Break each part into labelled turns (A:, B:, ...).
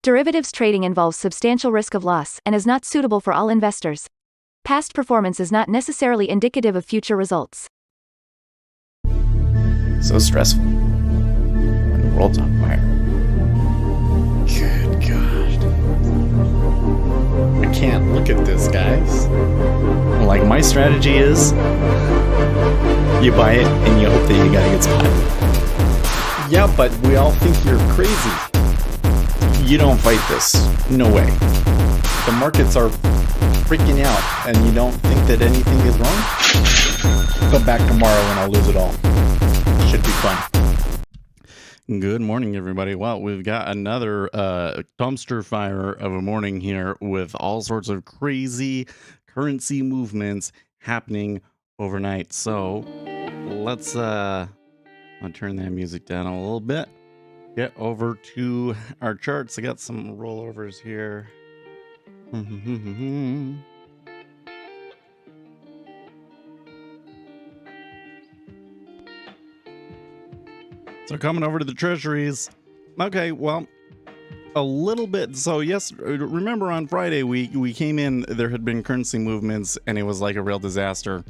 A: Derivatives trading involves substantial risk of loss and is not suitable for all investors. Past performance is not necessarily indicative of future results.
B: So stressful when the world's on fire. Good God. I can't look at this, guys. Like, my strategy is you buy it and you hope that you got a good spot. Yeah, but we all think you're crazy. You don't fight this. No way. The markets are freaking out and you don't think that anything is wrong? Come back tomorrow and I'll lose it all. Should be fun.
C: Good morning, everybody. Well, we've got another dumpster fire of a morning here with all sorts of crazy currency movements happening overnight. So let's I'll turn that music down a little bit. Get over to our charts. I got some rollovers here. So coming over to the treasuries. Okay, well, a little bit. So yes, remember on Friday we came in, there had been currency movements and it was like a real disaster.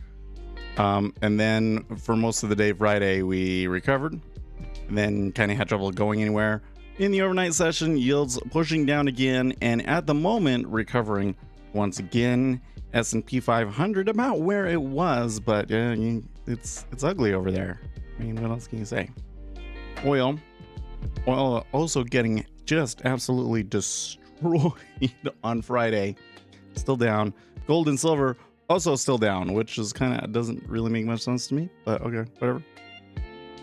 C: And then for most of the day Friday we recovered, and then kind of had trouble going anywhere. In the overnight session, yields pushing down again, and at the moment recovering once again. S&P 500 about where it was, but it's ugly over there. I mean, what else can you say? Oil also getting just absolutely destroyed on Friday. Still down. Gold and silver also still down, which is kind of doesn't really make much sense to me, but okay, whatever.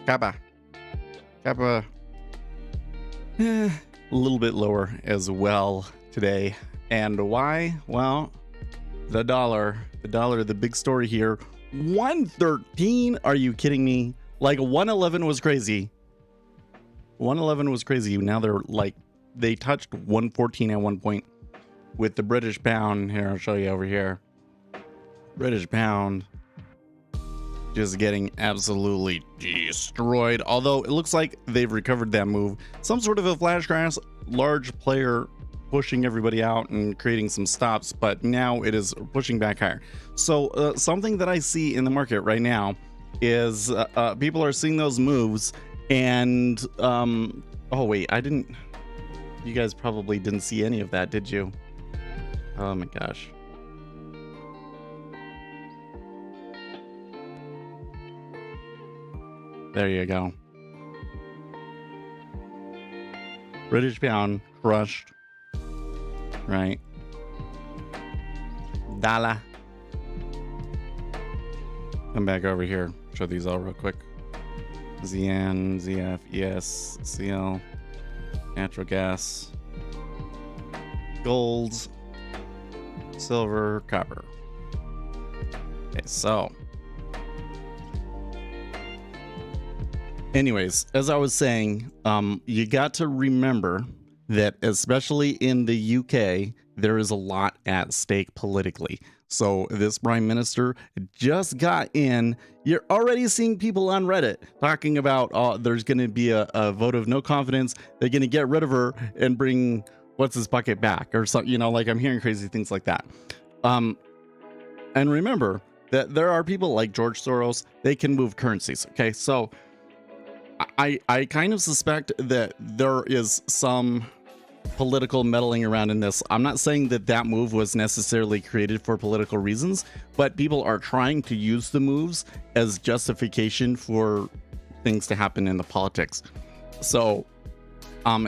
C: Kappa a little bit lower as well today. And why? Well, the dollar, the big story here. 113. Are you kidding me? Like 111 was crazy. 111 was crazy. Now they're like, they touched 114 at one point with the British pound. Here, I'll show you over here. British pound just getting absolutely destroyed. Although it looks like they've recovered that move. Some sort of a flash crash, large player pushing everybody out and creating some stops, but now it is pushing back higher. So something that I see in the market right now is people are seeing those moves. And oh wait, you guys probably didn't see any of that, did you? Oh my gosh. There you go. British pound crushed, right? Dollar. Come back over here, show these all real quick. ZN, ZF, ES, CL, natural gas, gold, silver, copper. Okay, so anyways, as I was saying, you got to remember that especially in the UK, there is a lot at stake politically. So this prime minister just got in. You're already seeing people on Reddit talking about there's going to be a vote of no confidence. They're going to get rid of her and bring what's his bucket back or something. You know, like I'm hearing crazy things like that. And remember that there are people like George Soros. They can move currencies. Okay, so I kind of suspect that there is some political meddling around in this. I'm not saying that that move was necessarily created for political reasons, but people are trying to use the moves as justification for things to happen in the politics. So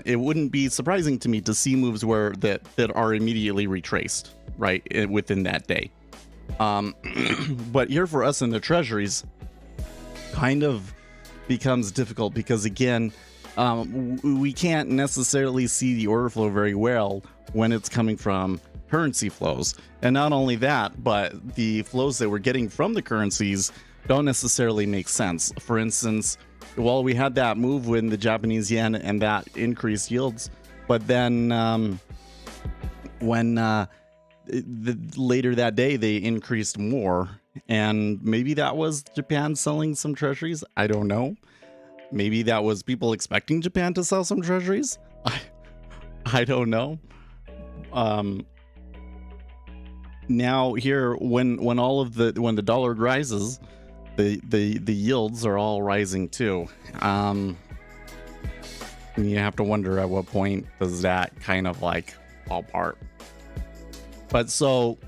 C: it wouldn't be surprising to me to see moves where that are immediately retraced right within that day. But here for us in the treasuries kind of becomes difficult because again, we can't necessarily see the order flow very well when it's coming from currency flows. And not only that, but the flows that we're getting from the currencies don't necessarily make sense. For instance, while we had that move with the Japanese yen and that increased yields, but then when later that day they increased more, and maybe that was Japan selling some treasuries. I don't know. Maybe that was people expecting Japan to sell some treasuries. I don't know. Now here, when the dollar rises, the yields are all rising too. You have to wonder at what point does that kind of like fall apart. But so,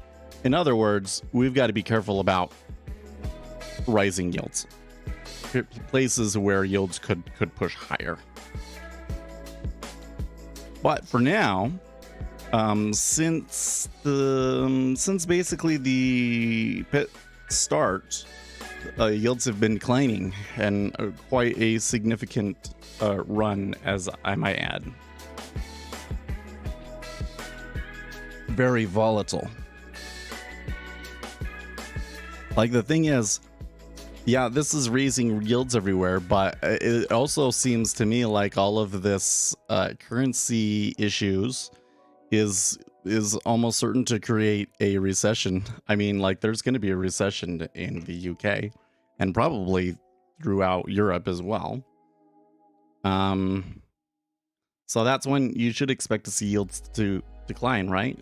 C: in other words, we've got to be careful about rising yields. Places where yields could push higher. But for now, since basically the pit start, yields have been declining, and quite a significant run, as I might add. Very volatile. Like, the thing is, yeah, this is raising yields everywhere, but it also seems to me like all of this currency issues is almost certain to create a recession. I mean, like, there's going to be a recession in the UK and probably throughout Europe as well. So that's when you should expect to see yields to decline, right?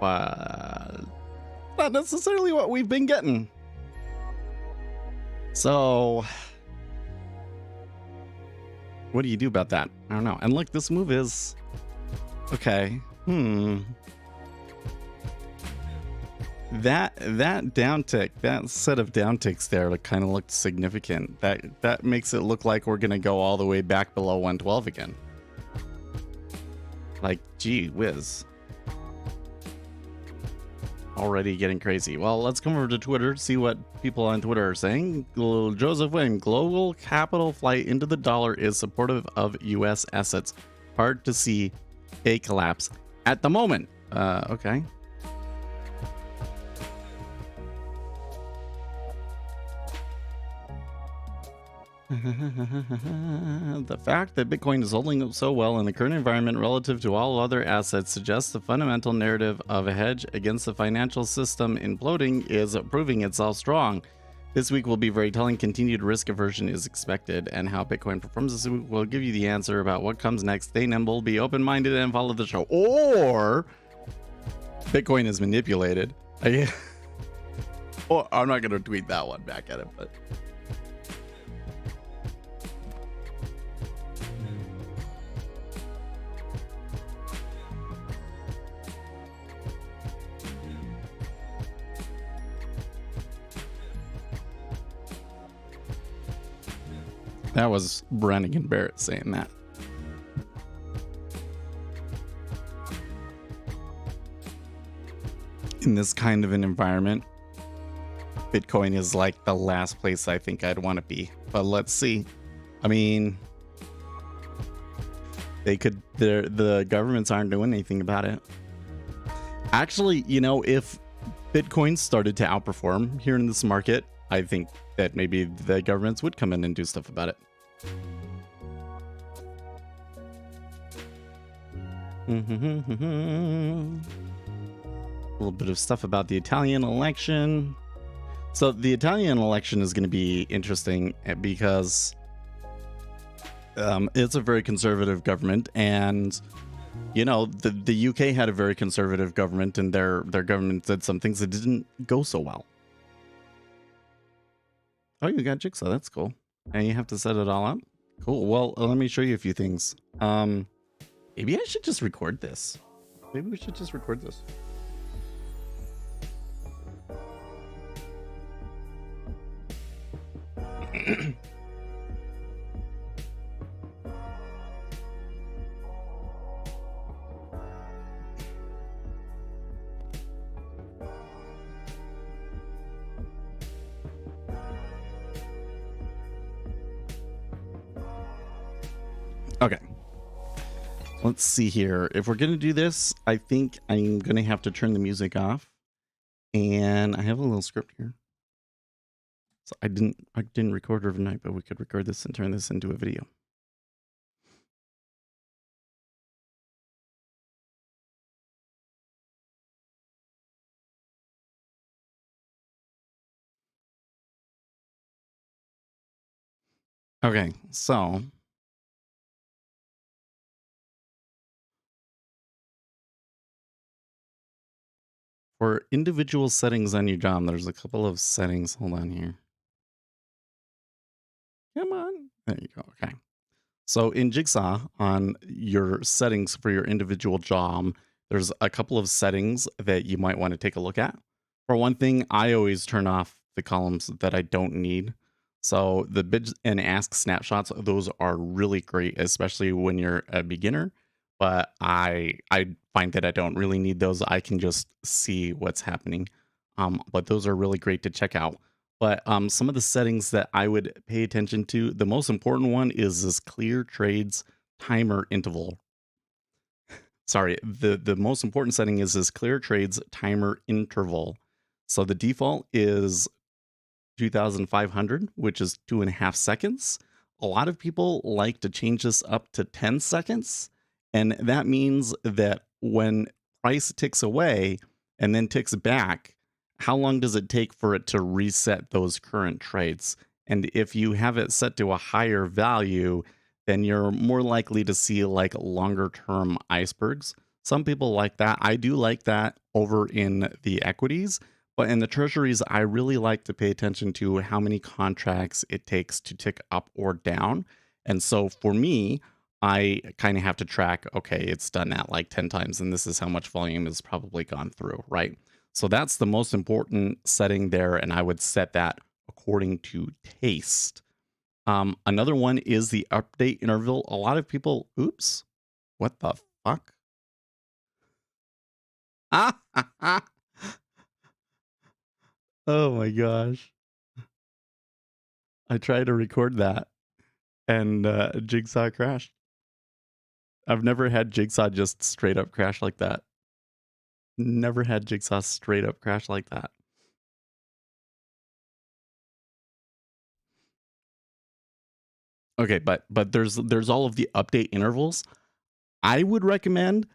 C: But not necessarily what we've been getting. So what do you do about that? I don't know. And look, this move is okay. That downtick, that set of downticks there kind of looked significant. That makes it look like we're gonna go all the way back below 112 again. Like, gee whiz. Already getting crazy. Well, let's come over to Twitter, see what people on Twitter are saying. Joseph Wayne, global capital flight into the dollar is supportive of U.S. assets. Hard to see a collapse at the moment. Okay. The fact that Bitcoin is holding up so well in the current environment relative to all other assets suggests the fundamental narrative of a hedge against the financial system imploding is proving itself strong. This week will be very telling. Continued risk aversion is expected, and how Bitcoin performs this week will give you the answer about what comes next. Stay nimble, be open-minded, and follow the show. Or Bitcoin is manipulated. Oh, I'm not going to tweet that one back at him, but... That was Brannigan Barrett saying that. In this kind of an environment, Bitcoin is like the last place I think I'd want to be. But let's see. I mean, the governments aren't doing anything about it. Actually, you know, if Bitcoin started to outperform here in this market, I think that maybe the governments would come in and do stuff about it. A little bit of stuff about the Italian election. So the Italian election is going to be interesting because it's a very conservative government, and you know, the UK had a very conservative government, and their government did some things that didn't go so well. Oh, you got Jigsaw. That's cool. And you have to set it all up. Cool. Well, let me show you a few things. Maybe I should just record this. Maybe we should just record this. Okay. Let's see here. If we're going to do this, I think I'm going to have to turn the music off. And I have a little script here. So I didn't record overnight, but we could record this and turn this into a video. Okay, so for individual settings on your DOM, there's a couple of settings. Hold on here. Come on. There you go. Okay. So in Jigsaw, on your settings for your individual DOM, there's a couple of settings that you might want to take a look at. For one thing, I always turn off the columns that I don't need. So the bid and ask snapshots, those are really great, especially when you're a beginner. But I find that I don't really need those. I can just see what's happening. But those are really great to check out. But some of the settings that I would pay attention to, the most important one is this clear trades timer interval. Sorry, the most important setting is this clear trades timer interval. So the default is 2,500, which is 2.5 seconds. A lot of people like to change this up to 10 seconds. And that means that when price ticks away and then ticks back, how long does it take for it to reset those current trades? And if you have it set to a higher value, then you're more likely to see like longer term icebergs. Some people like that. I do like that over in the equities, but in the treasuries, I really like to pay attention to how many contracts it takes to tick up or down. And so for me, I kind of have to track, okay, it's done that like 10 times, and this is how much volume has probably gone through, right? So that's the most important setting there, and I would set that according to taste. Another one is the update interval. A lot of people, oops, what the fuck? Oh my gosh. I tried to record that and Jigsaw crashed. I've never had Jigsaw just straight up crash like that. Never had Jigsaw straight up crash like that. Okay, but there's all of the update intervals. I would recommend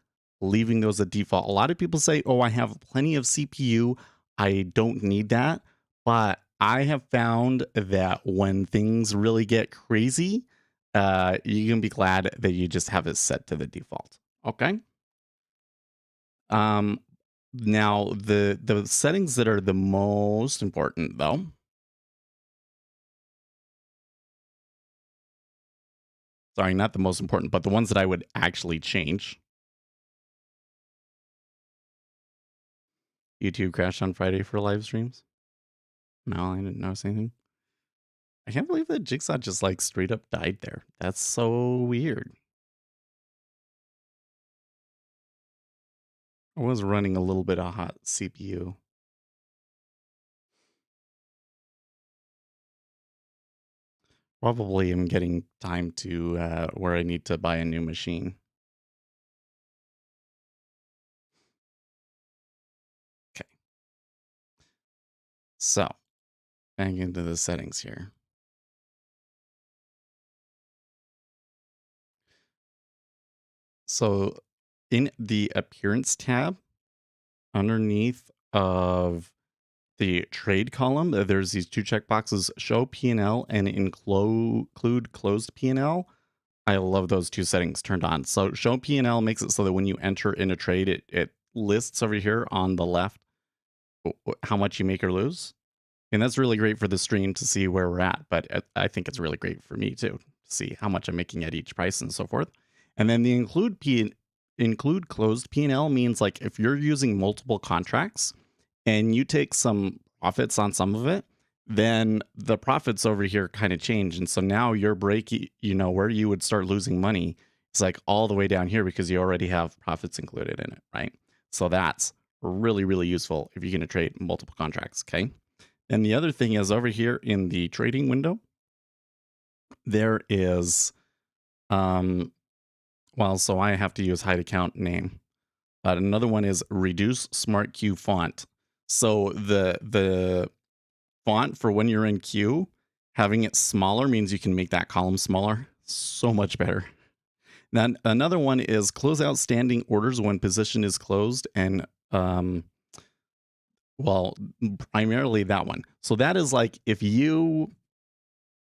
C: leaving those at default. A lot of people say, "Oh, I have plenty of CPU. I don't need that." But I have found that when things really get crazy, you can be glad that you just have it set to the default. Okay. Now the settings that are the most important though. Sorry, not the most important, but the ones that I would actually change. YouTube crashed on Friday for live streams. No, I didn't notice anything. I can't believe that Jigsaw just like straight up died there. That's so weird. I was running a little bit of hot CPU. Probably am getting time to where I need to buy a new machine. Okay. So, back into the settings here. So, in the appearance tab, underneath of the trade column, there's these two checkboxes: show P&L and include closed P&L. I love those two settings turned on. So show P&L makes it so that when you enter in a trade, it lists over here on the left how much you make or lose. And that's really great for the stream to see where we're at. But I think it's really great for me too, to see how much I'm making at each price and so forth. And then the include closed P&L means like if you're using multiple contracts and you take some profits on some of it, then the profits over here kind of change. And so now your break, where you would start losing money is like all the way down here because you already have profits included in it, right? So that's really, really useful if you're going to trade multiple contracts, okay? And the other thing is over here in the trading window, there is, so I have to use hide account name. But another one is reduce smart queue font. So the font for when you're in queue, having it smaller means you can make that column smaller. So much better. Then another one is close outstanding orders when position is closed, and primarily that one. So that is like if you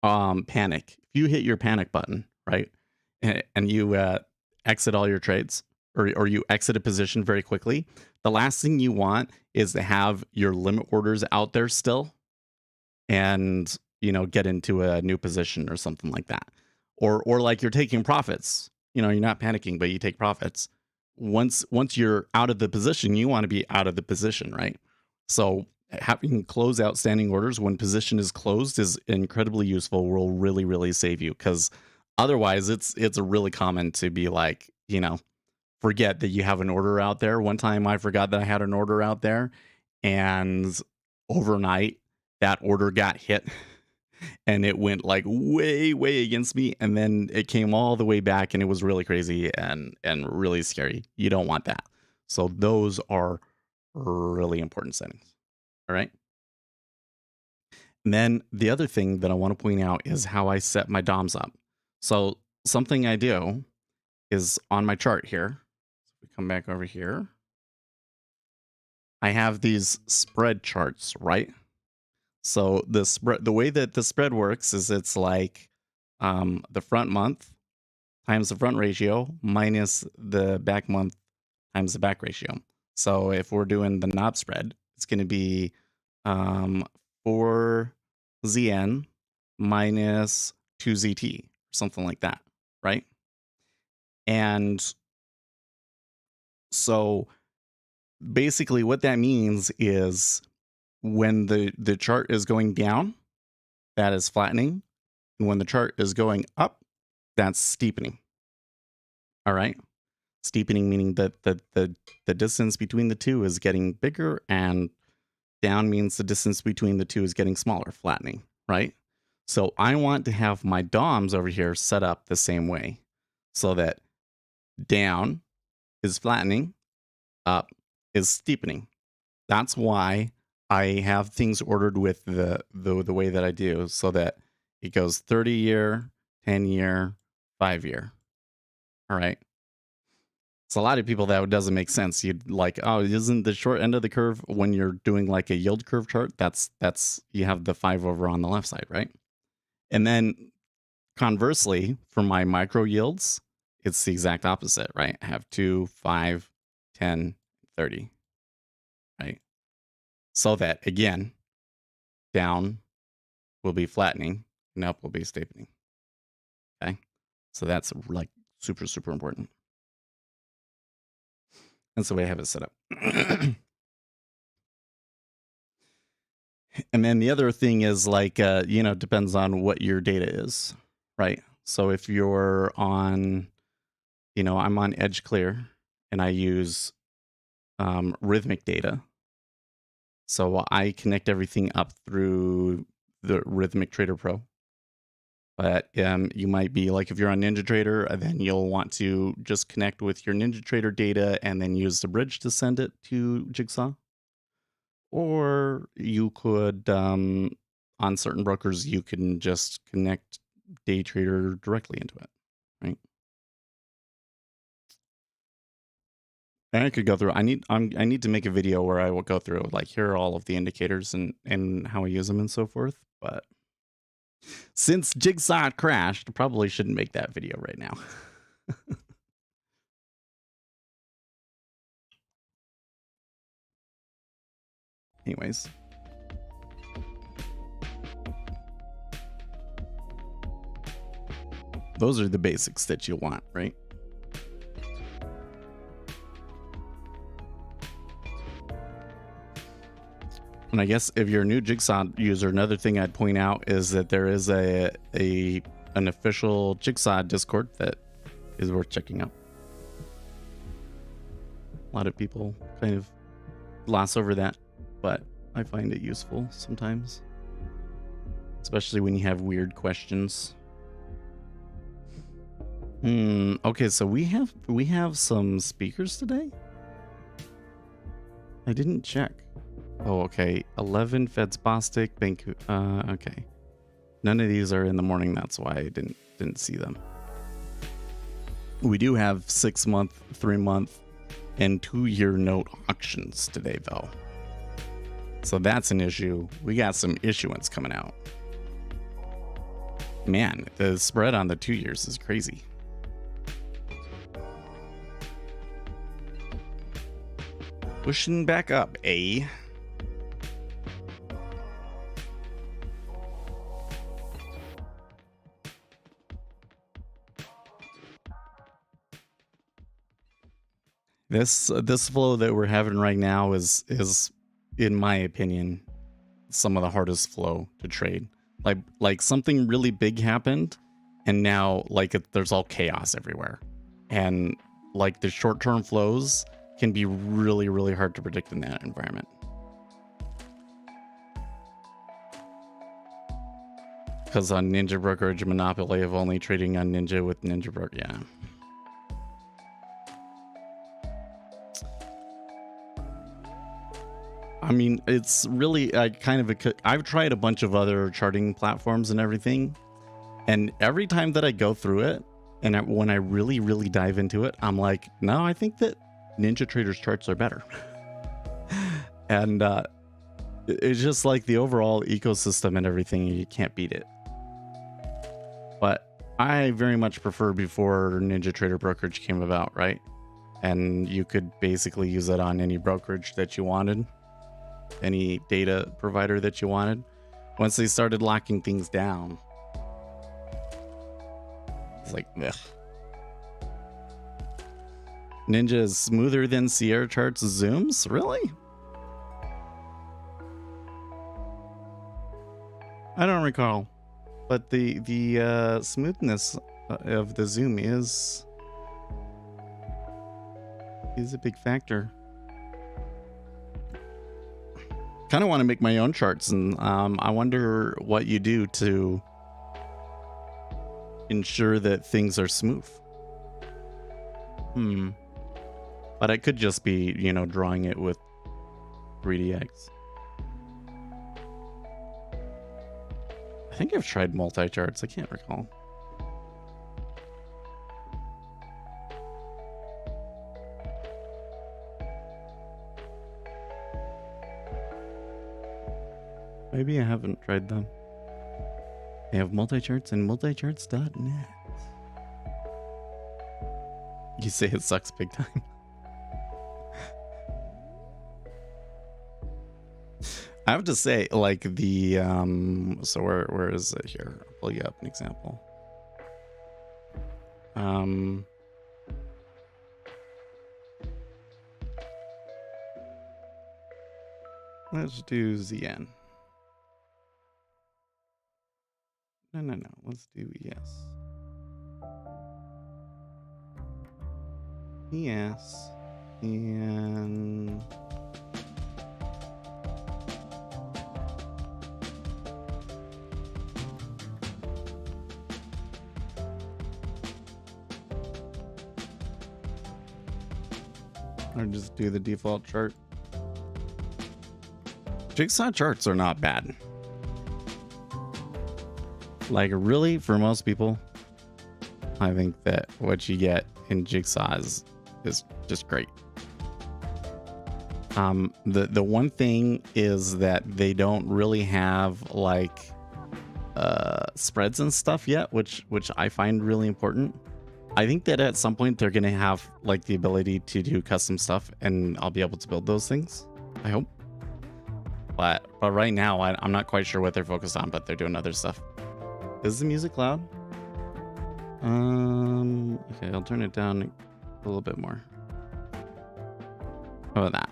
C: panic, if you hit your panic button, right, and you exit all your trades, or you exit a position very quickly, the last thing you want is to have your limit orders out there still and, get into a new position or something like that. Or like you're taking profits. You're not panicking, but you take profits. Once you're out of the position, you want to be out of the position, right? So having close outstanding orders when position is closed is incredibly useful, will really, really save you, because otherwise it's really common to be like, forget that you have an order out there. One time I forgot that I had an order out there, and overnight that order got hit and it went like way, way against me. And then it came all the way back and it was really crazy and really scary. You don't want that. So those are really important settings. All right. And then the other thing that I want to point out is how I set my DOMs up. So something I do is on my chart here. We come back over here. I have these spread charts, right? So the way that the spread works is it's like the front month times the front ratio minus the back month times the back ratio. So if we're doing the knob spread, it's going to be 4ZN minus 2ZT, something like that, right? And so basically what that means is when the chart is going down, that is flattening. And when the chart is going up, that's steepening. All right. Steepening meaning that the distance between the two is getting bigger, and down means the distance between the two is getting smaller, flattening, right? So I want to have my DOMs over here set up the same way, so that down is flattening, up is steepening. That's why I have things ordered with the way that I do, so that it goes 30-year, 10-year, 5-year. All right. It's a lot of people that doesn't make sense. You'd like, oh, isn't the short end of the curve when you're doing like a yield curve chart? That's you have the 5 over on the left side, right? And then conversely, for my micro yields, it's the exact opposite, right? I have 2, 5, 10, 30, right? So that again, down will be flattening and up will be steepening. Okay. So that's like super, super important. That's the way I have it set up. And then the other thing is like, depends on what your data is, right? So if you're on, I'm on Edge Clear and I use Rhythmic data. So I connect everything up through the Rhythmic Trader Pro. But you might be like, if you're on NinjaTrader, then you'll want to just connect with your NinjaTrader data and then use the bridge to send it to Jigsaw. Or you could, on certain brokers, you can just connect DayTrader directly into it, right? And I could go through. I need to make a video where I will go through, like, here are all of the indicators and how I use them and so forth. But since Jigsaw crashed, I probably shouldn't make that video right now. Anyways. Those are the basics that you'll want, right? And I guess if you're a new Jigsaw user, another thing I'd point out is that there is an official Jigsaw Discord that is worth checking out. A lot of people kind of gloss over that, but I find it useful sometimes, especially when you have weird questions. Okay, so we have some speakers today. I didn't check. Oh, okay. 11 Feds Bostic, okay. None of these are in the morning. That's why I didn't see them. We do have 6-month, 3-month, and 2-year note auctions today, though. So that's an issue. We got some issuance coming out. Man, the spread on the 2 years is crazy. Pushing back up, eh? This flow that we're having right now is in my opinion some of the hardest flow to trade. Like something really big happened, and now like there's all chaos everywhere, and like the short-term flows can be really, really hard to predict in that environment. Because on Ninja Brokerage Monopoly of only trading on Ninja with Ninja Broker, yeah. I mean, it's really I've tried a bunch of other charting platforms and everything, and every time that I go through it, and when I really, really dive into it, I'm like, no, I think that Ninja Trader's charts are better. And it's just like the overall ecosystem and everything, you can't beat it. But I very much prefer before Ninja Trader Brokerage came about, right? And you could basically use it on any brokerage that you wanted, any data provider that you wanted. Once they started locking things down, it's like, ugh. Ninja is smoother than Sierra Charts zooms? Really? I don't recall, but the smoothness of the zoom is a big factor. Kind of want to make my own charts, and I wonder what you do to ensure that things are smooth. But I could just be, you know, drawing it with 3DX. I think I've tried multi-charts. I can't recall. Maybe I haven't tried them. They have multi-charts and multicharts.net. You say it sucks big time. I have to say, like the so where is it here? I'll pull you up an example. Let's do ZN. No. Let's do ES. ES and or just do the default chart. Jigsaw charts are not bad. Like, really, for most people, I think that what you get in Jigsaw is just great. The one thing is that they don't really have like spreads and stuff yet, which I find really important. I think that at some point they're gonna have like the ability to do custom stuff, and I'll be able to build those things, I hope. But right now I'm not quite sure what they're focused on, but they're doing other stuff. Is the music loud? Okay, I'll turn it down a little bit more. How about that?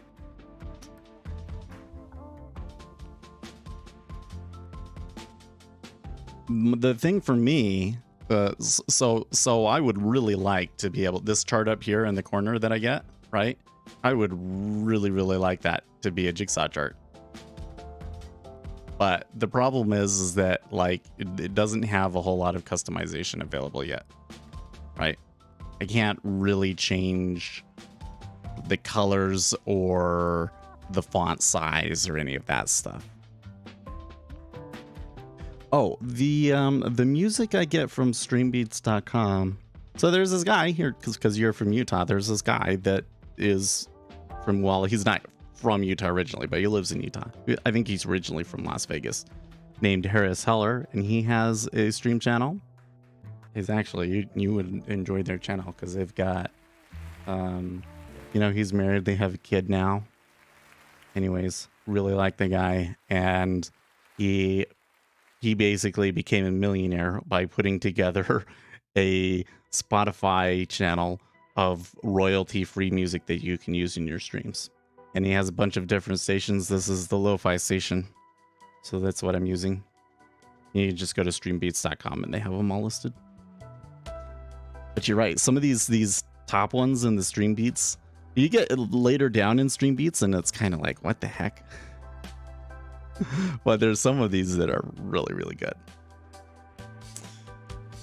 C: The thing for me, so I would really like to be able, this chart up here in the corner that I get, right? I would really like that to be a Jigsaw chart. But the problem is that like it doesn't have a whole lot of customization available yet, right? I can't really change the colors or the font size or any of that stuff. Oh, the music I get from streambeats.com. So there's this guy here, because you're from Utah. There's this guy that is from, well, he's not from Utah originally, but he lives in Utah. I think he's originally from Las Vegas, named Harris Heller, and he has a stream channel. He's actually, you would enjoy their channel because they've got, you know, he's married, they have a kid now, Anyways, really like the guy, and he basically became a millionaire by putting together a Spotify channel of royalty-free music that you can use in your streams. And he has a bunch of different stations. This is the lo-fi station, so that's what I'm using. You can just go to streambeats.com and they have them all listed. But you're right, some of these top ones in the Stream Beats, you get later down in Stream Beats and it's kind of like, what the heck? But there's some of these that are really, really good.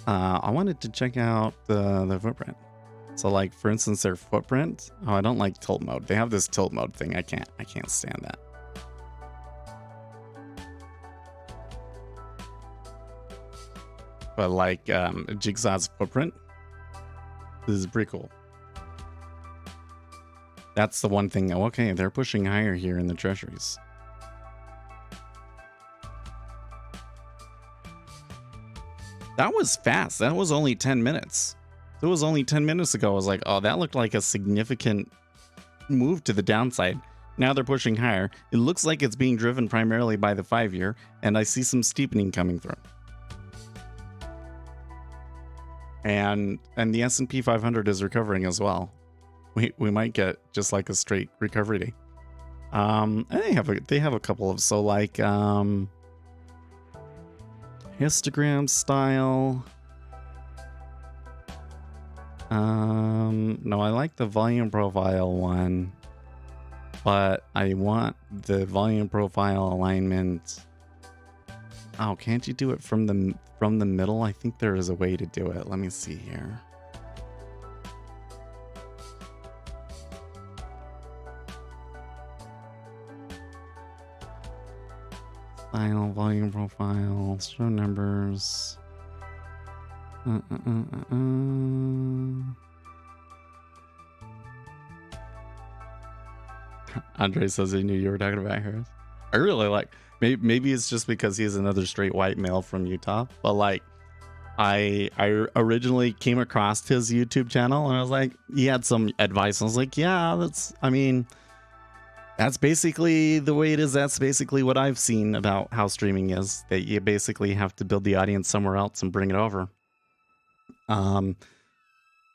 C: I wanted to check out the footprint. So like, for instance, their footprint. Oh, I don't like tilt mode. They have this tilt mode thing. I can't stand that. But like Jigsaw's footprint, this is pretty cool. That's the one thing. Okay, they're pushing higher here in the treasuries. That was fast. That was only 10 minutes. It was only 10 minutes ago. I was like, oh, that looked like a significant move to the downside. Now they're pushing higher. It looks like it's being driven primarily by the 5-year, and I see some steepening coming through. And the S&P 500 is recovering as well. We might get just like a straight recovery day. And they have a couple of, so like histogram style. No, I like the volume profile one, but I want the volume profile alignment. Oh, can't you do it from the middle? I think there is a way to do it. Let me see here. Style, volume profile, show numbers. Andre says he knew you were talking about Harris. I really like, maybe it's just because he's another straight white male from Utah, but like I originally came across his YouTube channel and I was like, he had some advice. I was like, yeah, that's basically the way it is. That's basically what I've seen about how streaming is, that you basically have to build the audience somewhere else and bring it over. But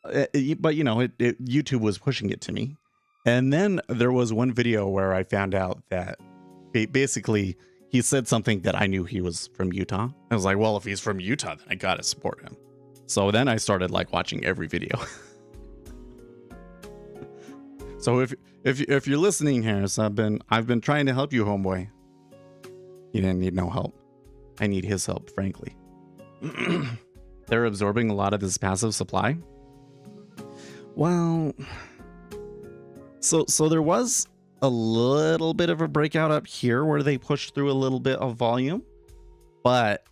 C: you know, YouTube was pushing it to me. And then there was one video where I found out that basically he said something that I knew he was from Utah. I was like, well, if he's from Utah, then I gotta support him. So then I started like watching every video. So if you're listening, Harris, I've been trying to help you, homeboy. You didn't need no help. I need his help, frankly. They're absorbing a lot of this passive supply. Well, so there was a little bit of a breakout up here where they pushed through a little bit of volume, but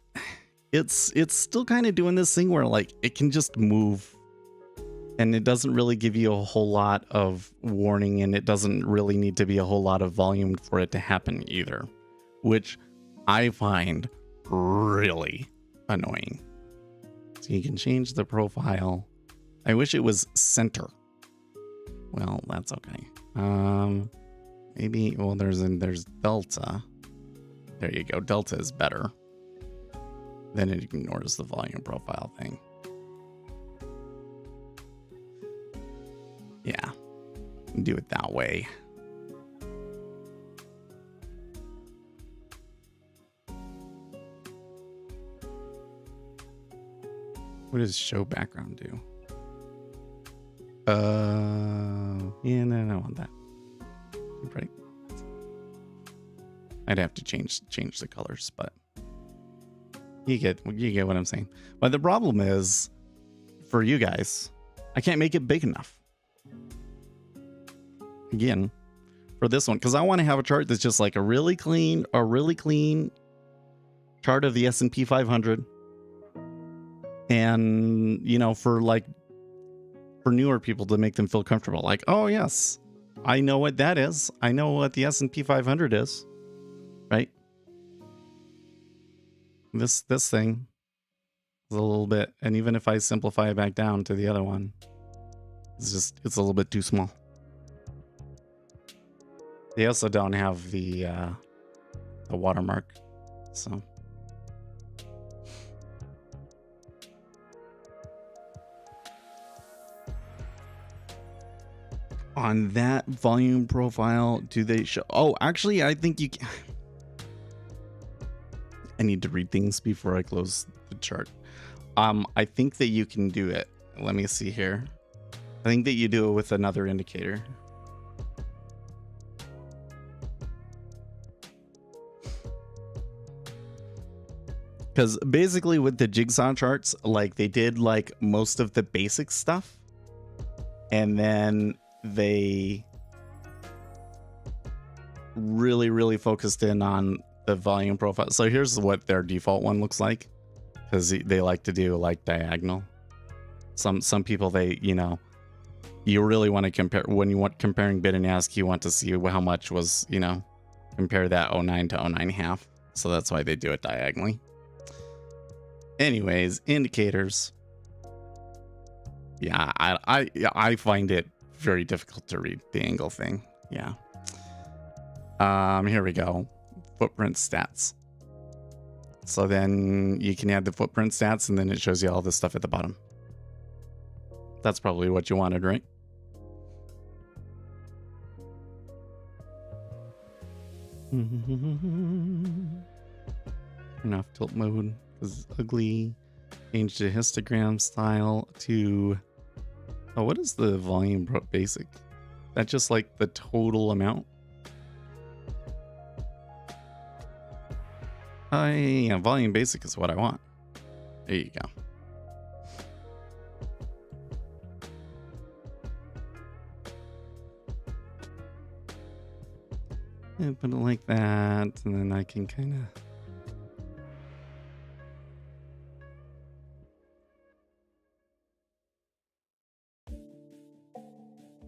C: it's still kind of doing this thing where like it can just move and it doesn't really give you a whole lot of warning, and it doesn't really need to be a whole lot of volume for it to happen either, which I find really annoying. So you can change the profile. I wish it was center. Well, that's okay. Maybe, well, there's delta. There you go. Delta is better. Then it ignores the volume profile thing. Yeah, do it that way. What does show background do? Yeah, no, I don't want that. Right. I'd have to change the colors, but you get what I'm saying. But the problem is, for you guys, I can't make it big enough. Again, for this one, because I want to have a chart that's just like a really clean chart of the S&P 500. And, you know, for newer people to make them feel comfortable. Like, oh, yes, I know what that is. I know what the S&P 500 is, right? This thing is a little bit, and even if I simplify it back down to the other one, it's a little bit too small. They also don't have the watermark, so. On that volume profile, do they show? Oh, actually, I think you can. I need to read things before I close the chart. I think that you can do it. Let me see here. I think that you do it with another indicator. Because basically with the jigsaw charts, like they did like most of the basic stuff. And then they really focused in on the volume profile. So here's what their default one looks like, because they like to do like diagonal. Some people, they, you know, you really want to compare when you want comparing bid and ask, you want to see how much was, you know, compare that 09 to 09.5. So that's why they do it diagonally. Anyways, indicators. Yeah, I find it very difficult to read the angle thing. Yeah. Here we go. Footprint stats. So then you can add the footprint stats, and then it shows you all this stuff at the bottom. That's probably what you wanted, right? Turn off tilt mode because it's ugly. Change the histogram style to... Oh, what is the volume basic? That's just like the total amount? Yeah, volume basic is what I want. There you go. And put it like that, and then I can kind of...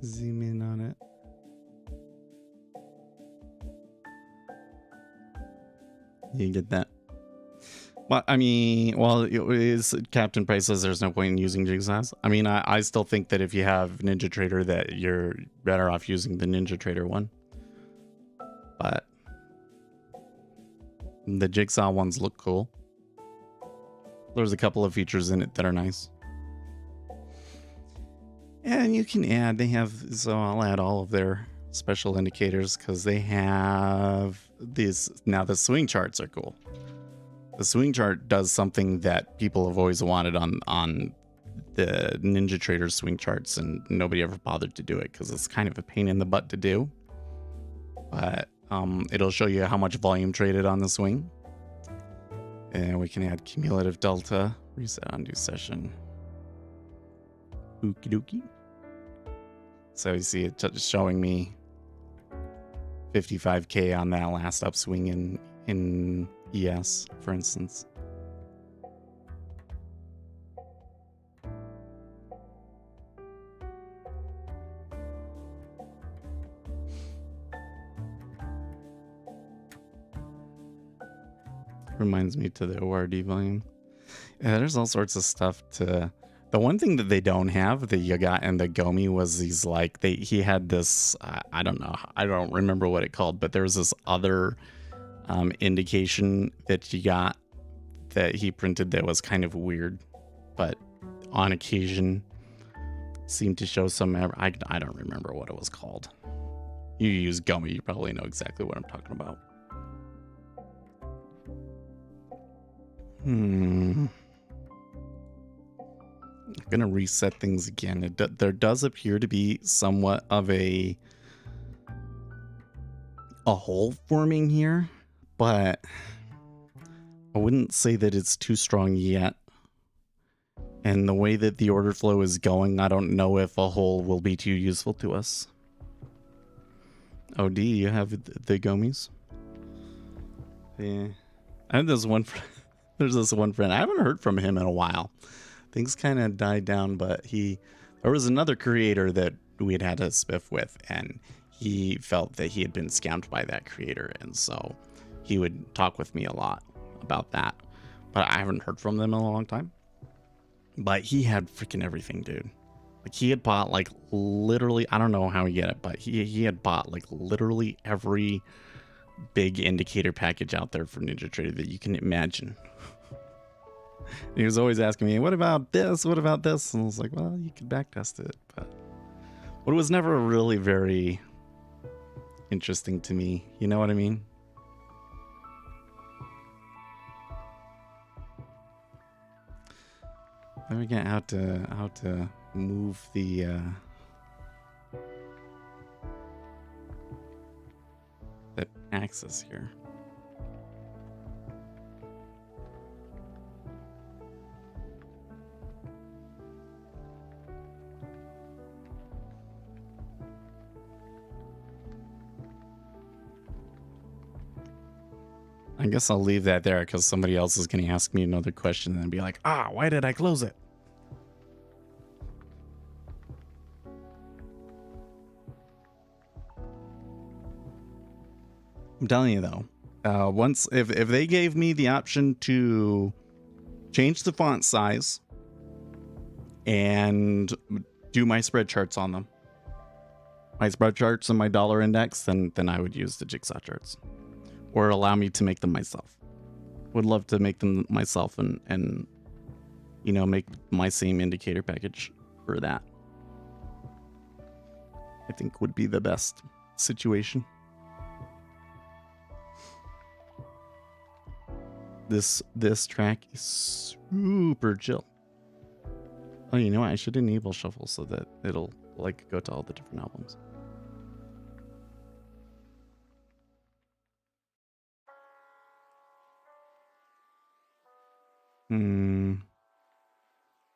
C: zoom in on it. You get that? Well, I mean, well, Captain Price says there's no point in using jigsaws. I mean, I still think that if you have NinjaTrader, that you're better off using the NinjaTrader one. But the jigsaw ones look cool. There's a couple of features in it that are nice. And you can add, they have, so I'll add all of their special indicators because they have these. Now the swing charts are cool. The swing chart does something that people have always wanted on the NinjaTrader swing charts, and nobody ever bothered to do it because it's kind of a pain in the butt to do. But it'll show you how much volume traded on the swing. And we can add cumulative delta, reset undo session. Okie dokie. So you see it showing me 55K on that last upswing in ES, for instance. Reminds me to the ORD volume. Yeah, there's all sorts of stuff to... The one thing that they don't have, the Yagat and the Gomi, was these like, he had this, I don't know, I don't remember what it called, but there was this other indication that you got that he printed that was kind of weird, but on occasion seemed to show some, I don't remember what it was called. You use Gomi, you probably know exactly what I'm talking about. I'm gonna reset things again. There does appear to be somewhat of a hole forming here, but I wouldn't say that it's too strong yet. And the way that the order flow is going, I don't know if a hole will be too useful to us. Oh, do you have the Gomis? Yeah, I have this one. There's this one friend. I haven't heard from him in a while. Things kind of died down, but there was another creator that we had a spiff with, and he felt that he had been scammed by that creator, and so he would talk with me a lot about that. But I haven't heard from them in a long time. But he had freaking everything, dude. Like he had bought like literally, I don't know how he get it, but he had bought like literally every big indicator package out there for NinjaTrader that you can imagine. He was always asking me, what about this? What about this? And I was like, well, you could backtest it, but it was never really very interesting to me. You know what I mean? Let me get how to move the axis here. I guess I'll leave that there because somebody else is going to ask me another question and be like, why did I close it? I'm telling you though, once if they gave me the option to change the font size and do my spread charts on them, my spread charts and my dollar index, then I would use the jigsaw charts. Or allow me to make them myself. Would love to make them myself and you know, make my same indicator package for that. I think would be the best situation. This track is super chill. Oh, you know what? I should enable shuffle so that it'll like go to all the different albums.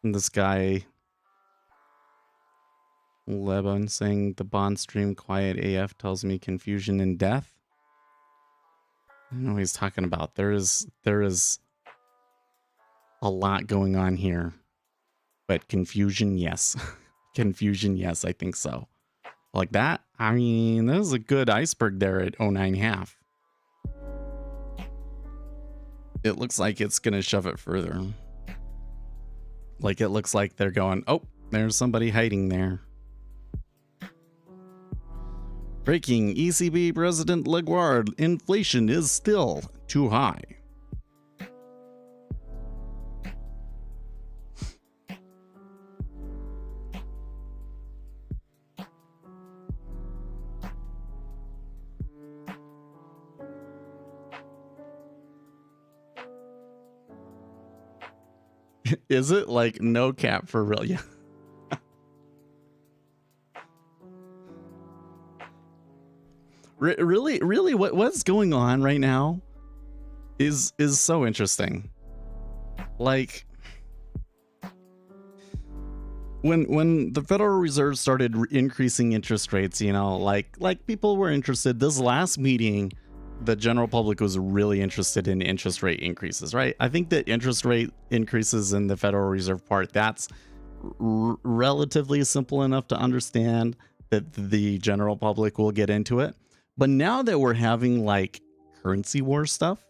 C: This guy Lebanon saying the bond stream quiet AF tells me confusion and death. I don't know what he's talking about. There is a lot going on here, but confusion, yes. Confusion, yes, I think so. Like that, I mean, there's a good iceberg there at 09.5. It looks like it's gonna shove it further. Like it looks like they're going, oh, there's somebody hiding there. Breaking ECB President Lagarde, inflation is still too high. Is it like no cap for real? Yeah. Really, what's going on right now is so interesting. Like when the Federal Reserve started increasing interest rates, you know, like people were interested. This last meeting, the general public was really interested in interest rate increases, right? I think that interest rate increases in the Federal Reserve part, that's relatively simple enough to understand that the general public will get into it. But now that we're having like currency war stuff,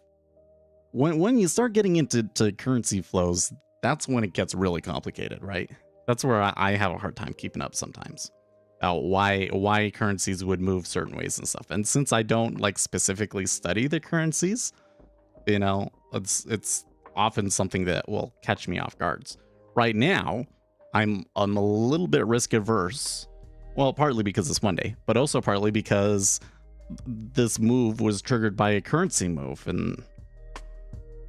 C: when you start getting into currency flows, that's when it gets really complicated, right? That's where I have a hard time keeping up sometimes. Why currencies would move certain ways and stuff. And since I don't like specifically study the currencies, you know, it's often something that will catch me off guards. Right now, I'm a little bit risk averse. Well, partly because it's Monday, but also partly because this move was triggered by a currency move. And,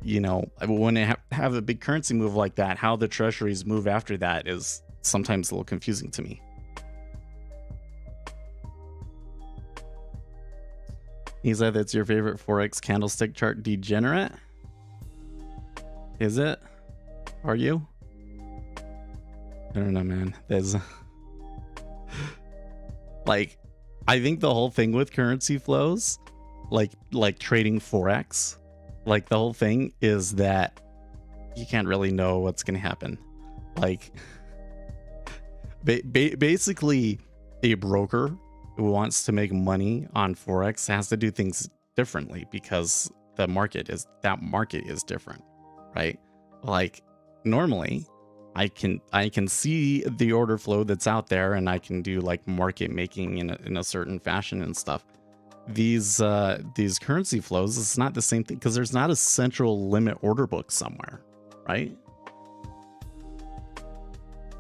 C: you know, when I have a big currency move like that, how the treasuries move after that is sometimes a little confusing to me. He said that's your favorite Forex candlestick chart degenerate. Is it? Are you? I don't know, man. There's like, I think the whole thing with currency flows, like trading Forex, like the whole thing is that you can't really know what's going to happen. Like basically a broker who wants to make money on Forex has to do things differently because that market is different, right? Like normally I can see the order flow that's out there, and I can do like market making in a certain fashion and stuff. These currency flows, it's not the same thing because there's not a central limit order book somewhere, right?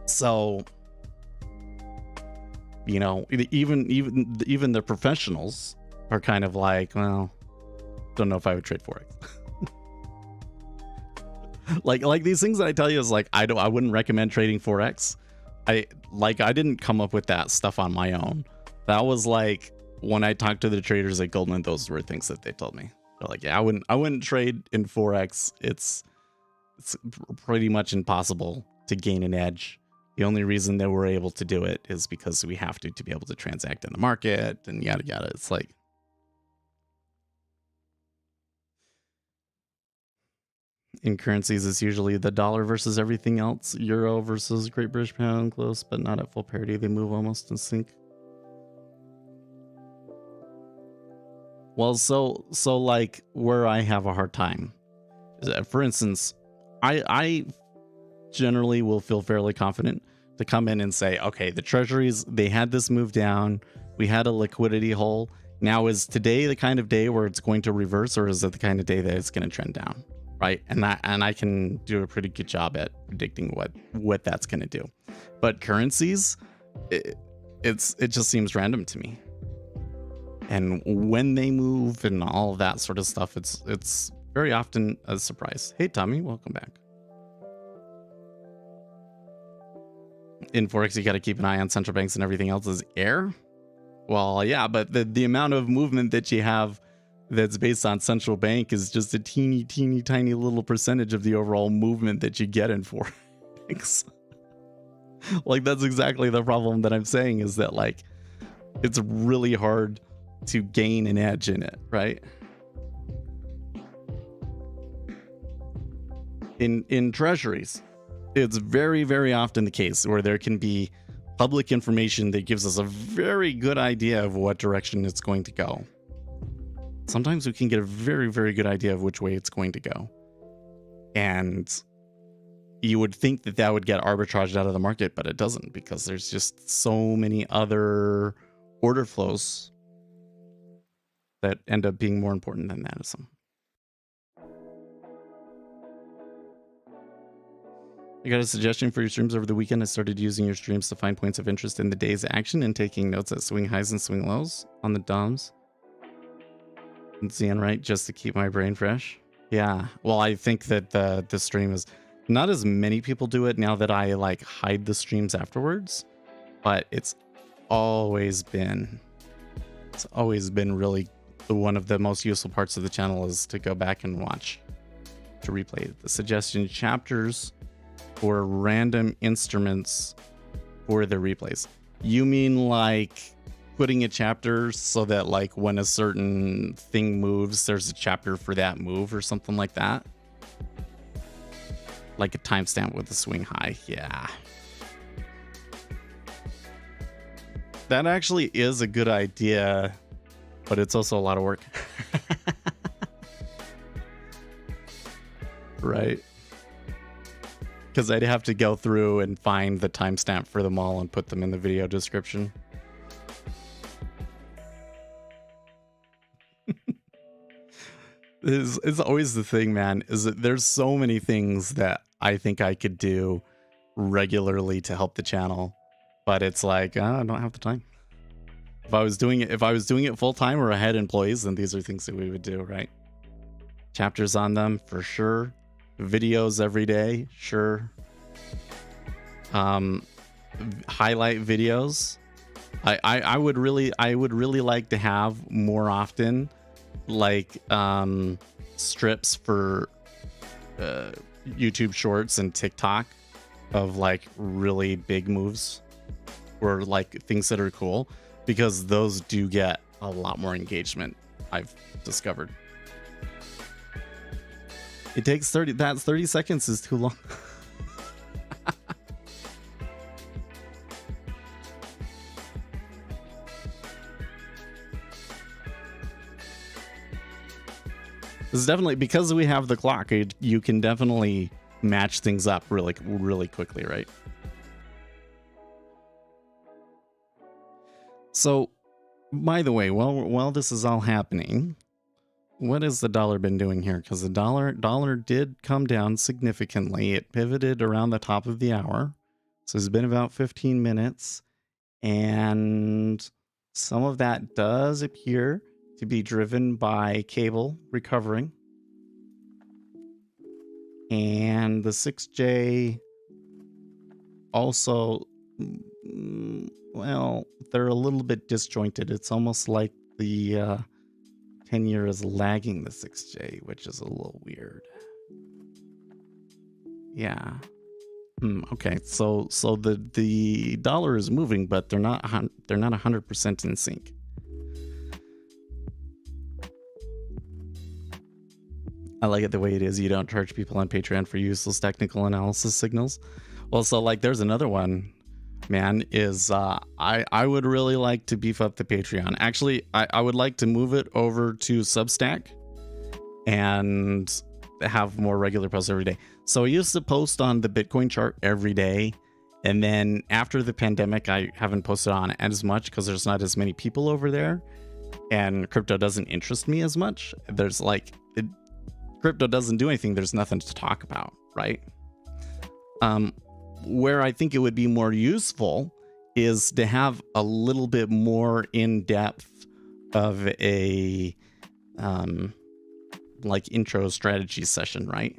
C: So, you know, even the professionals are kind of like, well, don't know if I would trade forex. like these things that I tell you is like, I wouldn't recommend trading forex. I didn't come up with that stuff on my own. That was like when I talked to the traders at Goldman, those were things that they told me. They're like, yeah, I wouldn't trade in forex. It's pretty much impossible to gain an edge. The only reason that we're able to do it is because we have to be able to transact in the market and yada yada. It's like, in currencies, it's usually the dollar versus everything else. Euro versus Great British Pound, close, but not at full parity. They move almost in sync. Well, so like where I have a hard time is that, for instance, I generally will feel fairly confident to come in and say, okay, the treasuries, they had this move down. We had a liquidity hole. Now, is today the kind of day where it's going to reverse, or is it the kind of day that it's going to trend down? Right. And I can do a pretty good job at predicting what that's going to do. But currencies, it just seems random to me. And when they move and all of that sort of stuff, it's very often a surprise. Hey, Tommy, welcome back. In Forex, you got to keep an eye on central banks and everything else is air. Well, yeah, but the amount of movement that you have that's based on central bank is just a teeny tiny little percentage of the overall movement that you get in Forex. Like, that's exactly the problem that I'm saying, is that like it's really hard to gain an edge in it, right? In treasuries, it's very, very often the case where there can be public information that gives us a very good idea of what direction it's going to go. Sometimes we can get a very, very good idea of which way it's going to go. And you would think that that would get arbitraged out of the market, but it doesn't, because there's just so many other order flows that end up being more important than that. I got a suggestion for your streams over the weekend. I started using your streams to find points of interest in the day's action and taking notes at swing highs and swing lows on the DOMs. And seeing right, just to keep my brain fresh. Yeah, well, I think that the stream is not as many people do it now that I like hide the streams afterwards, but it's always been really one of the most useful parts of the channel is to go back and watch, to replay the suggestion chapters for random instruments for the replays. You mean like putting a chapter so that like when a certain thing moves, there's a chapter for that move or something like that? Like a timestamp with a swing high. Yeah. That actually is a good idea, but it's also a lot of work. Right? Because I'd have to go through and find the timestamp for them all and put them in the video description. It's always the thing, man, is that there's so many things that I think I could do regularly to help the channel, but it's like, I don't have the time. If I was doing it full time or I had employees, then these are things that we would do, right? Chapters on them for sure. Videos every day, sure. Highlight videos. I would really like to have more often, like strips for YouTube Shorts and TikTok of like really big moves or like things that are cool, because those do get a lot more engagement, I've discovered. It takes 30 seconds is too long. This is definitely, because we have the clock, you can definitely match things up really quickly, right? So, by the way, while this is all happening, what has the dollar been doing here? Because the dollar did come down significantly. It pivoted around the top of the hour. So it's been about 15 minutes. And some of that does appear to be driven by cable recovering. And the 6J also, well, they're a little bit disjointed. It's almost like the 10-year is lagging the 6J, which is a little weird. Yeah. Okay, so the dollar is moving, but they're not 100% in sync. I like it the way it is. You don't charge people on Patreon for useless technical analysis signals. Well, so like there's another one, man, is I would really like to beef up the Patreon. Actually, I would like to move it over to Substack and have more regular posts every day. So I used to post on the Bitcoin chart every day. And then after the pandemic, I haven't posted on as much because there's not as many people over there. And crypto doesn't interest me as much. There's like, crypto doesn't do anything. There's nothing to talk about, right? Where I think it would be more useful is to have a little bit more in depth of a like intro strategy session, right?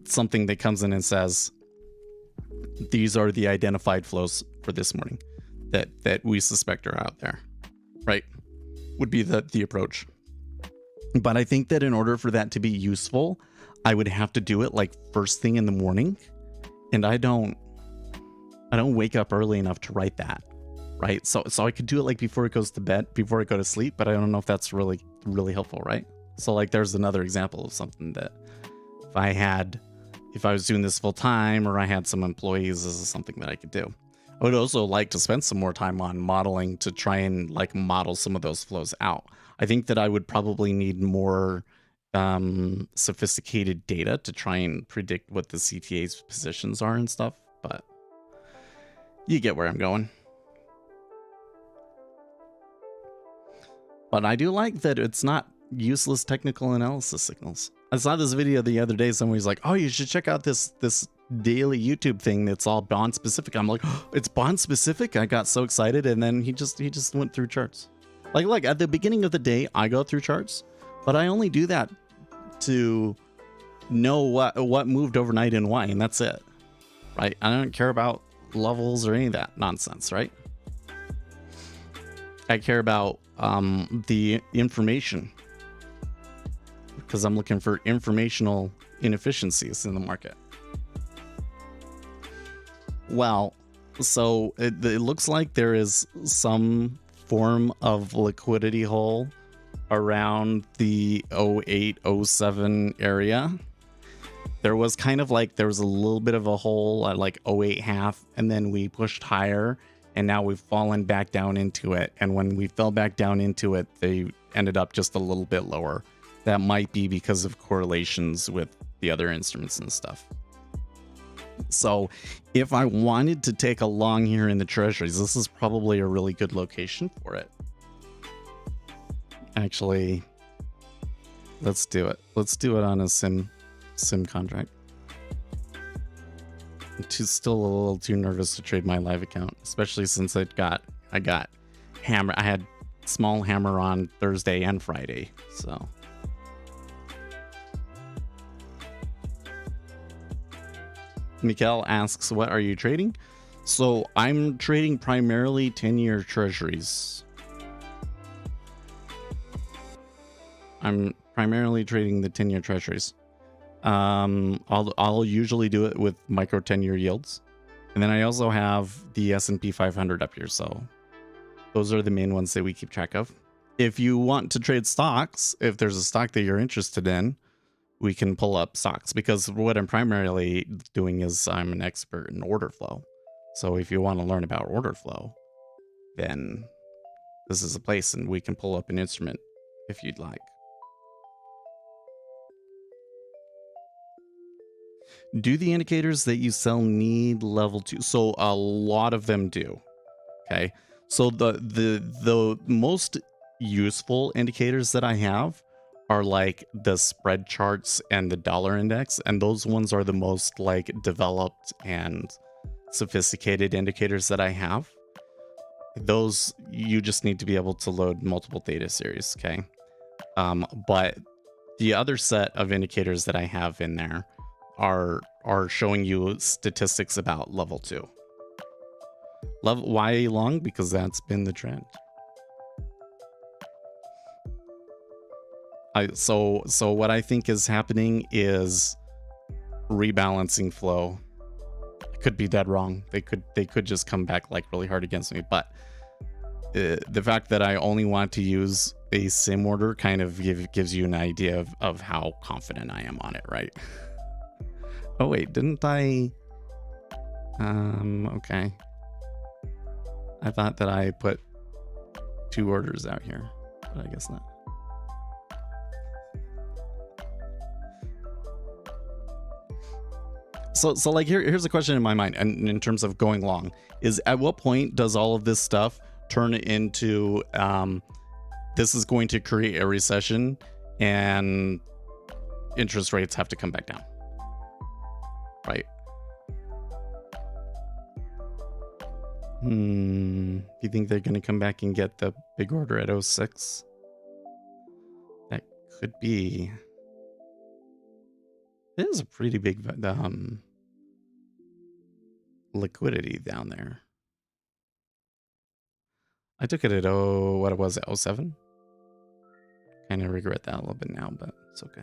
C: Something that comes in and says, these are the identified flows for this morning that we suspect are out there, right? Would be the approach. But I think that in order for that to be useful, I would have to do it like first thing in the morning. And I don't wake up early enough to write that, right? So I could do it like before it goes to bed, before I go to sleep, but I don't know if that's really helpful, right? So like there's another example of something that if I was doing this full time or I had some employees, this is something that I could do. I would also like to spend some more time on modeling to try and like model some of those flows out. I think that I would probably need more sophisticated data to try and predict what the CTA's positions are and stuff, but you get where I'm going. But I do like that it's not useless technical analysis signals. I saw this video the other day. Somebody's like, "Oh, you should check out this daily YouTube thing that's all bond specific." I'm like, oh, "It's bond specific?" I got so excited, and then he just went through charts. Like at the beginning of the day, I go through charts, but I only do that to know what moved overnight and why, and that's it, right? I don't care about levels or any of that nonsense, right? I care about the information because I'm looking for informational inefficiencies in the market. Well, so it looks like there is some form of liquidity hole around the 0807 area. There was kind of like, there was a little bit of a hole at like 08 half, and then we pushed higher, and now we've fallen back down into it. And when we fell back down into it, they ended up just a little bit lower. That might be because of correlations with the other instruments and stuff. So if I wanted to take a long here in the treasuries, this is probably a really good location for it. Actually, let's do it. Let's do it on a sim contract. I'm still a little too nervous to trade my live account, especially since I got hammer. I had small hammer on Thursday and Friday, so. Mikkel asks, what are you trading? So I'm trading primarily 10-year treasuries. I'm primarily trading the 10-year treasuries. I'll usually do it with micro 10-year yields. And then I also have the S&P 500 up here. So those are the main ones that we keep track of. If you want to trade stocks, if there's a stock that you're interested in, we can pull up stocks, because what I'm primarily doing is I'm an expert in order flow. So if you want to learn about order flow, then this is a place, and we can pull up an instrument if you'd like. Do the indicators that you sell need level 2? So a lot of them do. Okay. So the most useful indicators that I have are like the spread charts and the dollar index, and those ones are the most like developed and sophisticated indicators that I have. Those you just need to be able to load multiple data series, okay? But the other set of indicators that I have in there are showing you statistics about level 2. Why long? Because that's been the trend. So what I think is happening is rebalancing flow. I could be dead wrong. They could just come back like really hard against me, but the fact that I only want to use a sim order kind of gives you an idea of how confident I am on it, right? Oh wait, didn't I? Okay. I thought that I put 2 orders out here, but I guess not. So like here's a question in my mind, and in terms of going long, is at what point does all of this stuff turn into this is going to create a recession and interest rates have to come back down, right? Do you think they're going to come back and get the big order at 06? That could be. It is a pretty big liquidity down there. I took it at what it was at 07. Kind of regret that a little bit now, but it's okay.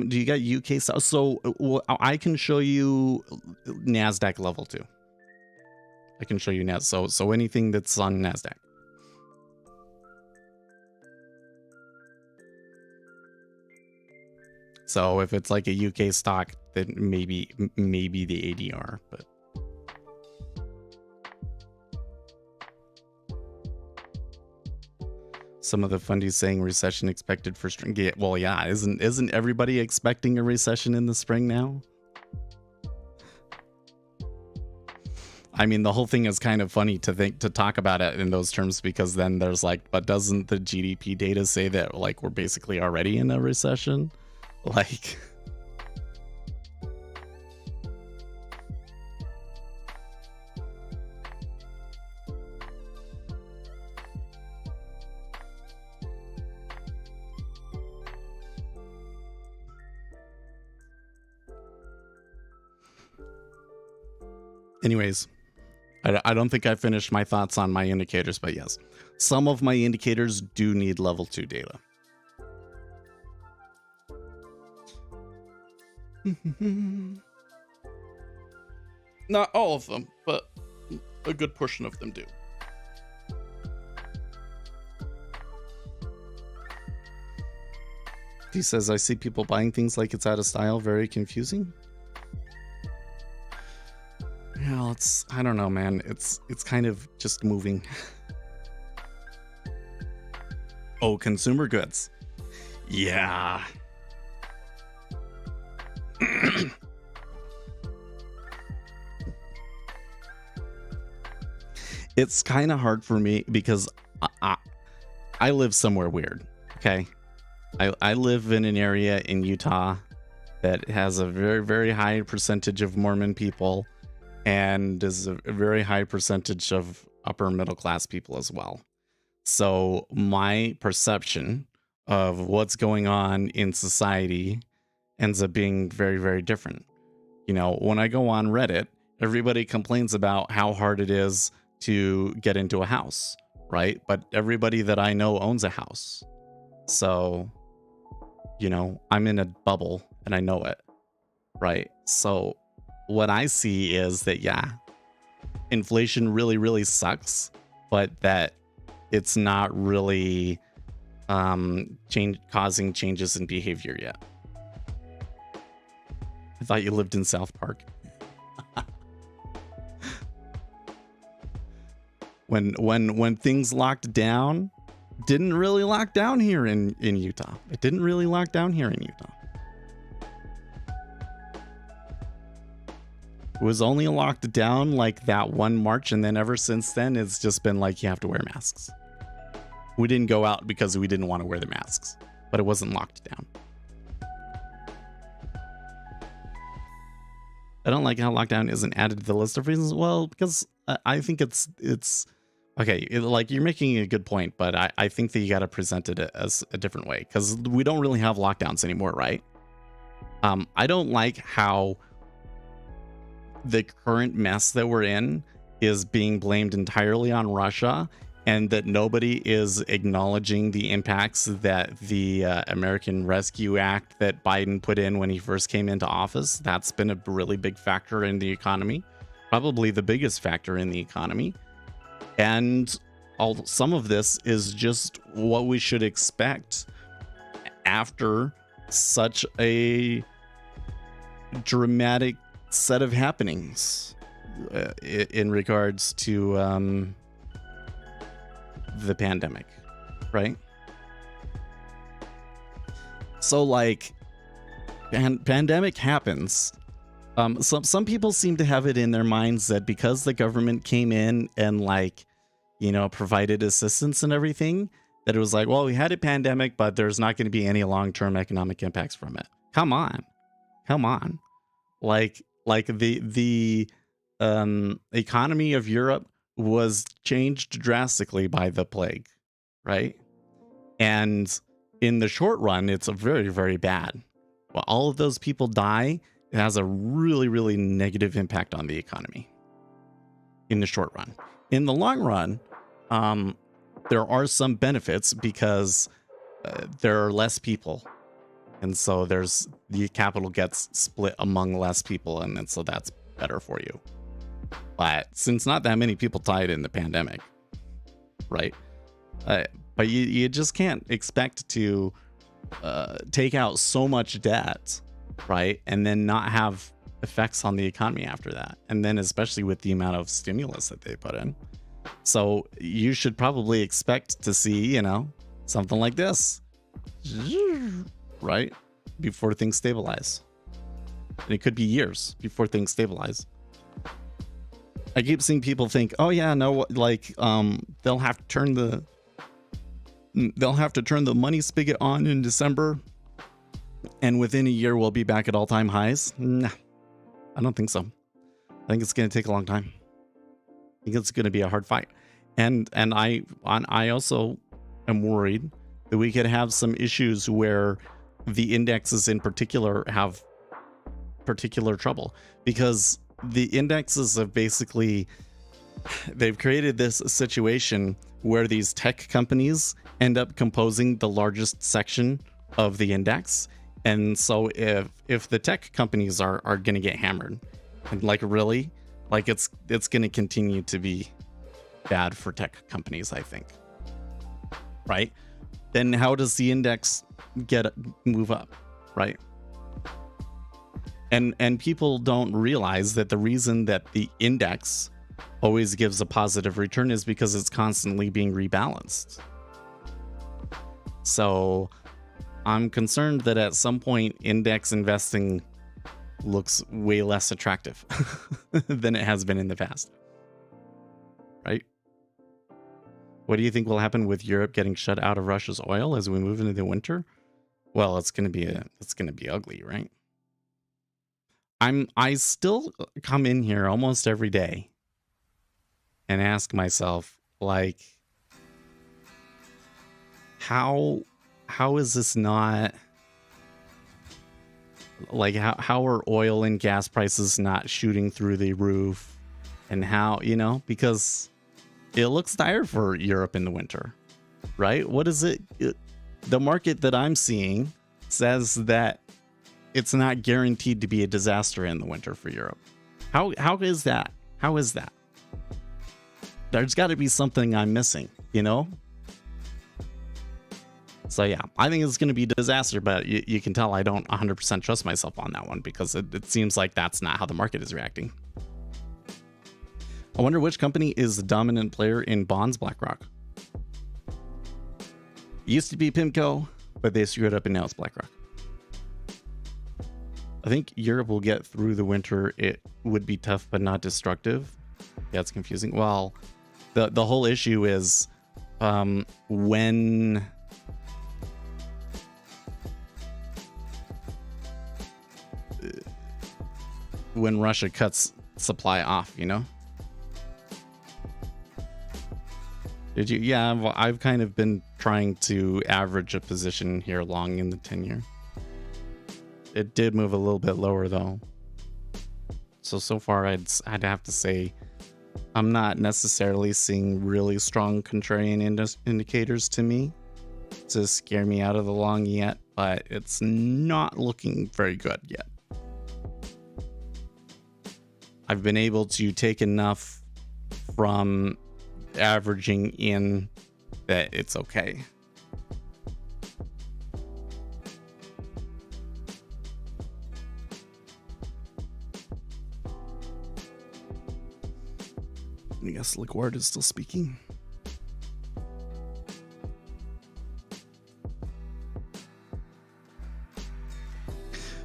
C: Do you got UK stuff? So I can show you NASDAQ level 2. I can show you NASDAQ. So anything that's on NASDAQ. So if it's like a UK stock, then maybe the ADR, but. Some of the fundies saying recession expected for spring. Yeah, well, yeah, isn't everybody expecting a recession in the spring now? I mean, the whole thing is kind of funny to talk about it in those terms, because then there's like, but doesn't the GDP data say that like we're basically already in a recession? Like. Anyways, I don't think I finished my thoughts on my indicators, but yes, some of my indicators do need level 2 data. Not all of them, but a good portion of them do. He says, I see people buying things like it's out of style. Very confusing. Yeah, I don't know, man. It's kind of just moving. Oh, consumer goods. Yeah. It's kind of hard for me because I live somewhere weird. Okay. I live in an area in Utah that has a very, very high percentage of Mormon people, and is a very high percentage of upper middle class people as well. So my perception of what's going on in society ends up being very, very different. You know, when I go on Reddit, everybody complains about how hard it is to get into a house, right? But everybody that I know owns a house. So, you know, I'm in a bubble and I know it, right? So what I see is that, yeah, inflation really, really sucks, but that it's not really causing changes in behavior yet. I thought you lived in South Park. when things locked down, didn't really lock down here in Utah. It didn't really lock down here in Utah. It was only locked down like that one March, and then ever since then, it's just been like you have to wear masks. We didn't go out because we didn't want to wear the masks, but it wasn't locked down. I don't like how lockdown isn't added to the list of reasons. Well, because I think it's okay. Like you're making a good point, but I think that you got to present it as a different way because we don't really have lockdowns anymore, right? I don't like how the current mess that we're in is being blamed entirely on Russia, and that nobody is acknowledging the impacts that the American Rescue Act that Biden put in when he first came into office, that's been a really big factor in the economy, probably the biggest factor in the economy. And some of this is just what we should expect after such a dramatic set of happenings in regards to the pandemic, right? So like pandemic happens. Some people seem to have it in their minds that because the government came in and like, you know, provided assistance and everything, that it was like, well, we had a pandemic, but there's not going to be any long-term economic impacts from it. Come on. Like the economy of Europe was changed drastically by the plague, right? And in the short run, it's a very, very bad. Well, all of those people die, it has a really, really negative impact on the economy in the short run. In the long run, there are some benefits because there are less people. And so the capital gets split among less people, and so that's better for you. But since not that many people died in the pandemic, right? But you just can't expect to take out so much debt, right? And then not have effects on the economy after that. And then especially with the amount of stimulus that they put in. So you should probably expect to see, you know, something like this, right? Before things stabilize. And it could be years before things stabilize. I keep seeing people think, oh yeah, no, like they'll have to turn the money spigot on in December, and within a year we'll be back at all-time highs. Nah, I don't think so. I think it's going to take a long time. I think it's going to be a hard fight, and I also am worried that we could have some issues where the indexes in particular have particular trouble, because the indexes have they've created this situation where these tech companies end up composing the largest section of the index. And so if the tech companies are going to get hammered, and like really, like it's going to continue to be bad for tech companies, I think. Right? Then how does the index move up, right? And people don't realize that the reason that the index always gives a positive return is because it's constantly being rebalanced. So I'm concerned that at some point index investing looks way less attractive than it has been in the past. Right? What do you think will happen with Europe getting shut out of Russia's oil as we move into the winter? Well, it's going to be ugly, right? I still come in here almost every day and ask myself, like, how is this not, like, how are oil and gas prices not shooting through the roof? And how, you know, because it looks dire for Europe in the winter, right? What is it? The market that I'm seeing says that it's not guaranteed to be a disaster in the winter for Europe. How is that? How is that? There's got to be something I'm missing, you know? So yeah, I think it's going to be a disaster, but you can tell I don't 100% trust myself on that one, because it seems like that's not how the market is reacting. I wonder which company is the dominant player in bonds. BlackRock. It used to be PIMCO, but they screwed up and now it's BlackRock. I think Europe will get through the winter. It would be tough, but not destructive. Yeah, it's confusing. Well, the whole issue is when Russia cuts supply off, you know? Did you? Yeah, well, I've kind of been trying to average a position here long in the 10-year. It did move a little bit lower though. So far I'd have to say I'm not necessarily seeing really strong contrarian indicators to me to scare me out of the long yet, but it's not looking very good yet. I've been able to take enough from averaging in that it's okay. I guess Liquard is still speaking.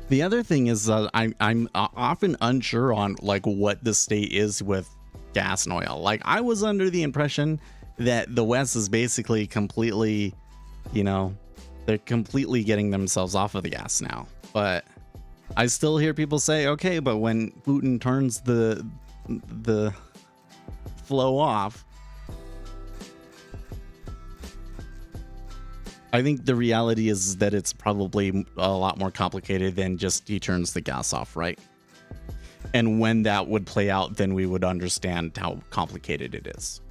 C: The other thing is I'm often unsure on like what the state is with gas and oil. Like I was under the impression that the West is basically completely, you know, they're completely getting themselves off of the gas now. But I still hear people say, okay, but when Putin turns the flow off, I think the reality is that it's probably a lot more complicated than just he turns the gas off, right? And when that would play out, then we would understand how complicated it is.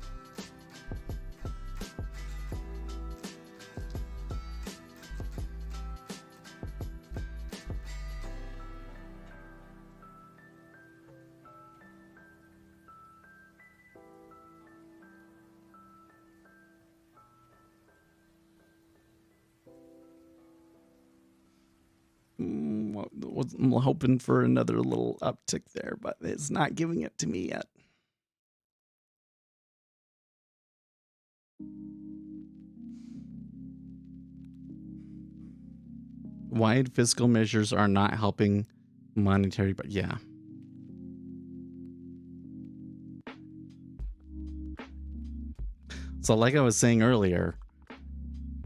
C: I'm hoping for another little uptick there, but it's not giving it to me yet. Wide fiscal measures are not helping monetary, but yeah. So like I was saying earlier,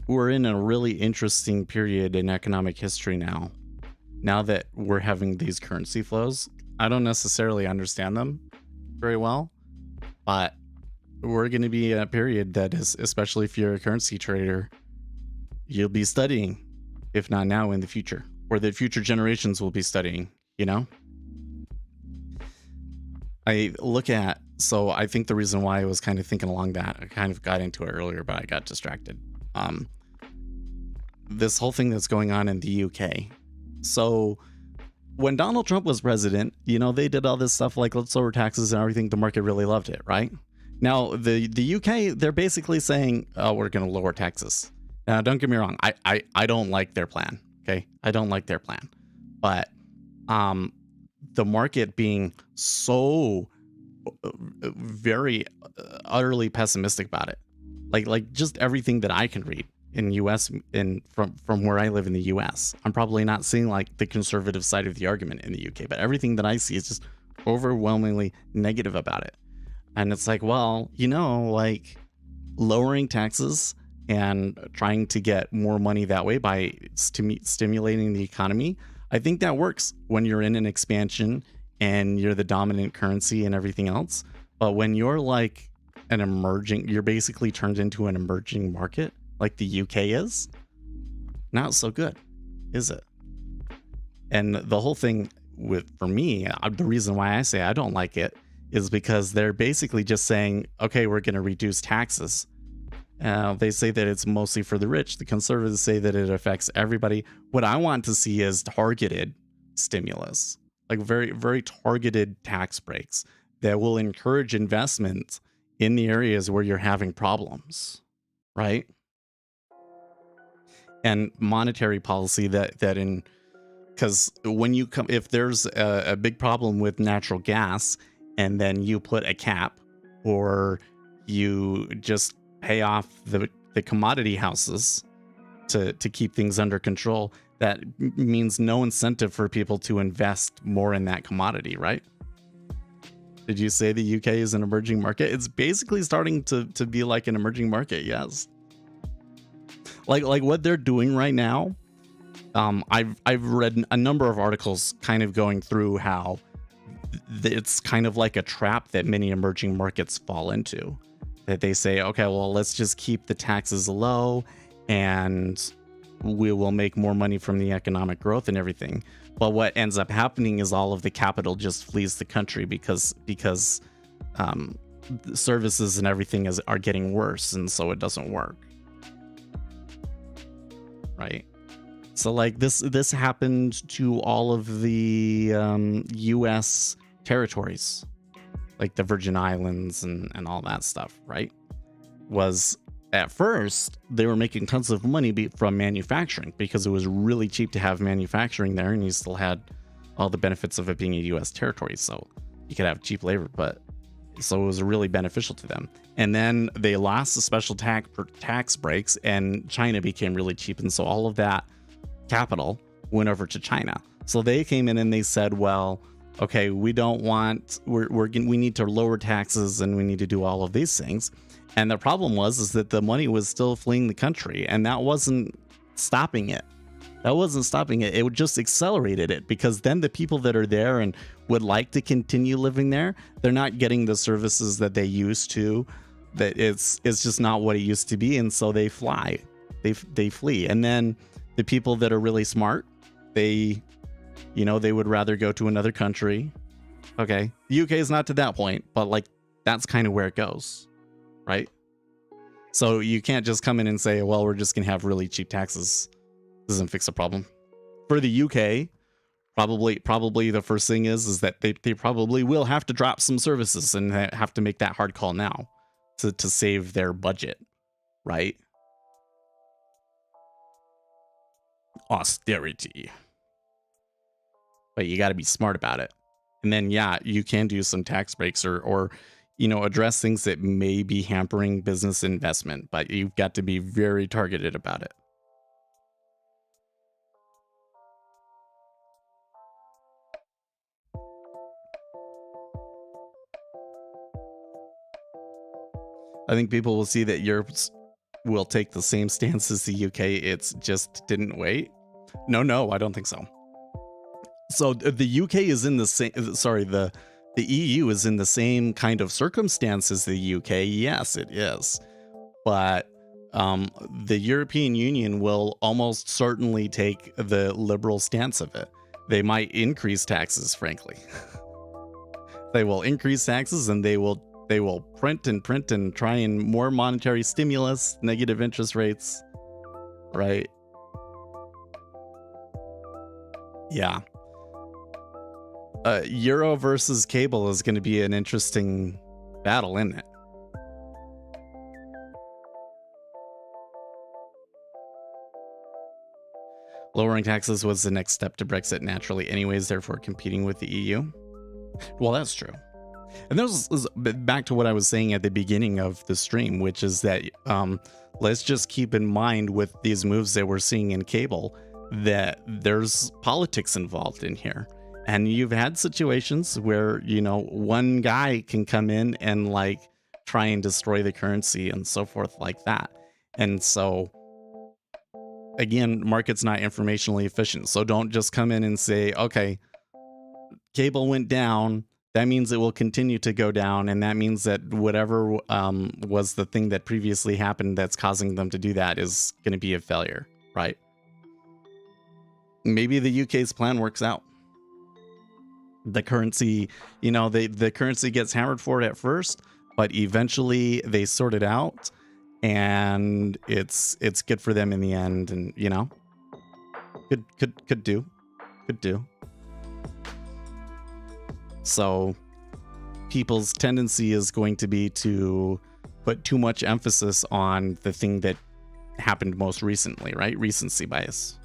C: we're in a really interesting period in economic history now. Now that we're having these currency flows, I don't necessarily understand them very well, but we're going to be in a period that is, especially if you're a currency trader, you'll be studying, if not now, in the future, or the future generations will be studying, you know? I look at, so I think the reason why I was kind of thinking along that, I kind of got into it earlier, but I got distracted. This whole thing that's going on in the UK. So when Donald Trump was president, you know, they did all this stuff like let's lower taxes and everything. The market really loved it, right? Now, the UK, they're basically saying, oh, we're going to lower taxes. Now, don't get me wrong. I don't like their plan. Okay. I don't like their plan. But the market being so very utterly pessimistic about it, like just everything that I can read in US in from where I live in the US, I'm probably not seeing like the conservative side of the argument in the UK, but everything that I see is just overwhelmingly negative about it. And it's like, well, you know, like lowering taxes and trying to get more money that way by stimulating the economy, I think that works when you're in an expansion and you're the dominant currency and everything else. But when you're like an emerging, you're basically turned into an emerging market like the UK is, not so good, is it? And the whole thing for me, the reason why I say I don't like it is because they're basically just saying, okay, we're going to reduce taxes. They say that it's mostly for the rich. The conservatives say that it affects everybody. What I want to see is targeted stimulus, like very, very targeted tax breaks that will encourage investment in the areas where you're having problems, right? And monetary policy because when you come, if there's a big problem with natural gas and then you put a cap or you just pay off the commodity houses to keep things under control, that means no incentive for people to invest more in that commodity, right? Did you say the UK is an emerging market? It's basically starting to be like an emerging market, yes. Like what they're doing right now. I've read a number of articles kind of going through how it's kind of like a trap that many emerging markets fall into. That they say, okay, well, let's just keep the taxes low and we will make more money from the economic growth and everything. But what ends up happening is all of the capital just flees the country because services and everything are getting worse, and so it doesn't work. Right? So like this happened to all of the US territories, like the Virgin Islands and all that stuff, right? Was at first they were making tons of money from manufacturing because it was really cheap to have manufacturing there, and you still had all the benefits of it being a US territory, so you could have cheap labor, but so it was really beneficial to them. And then they lost the special tax breaks and China became really cheap, and so all of that capital went over to China. So they came in and they said, well, okay, we don't want, we need to lower taxes and we need to do all of these things. And the problem is that the money was still fleeing the country, and that wasn't stopping it. It would just accelerated it, because then the people that are there and would like to continue living there, they're not getting the services that they used to. That it's just not what it used to be, and so they fly. They flee. And then the people that are really smart, they would rather go to another country. Okay, the UK is not to that point, but like that's kind of where it goes. Right? So you can't just come in and say, well, we're just going to have really cheap taxes. Doesn't fix the problem. For the UK, probably the first thing is that they probably will have to drop some services and have to make that hard call now to save their budget, right? Austerity. But you got to be smart about it. And then, yeah, you can do some tax breaks or address things that may be hampering business investment, but you've got to be very targeted about it. I think people will see that Europe will take the same stance as the UK. It's just didn't wait. No, I don't think so. So the UK is in the same, the EU is in the same kind of circumstance as the UK. Yes, it is. But the European Union will almost certainly take the liberal stance of it. They might increase taxes, frankly. They will increase taxes, and they will print and try and more monetary stimulus, negative interest rates, right? Yeah. Euro versus cable is going to be an interesting battle, isn't it? Lowering taxes was the next step to Brexit naturally anyways, therefore competing with the EU. Well, that's true. And this is back to what I was saying at the beginning of the stream, which is that let's just keep in mind with these moves that we're seeing in cable that there's politics involved in here. And you've had situations where, one guy can come in and like try and destroy the currency and so forth like that. And so, again, market's not informationally efficient. So don't just come in and say, okay, cable went down. That means it will continue to go down. And that means that whatever was the thing that previously happened that's causing them to do that is going to be a failure, right? Maybe the UK's plan works out. The currency, the currency gets hammered for it at first, but eventually they sort it out, and it's good for them in the end. And could do. So people's tendency is going to be to put too much emphasis on the thing that happened most recently, right? Recency bias.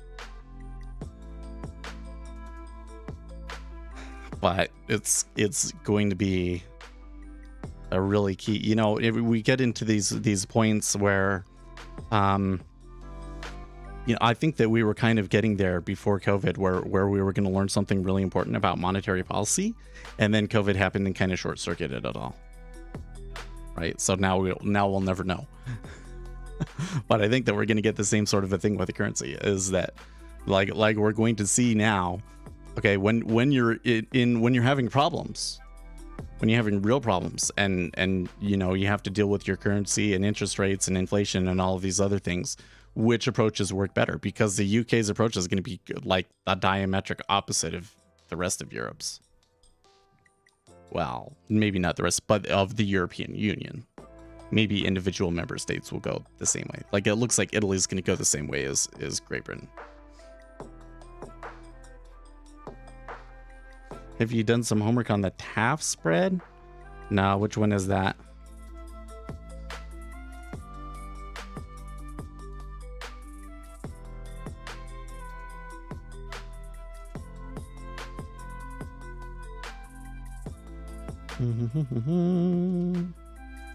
C: But it's going to be a really key, if we get into these points where I think that we were kind of getting there before COVID, where we were going to learn something really important about monetary policy, and then COVID happened and kind of short circuited it all. Right. So now we'll never know. But I think that we're going to get the same sort of a thing with the currency, is that like we're going to see now. Okay, when you're when you're having problems, when you're having real problems, and you have to deal with your currency and interest rates and inflation and all of these other things, which approaches work better? Because the UK's approach is going to be like a diametric opposite of the rest of Europe's. Well, maybe not the rest, but of the European Union. Maybe individual member states will go the same way. Like, it looks like Italy's going to go the same way as Great Britain. Have you done some homework on the TAF spread? No, which one is that?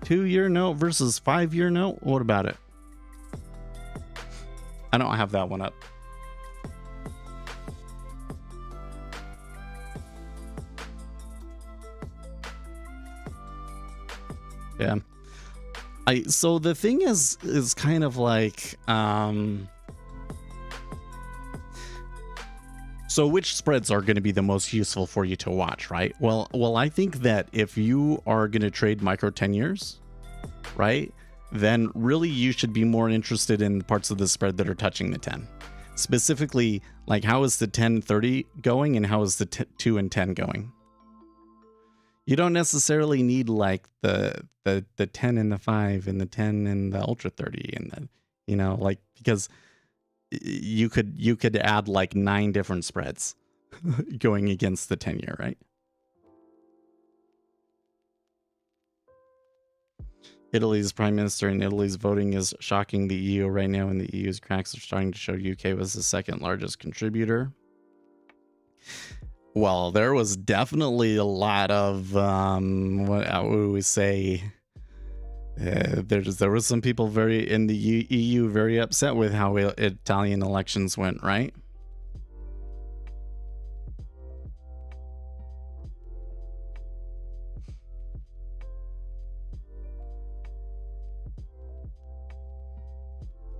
C: Two-year note versus 5-year note. What about it? I don't have that one up. Yeah. So the thing is kind of like, so which spreads are going to be the most useful for you to watch, right? Well, I think that if you are going to trade micro 10 years, right, then really you should be more interested in parts of the spread that are touching the 10. Specifically, like, how is the 10-30 going and how is the 2 and 10 going? You don't necessarily need like the 10 and the 5 and the 10 and the ultra 30 and the, like, because you could add like 9 different spreads going against the 10-year, right? Italy's prime minister and Italy's voting is shocking the EU right now, and the EU's cracks are starting to show UK was the second largest contributor. Well, there was definitely a lot of what would we say? There was some people in the EU very upset with how Italian elections went, right?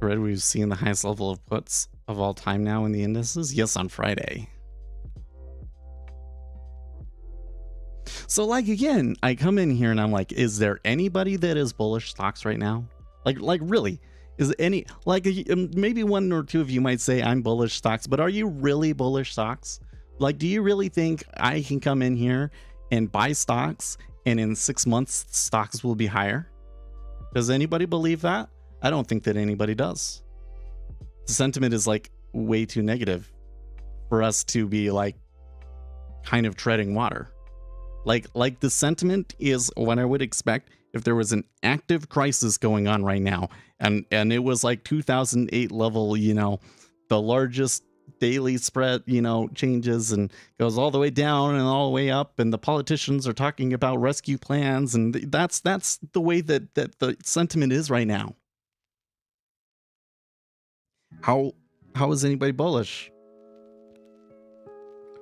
C: Read we've seen the highest level of puts of all time now in the indices. Yes, on Friday. So, like, again, I come in here and I'm like, is there anybody that is bullish stocks right now? Like really? Is any, like, maybe one or two of you might say I'm bullish stocks, but are you really bullish stocks? Like, do you really think I can come in here and buy stocks and in 6 months stocks will be higher? Does anybody believe that? I don't think that anybody does. The sentiment is like way too negative for us to be like kind of treading water. Like the sentiment is what I would expect if there was an active crisis going on right now, and it was like 2008 level, the largest daily spread, changes and goes all the way down and all the way up, and the politicians are talking about rescue plans, and that's the way that the sentiment is right now. How is anybody bullish?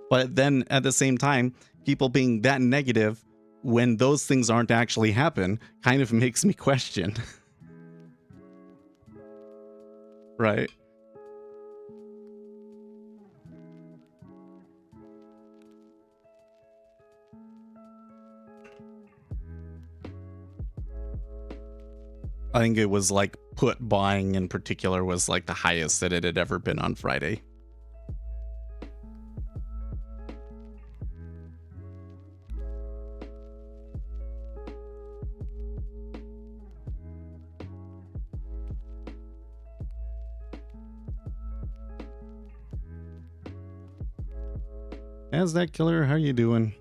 C: But then at the same time, people being that negative when those things aren't actually happen kind of makes me question. Right? I think it was like put buying in particular was like the highest that it had ever been on Friday. Nasdaq killer, how you doing?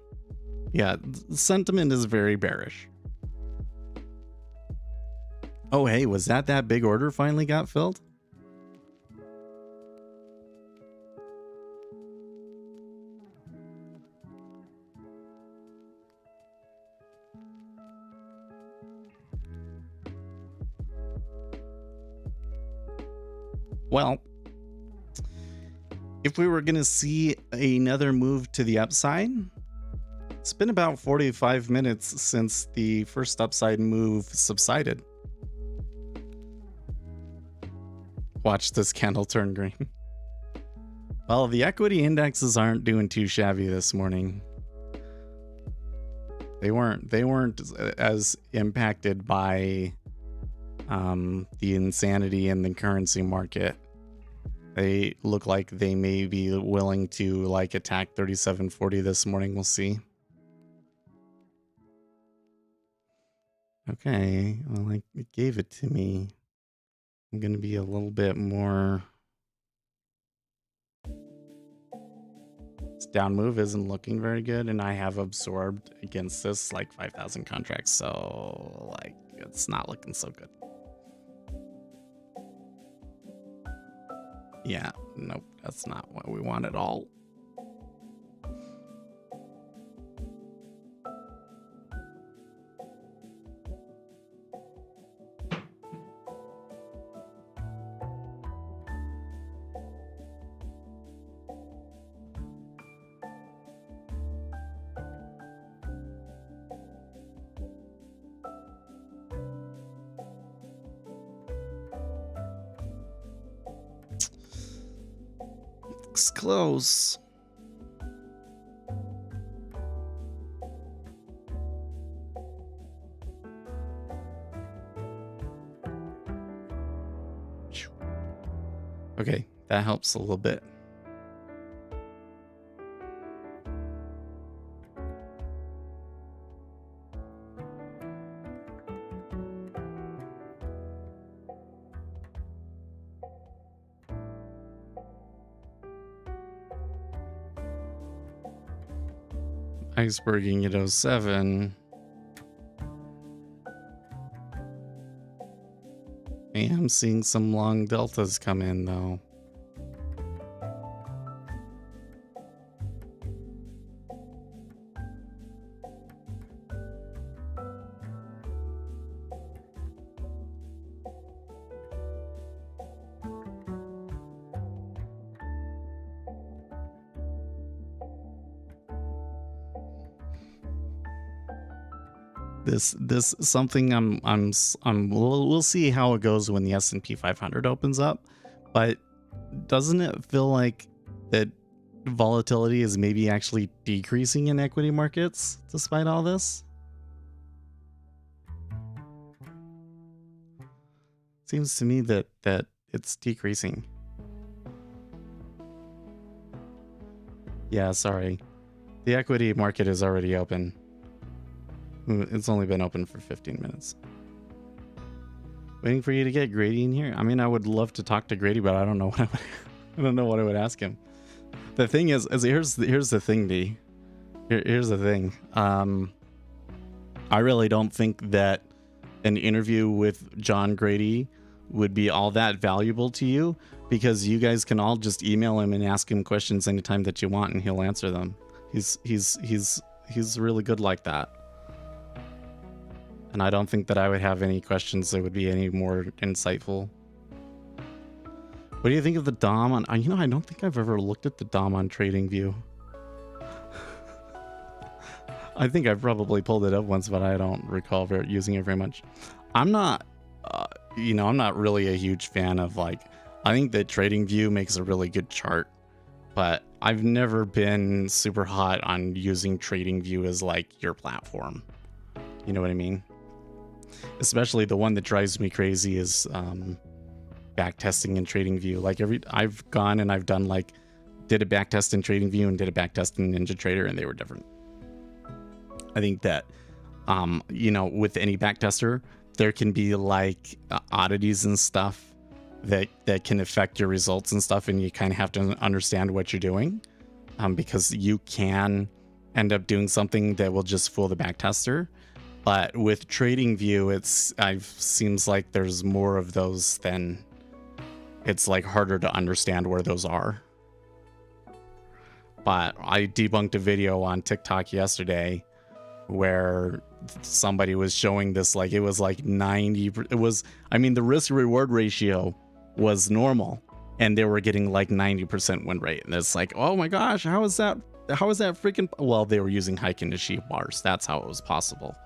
C: Yeah, sentiment is very bearish. Oh, hey, was that big order finally got filled? Well, if we were going to see another move to the upside, it's been about 45 minutes since the first upside move subsided. Watch this candle turn green. Well, the equity indexes aren't doing too shabby this morning. They weren't as impacted by the insanity in the currency market. They look like they may be willing to like attack 37.40 this morning. We'll see. Okay, well, it gave it to me. I'm gonna be a little bit more. This down move isn't looking very good, and I have absorbed against this like 5,000 contracts, so like it's not looking so good. Yeah, nope, that's not what we want at all. Looks close. Okay, that helps a little bit. Iceberging at 07. I am seeing some long deltas come in though. This something we'll see how it goes when the S&P 500 opens up, but doesn't it feel like that volatility is maybe actually decreasing in equity markets despite all this? Seems to me that it's decreasing. Yeah, sorry. The equity market is already open. It's only been open for 15 minutes. Waiting for you to get Grady in here. I mean, I would love to talk to Grady, but I don't know what I don't know what I would ask him. The thing is here's the thing, D. Here's the thing. I really don't think that an interview with John Grady would be all that valuable to you, because you guys can all just email him and ask him questions anytime that you want, and he'll answer them. He's really good like that. And I don't think that I would have any questions that would be any more insightful. What do you think of the DOM on... I don't think I've ever looked at the DOM on TradingView. I think I've probably pulled it up once, but I don't recall using it very much. I'm not, I'm not really a huge fan of I think that TradingView makes a really good chart, but I've never been super hot on using TradingView as your platform. You know what I mean? Especially the one that drives me crazy is back testing in TradingView. I've gone and I've done did a back test in TradingView and did a back test in NinjaTrader, and they were different. I think that with any back tester, there can be oddities and stuff that can affect your results and stuff, and you kind of have to understand what you're doing, because you can end up doing something that will just fool the back tester. But with TradingView, seems like there's more of those than it's harder to understand where those are. But I debunked a video on TikTok yesterday where somebody was showing this, it was 90. The risk reward ratio was normal, and they were getting like 90% win rate. And it's like, oh my gosh, how is that freaking, well, they were using hike into sheep bars. That's how it was possible,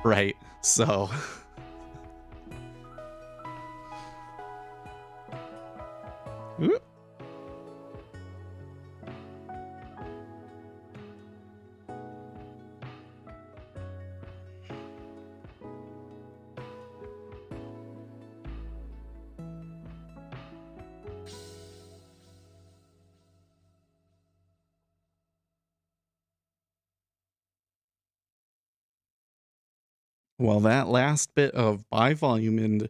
C: right? So Oop. Well, that last bit of buy volume in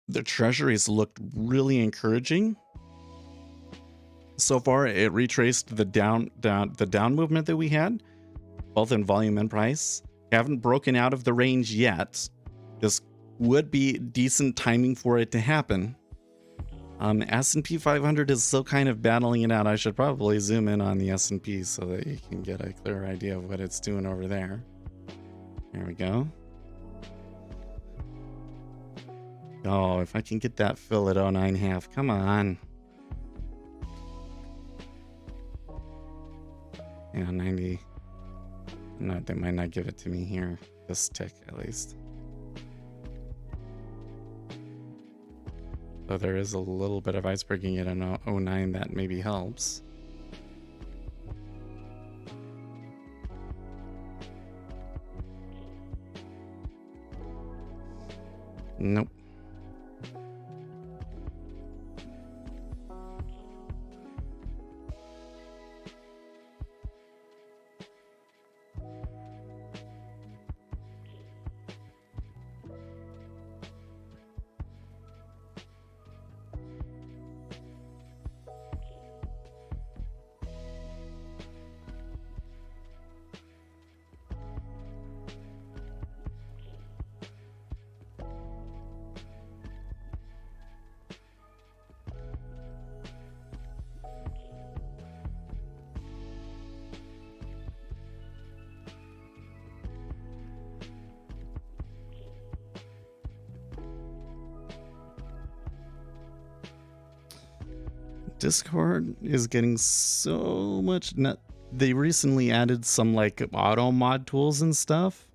C: the treasuries looked really encouraging. So far, it retraced the down movement that we had, both in volume and price. Haven't broken out of the range yet. This would be decent timing for it to happen. S&P 500 is still kind of battling it out. I should probably zoom in on the S&P so that you can get a clear idea of what it's doing over there. There we go. Oh, if I can get that fill at 09.5, come on. Yeah, 90. No, they might not give it to me here. This tick, at least. So there is a little bit of iceberging at an 09 that maybe helps. Nope. Discord is getting so much they recently added some like auto mod tools and stuff,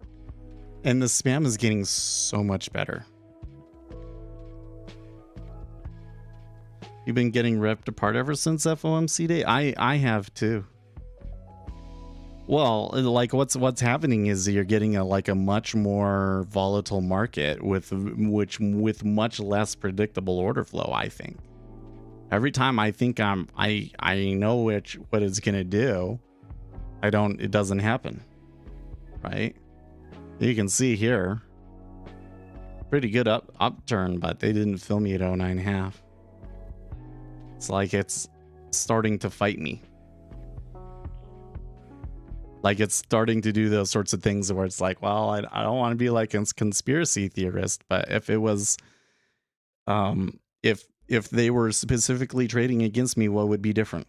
C: and the spam is getting so much better. You've been getting ripped apart ever since FOMC day? I have too. Well, like what's happening is you're getting a much more volatile market with much less predictable order flow, I think. Every time I think I know what it's gonna do, it doesn't happen, right? You can see here, pretty good upturn, but they didn't fill me at 09.5. It's like it's starting to fight me. Like it's starting to do those sorts of things where it's like, well, I don't want to be like a conspiracy theorist, but if it was, if they were specifically trading against me, what would be different?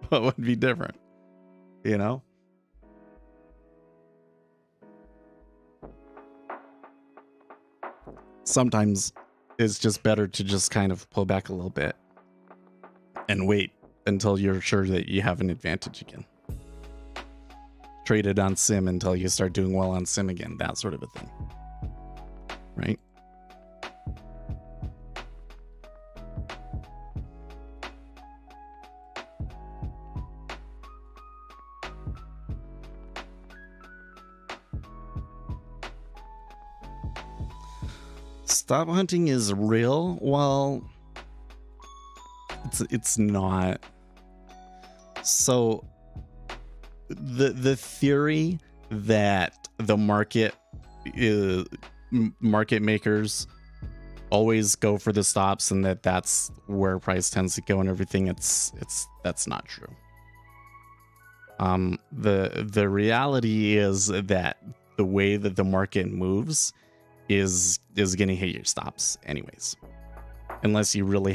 C: What would be different? You know? Sometimes it's just better to just kind of pull back a little bit and wait until you're sure that you have an advantage again. Trade it on sim until you start doing well on sim again, that sort of a thing. Right? Stop hunting is real. Well, it's not. So the theory that the market makers always go for the stops and that's where price tends to go and everything, that's not true. The reality is that the way that the market moves is gonna hit your stops anyways, unless you really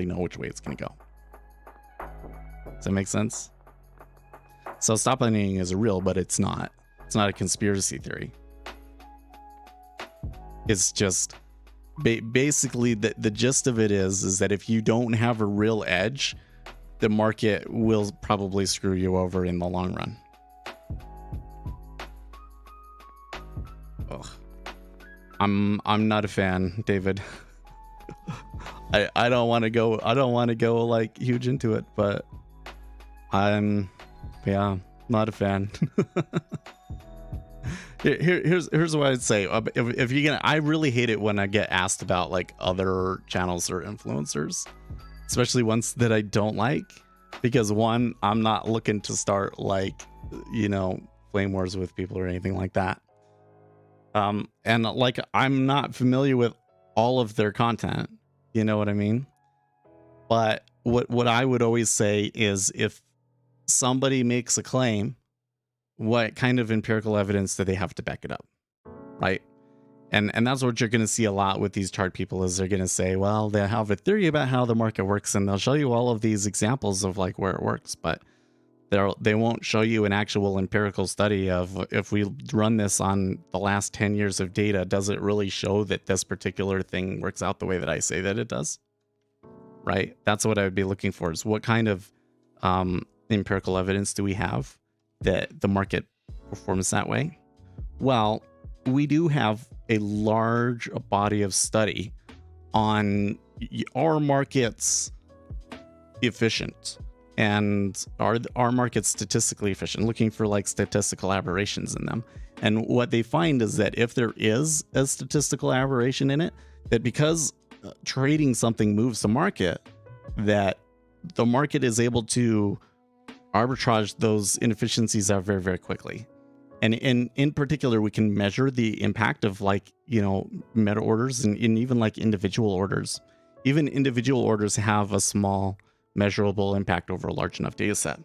C: know which way it's gonna go. Does that make sense? So stop hunting is real, but it's not a conspiracy theory. It's just basically the gist of it is that if you don't have a real edge, the market will probably screw you over in the long run. Ugh. I'm not a fan, David. I don't want to go like huge into it, but I'm not a fan. Here's what I'd say. If you're gonna, I really hate it when I get asked about like other channels or influencers, especially ones that I don't like, because one, I'm not looking to start like, flame wars with people or anything like that. And like, I'm not familiar with all of their content, you know what I mean? But what I would always say is, if somebody makes a claim, what kind of empirical evidence do they have to back it up, right? And that's what you're going to see a lot with these chart people, is they're going to say, well, they have a theory about how the market works, and they'll show you all of these examples of like where it works, but they won't show you an actual empirical study of, if we run this on the last 10 years of data, does it really show that this particular thing works out the way that I say that it does? Right? That's what I would be looking for, is what kind of empirical evidence do we have that the market performs that way? Well, we do have a large body of study on, our markets efficient, and are markets statistically efficient, looking for like statistical aberrations in them. And what they find is that if there is a statistical aberration in it, that because trading something moves the market, that the market is able to arbitrage those inefficiencies out very, very quickly. And in particular, we can measure the impact of like, meta orders and even like individual orders. Even individual orders have a small measurable impact over a large enough data set.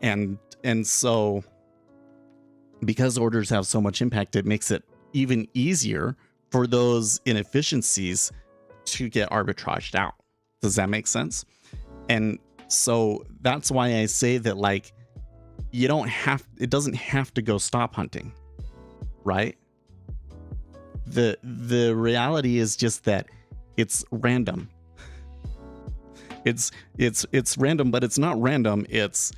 C: And so because orders have so much impact, it makes it even easier for those inefficiencies to get arbitraged out. Does that make sense? And so that's why I say that, like, it doesn't have to go stop hunting, right? The reality is just that it's random. It's random, but it's not random. It's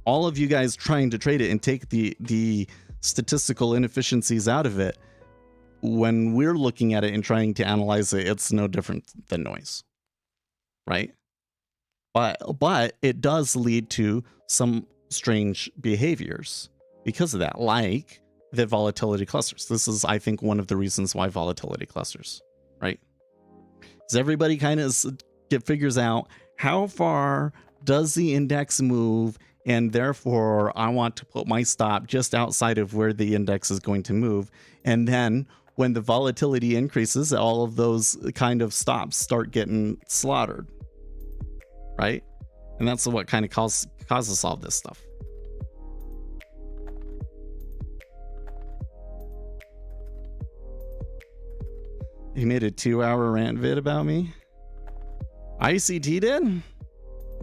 C: all of you guys trying to trade it and take the statistical inefficiencies out of it. When we're looking at it and trying to analyze it, it's no different than noise, right? But it does lead to some strange behaviors because of that, like the volatility clusters. This is, I think, one of the reasons why volatility clusters, right? Is everybody kind of figures out how far does the index move, and therefore I want to put my stop just outside of where the index is going to move. And then when the volatility increases, all of those kind of stops start getting slaughtered, right? And that's what kind of causes all this stuff. He made a 2-hour rant vid about me. ICT did?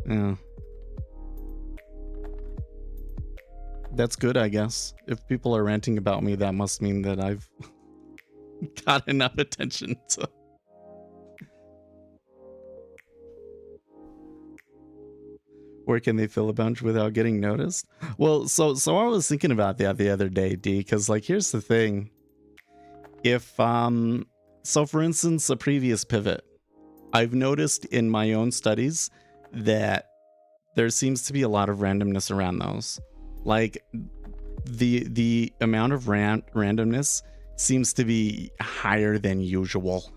C: Yeah. That's good, I guess. If people are ranting about me, that must mean that I've got enough attention to... Where can they fill a bunch without getting noticed? Well, so I was thinking about that the other day, D, because like, here's the thing. If, so for instance, a previous pivot, I've noticed in my own studies that there seems to be a lot of randomness around those. Like the amount of randomness seems to be higher than usual.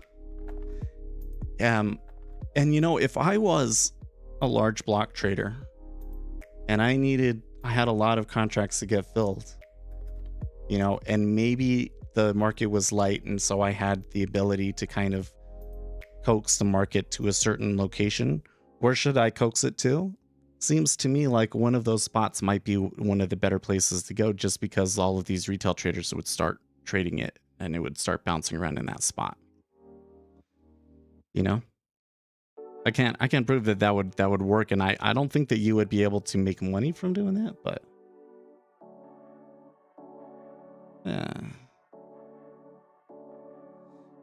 C: And if I was a large block trader and I had a lot of contracts to get filled, and maybe the market was light, and so I had the ability to kind of coax the market to a certain location. Where should I coax it to? Seems to me like one of those spots might be one of the better places to go, just because all of these retail traders would start trading it and it would start bouncing around in that spot. I can't prove that would work, and I don't think that you would be able to make money from doing that, but yeah.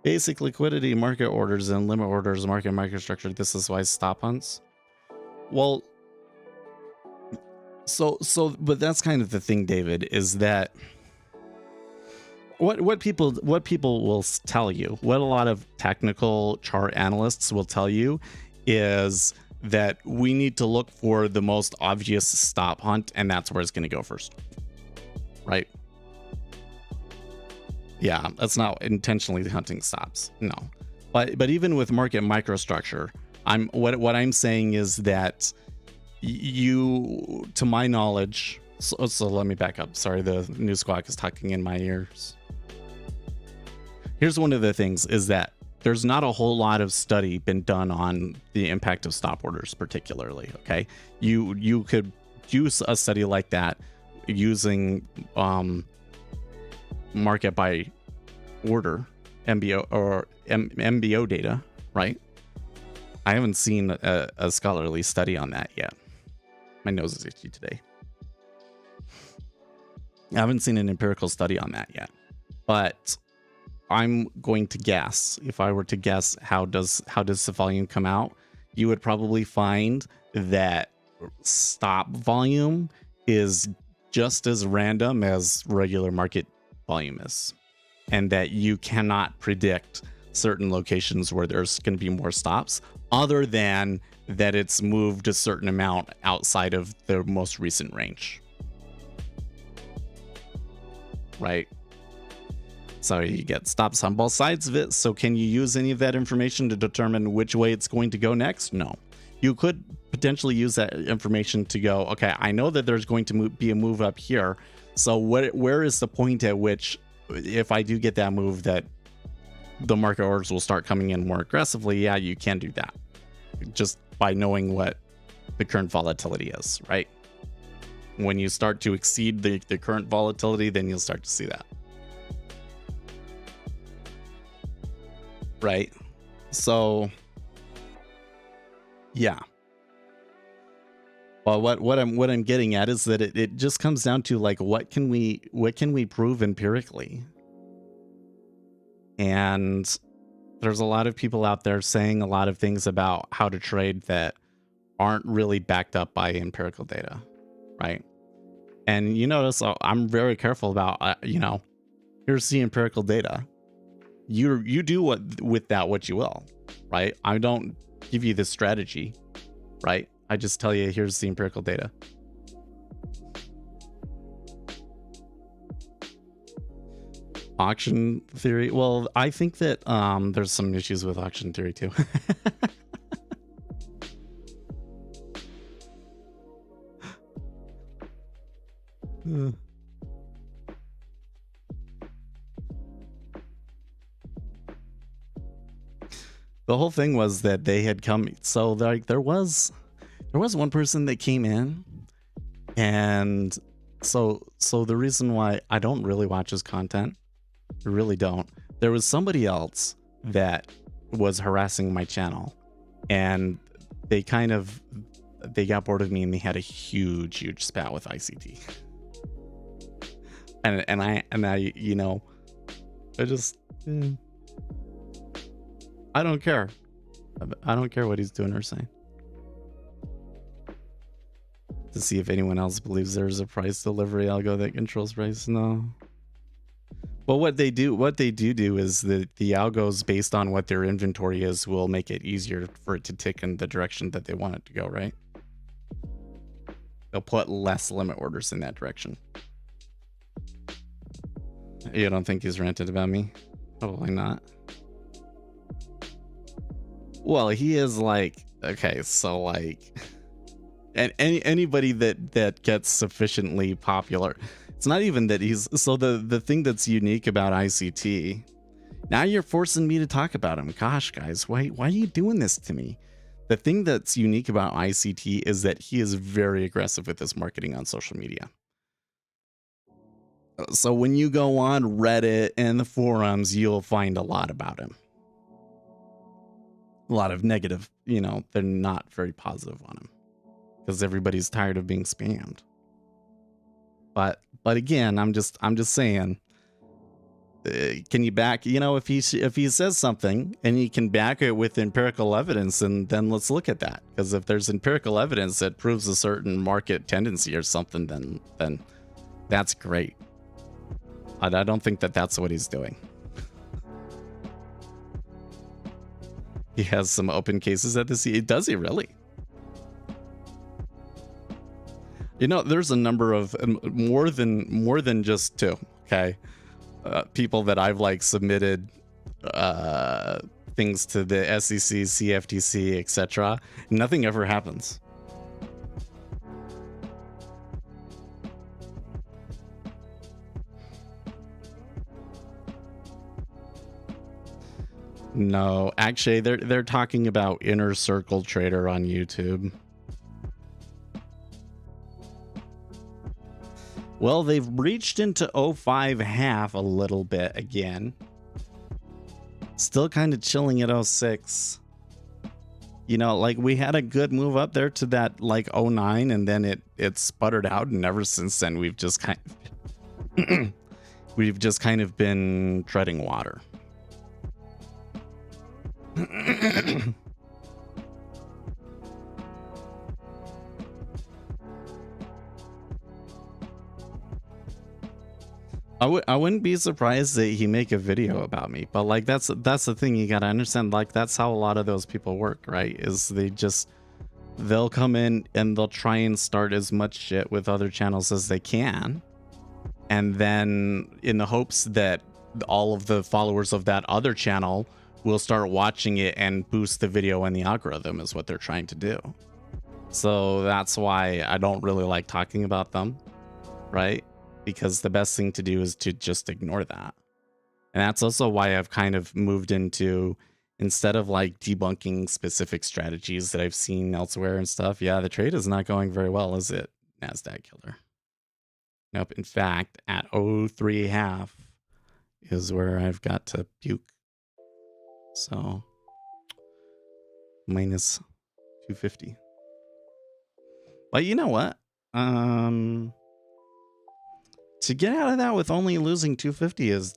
C: Basic liquidity, market orders, and limit orders, market microstructure. This is why stop hunts. Well, but that's kind of the thing, David, is that what people will tell you, what a lot of technical chart analysts will tell you, is that we need to look for the most obvious stop hunt, and that's where it's going to go first, right? Yeah, that's not intentionally hunting stops, no. But even with market microstructure, what I'm saying is that you, to my knowledge, so let me back up. Sorry, the news squawk is talking in my ears. Here's one of the things is that there's not a whole lot of study been done on the impact of stop orders, particularly. Okay, you could use a study like that using market by order MBO or MBO data, right? I haven't seen a scholarly study on that yet. My nose is itchy today. I haven't seen an empirical study on that yet, but I'm going to guess. If I were to guess, how does the volume come out? You would probably find that stop volume is just as random as regular market volume is, and that you cannot predict certain locations where there's going to be more stops, other than that it's moved a certain amount outside of the most recent range, right? So you get stops on both sides of it. So can you use any of that information to determine which way it's going to go next? No. You could potentially use that information to go, okay, I know that there's going to be a move up here. So where is the point at which, if I do get that move, that the market orders will start coming in more aggressively? Yeah, you can do that just by knowing what the current volatility is, right? When you start to exceed the current volatility, then you'll start to see that. Right? So yeah. Well, what I'm getting at is that it just comes down to, like, what can we prove empirically? And there's a lot of people out there saying a lot of things about how to trade that aren't really backed up by empirical data, right? And you notice I'm very careful about, here's the empirical data. You do with that what you will, right? I don't give you this strategy, right? I just tell you, here's the empirical data. Auction theory. Well, I think that there's some issues with auction theory too. The whole thing was that they had come, so like there was one person that came in, and so the reason why I don't really watch his content, I really don't. There was somebody else that was harassing my channel, and they got bored of me, and they had a huge spat with ICT. And I I just I don't care. I don't care what he's doing or saying. To see if anyone else believes there's a price delivery algo that controls price. No. But what they do is that the algos, based on what their inventory is, will make it easier for it to tick in the direction that they want it to go, right? They'll put less limit orders in that direction. You don't think he's ranted about me? Probably not. Well, he is like, okay, so like, and anybody that gets sufficiently popular, it's not even that he's, so the thing that's unique about ICT, now you're forcing me to talk about him. Gosh, guys, why are you doing this to me? The thing that's unique about ICT is that he is very aggressive with his marketing on social media. So when you go on Reddit and the forums, you'll find a lot about him. A lot of negative, they're not very positive on him because everybody's tired of being spammed. But again, I'm just saying, can you back, if he says something and he can back it with empirical evidence, and then let's look at that. Because if there's empirical evidence that proves a certain market tendency or something, then that's great. I don't think that that's what he's doing. He has some open cases at this. Does he really? There's a number of more than just two. Okay. People that I've like submitted things to the SEC, CFTC, etc. Nothing ever happens. No, actually, they're talking about Inner Circle Trader on YouTube. Well, they've breached into 05.5 a little bit again. Still kind of chilling at 06. Like we had a good move up there to that like 09, and then it sputtered out, and ever since then we've just kind of been treading water. I wouldn't be surprised that he make a video about me, but like that's the thing you gotta understand. Like that's how a lot of those people work, right? Is they'll come in and they'll try and start as much shit with other channels as they can, and then in the hopes that all of the followers of that other channel will start watching it and boost the video and the algorithm is what they're trying to do. So that's why I don't really like talking about them, right? Because the best thing to do is to just ignore that. And that's also why I've kind of moved into, instead of like debunking specific strategies that I've seen elsewhere and stuff, yeah, the trade is not going very well, is it? NASDAQ killer. Nope. In fact, at 03.5 is where I've got to puke. So minus 250. But you know what? To get out of that with only losing 250 is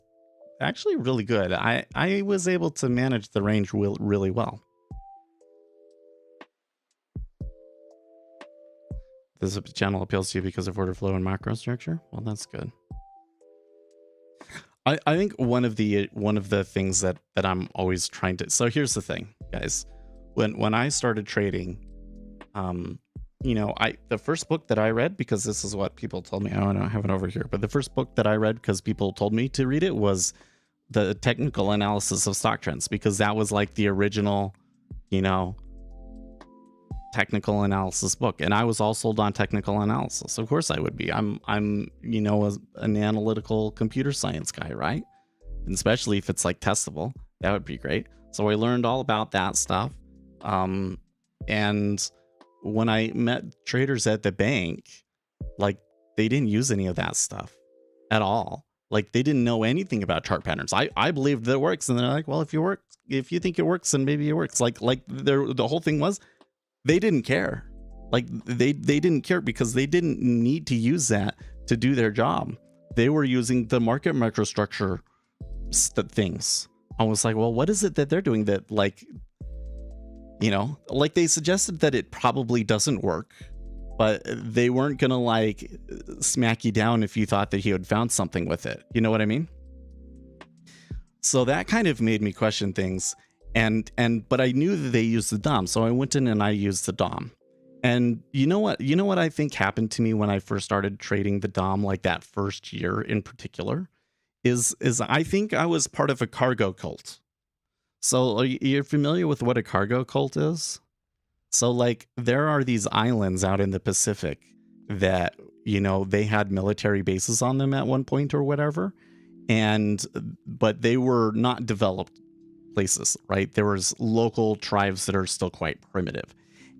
C: actually really good. I was able to manage the range really well. This channel appeals to you because of order flow and macro structure. Well, that's good. I think one of the things that I'm always trying to. So here's the thing, guys. When I started trading, the first book that I read, because this is what people told me, I don't have it over here, but the first book that I read because people told me to read it was the Technical Analysis of Stock Trends, because that was like the original, technical analysis book. And I was all sold on technical analysis. Of course I would be. I'm an analytical computer science guy, right? And especially if it's like testable, that would be great. So I learned all about that stuff. And when I met traders at the bank, like they didn't use any of that stuff at all. Like they didn't know anything about chart patterns. I believed that it works, and they're like, well, if you think it works, then maybe it works. Like the whole thing was, they didn't care. Like they didn't care because they didn't need to use that to do their job. They were using the market microstructure things. I was like, well, what is it that they're doing that like they suggested that it probably doesn't work, but they weren't gonna like smack you down if you thought that he had found something with it. You know what I mean? So that kind of made me question things. But I knew that they used the DOM, so I went in and I used the DOM. And you know what I think happened to me when I first started trading the DOM, like that first year in particular, is I think I was part of a cargo cult. So you're familiar with what a cargo cult is? So like there are these islands out in the Pacific that, they had military bases on them at one point or whatever. But they were not developed places, right? There was local tribes that are still quite primitive.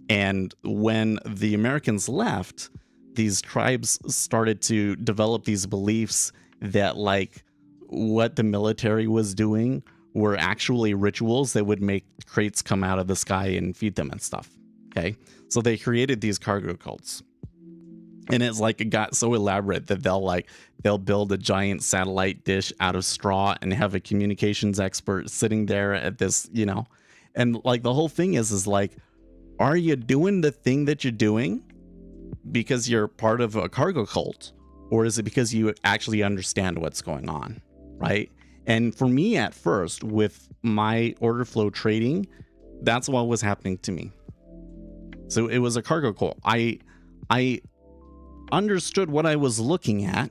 C: And when the Americans left, these tribes started to develop these beliefs that like what the military was doing were actually rituals that would make crates come out of the sky and feed them and stuff. Okay. So they created these cargo cults. And it's like, it got so elaborate that they'll build a giant satellite dish out of straw and have a communications expert sitting there at this, and like the whole thing is like, are you doing the thing that you're doing because you're part of a cargo cult, or is it because you actually understand what's going on, right? And for me at first with my order flow trading, that's what was happening to me. So it was a cargo cult. I understood what I was looking at,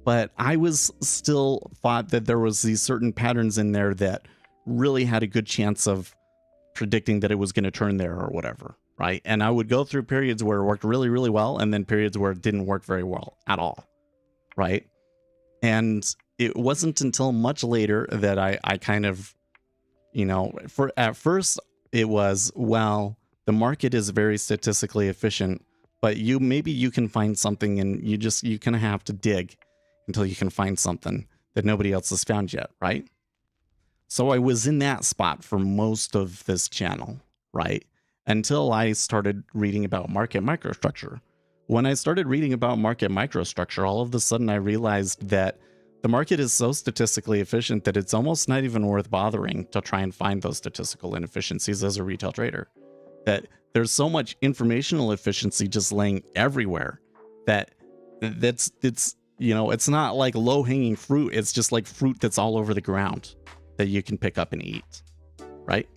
C: but I was still thought that there was these certain patterns in there that really had a good chance of predicting that it was going to turn there or whatever, right? And I would go through periods where it worked really, really well, and then periods where it didn't work very well at all, right? And it wasn't until much later that I kind of, at first it was, well, the market is very statistically efficient, but maybe you can find something, and you kind of have to dig until you can find something that nobody else has found yet, right? So I was in that spot for most of this channel, right? Until I started reading about market microstructure. When I started reading about market microstructure, all of a sudden I realized that the market is so statistically efficient that it's almost not even worth bothering to try and find those statistical inefficiencies as a retail trader. That there's so much informational efficiency just laying everywhere that it's not like low-hanging fruit. It's just like fruit that's all over the ground that you can pick up and eat, right?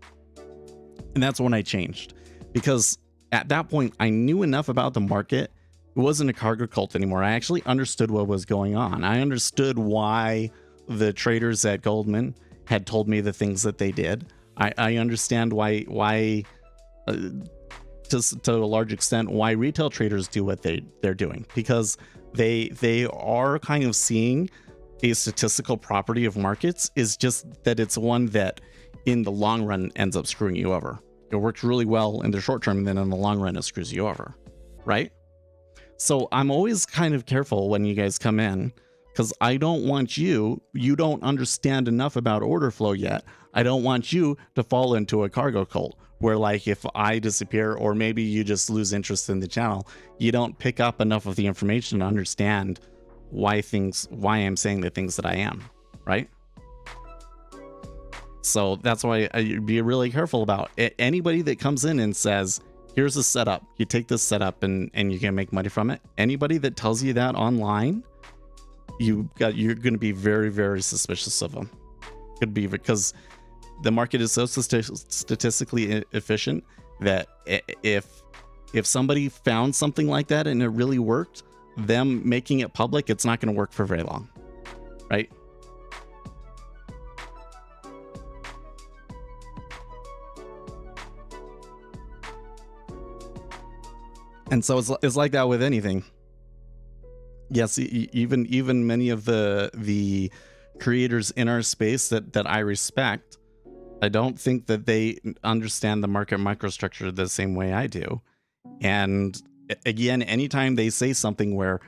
C: And that's when I changed, because at that point I knew enough about the market. It wasn't a cargo cult anymore. I actually understood what was going on. I understood why the traders at Goldman had told me the things that they did. I understand why to a large extent, why retail traders do what they're doing, because they are kind of seeing a statistical property of markets is just that it's one that in the long run ends up screwing you over. It works really well in the short term, and then in the long run it screws you over, right? So I'm always kind of careful when you guys come in, because I don't want you don't understand enough about order flow yet. I don't want you to fall into a cargo cult where, like, if I disappear, or maybe you just lose interest in the channel, you don't pick up enough of the information to understand why I'm saying the things that I am, right? So that's why I be really careful about it. Anybody that comes in and says, here's a setup, you take this setup and you can make money from it. Anybody that tells you that online, you're going to be very, very suspicious of them. Could be because the market is so statistically efficient that if somebody found something like that and it really worked, them making it public, it's not going to work for very long, right? And so it's like that with anything. Yes, even many of the creators in our space that I respect, I don't think that they understand the market microstructure the same way I do. And again, anytime they say something where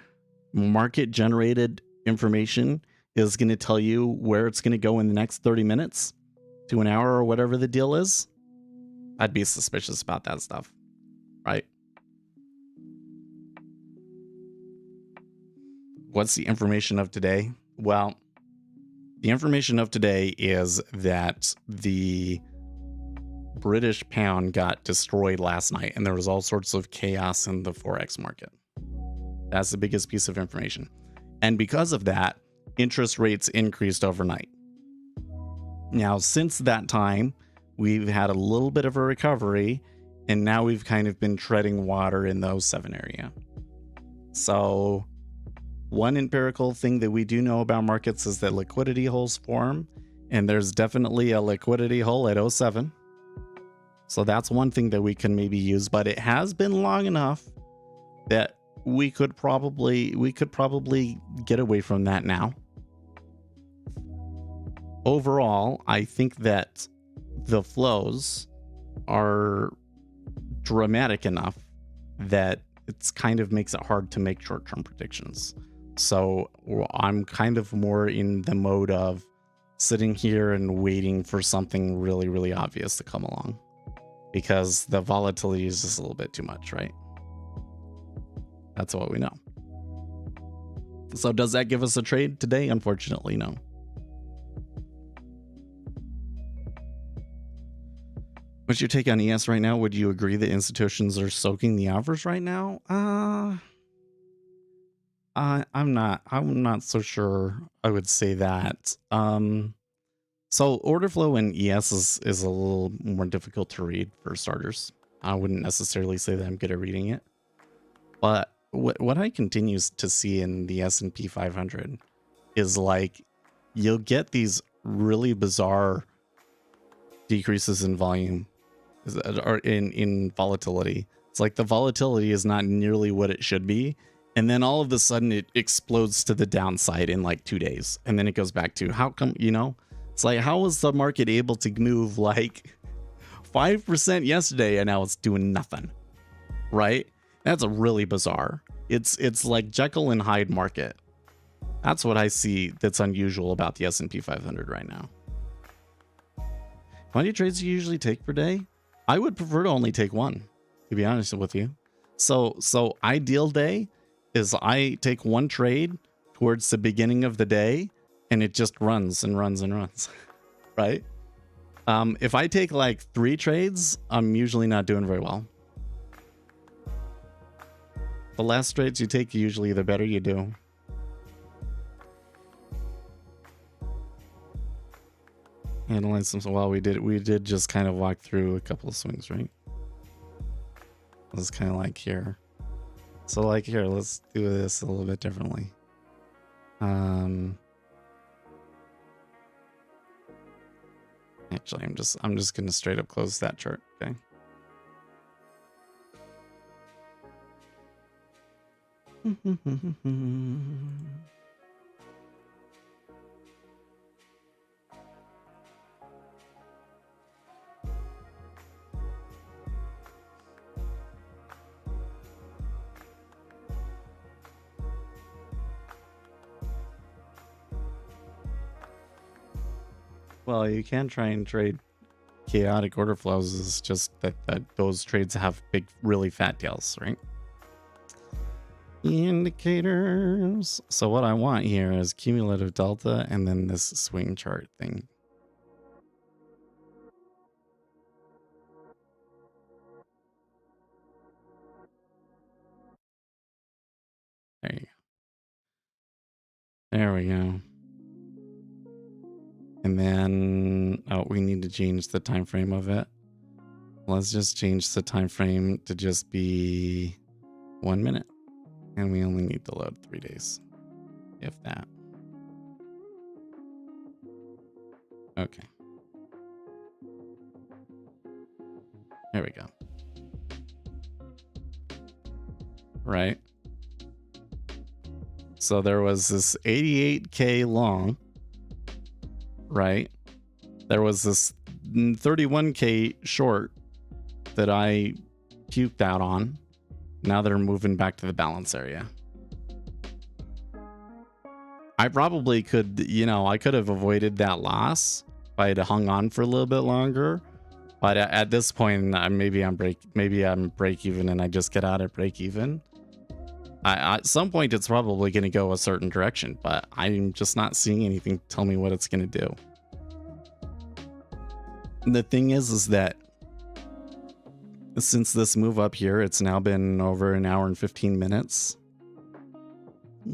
C: market generated information is going to tell you where it's going to go in the next 30 minutes to an hour or whatever the deal is, I'd be suspicious about that stuff, right? What's the information of today? Well, the information of today is that the British pound got destroyed last night, and there was all sorts of chaos in the Forex market. That's the biggest piece of information. And because of that, interest rates increased overnight. Now, since that time, we've had a little bit of a recovery, and now we've kind of been treading water in the 07 area. So one empirical thing that we do know about markets is that liquidity holes form, and there's definitely a liquidity hole at 07. So that's one thing that we can maybe use, but it has been long enough that we could probably get away from that now. Overall, I think that the flows are dramatic enough that it's kind of makes it hard to make short-term predictions. So I'm kind of more in the mode of sitting here and waiting for something really, really obvious to come along, because the volatility is just a little bit too much, right? That's what we know. So does that give us a trade today? Unfortunately, no. What's your take on ES right now? Would you agree that institutions are soaking the offers right now? I'm not so sure I would say that. So order flow in ES is a little more difficult to read for starters. I wouldn't necessarily say that I'm good at reading it. But what I continue to see in the S&P 500 is like you'll get these really bizarre decreases in volume or in volatility. It's like the volatility is not nearly what it should be. And then all of a sudden it explodes to the downside in like 2 days. And then it goes back to how come, you know, it's like, how was the market able to move like 5% yesterday and now it's doing nothing, right? That's really bizarre. It's like Jekyll and Hyde market. That's what I see that's unusual about the S&P 500 right now. How many trades do you usually take per day? I would prefer to only take one, to be honest with you. So ideal day is I take one trade towards the beginning of the day and it just runs and runs and runs, right? If I take like 3 trades, I'm usually not doing very well. The less trades you take, usually the better you do. Analyze them. So well, we did just kind of walk through a couple of swings, right? It was kind of like here. So like here, let's do this a little bit differently. Actually, I'm just gonna straight up close that chart, okay? Well, you can try and trade chaotic order flows. It's just that those trades have big, really fat tails, right? Indicators. So what I want here is cumulative delta and then this swing chart thing. There you go. There we go. And then, oh, we need to change the time frame of it. Let's just change the time frame to just be 1 minute. And we only need to load 3 days, if that. Okay. There we go. Right. So there was this 88K long. Right, there was this 31K short that I puked out on. Now they're moving back to the balance area. I probably could, you know, I could have avoided that loss if I had hung on for a little bit longer. But at this point, maybe I'm break even and I just get out at break even. At some point, it's probably going to go a certain direction, but I'm just not seeing anything tell me what it's going to do. And the thing is that since this move up here, it's now been over an hour and 15 minutes.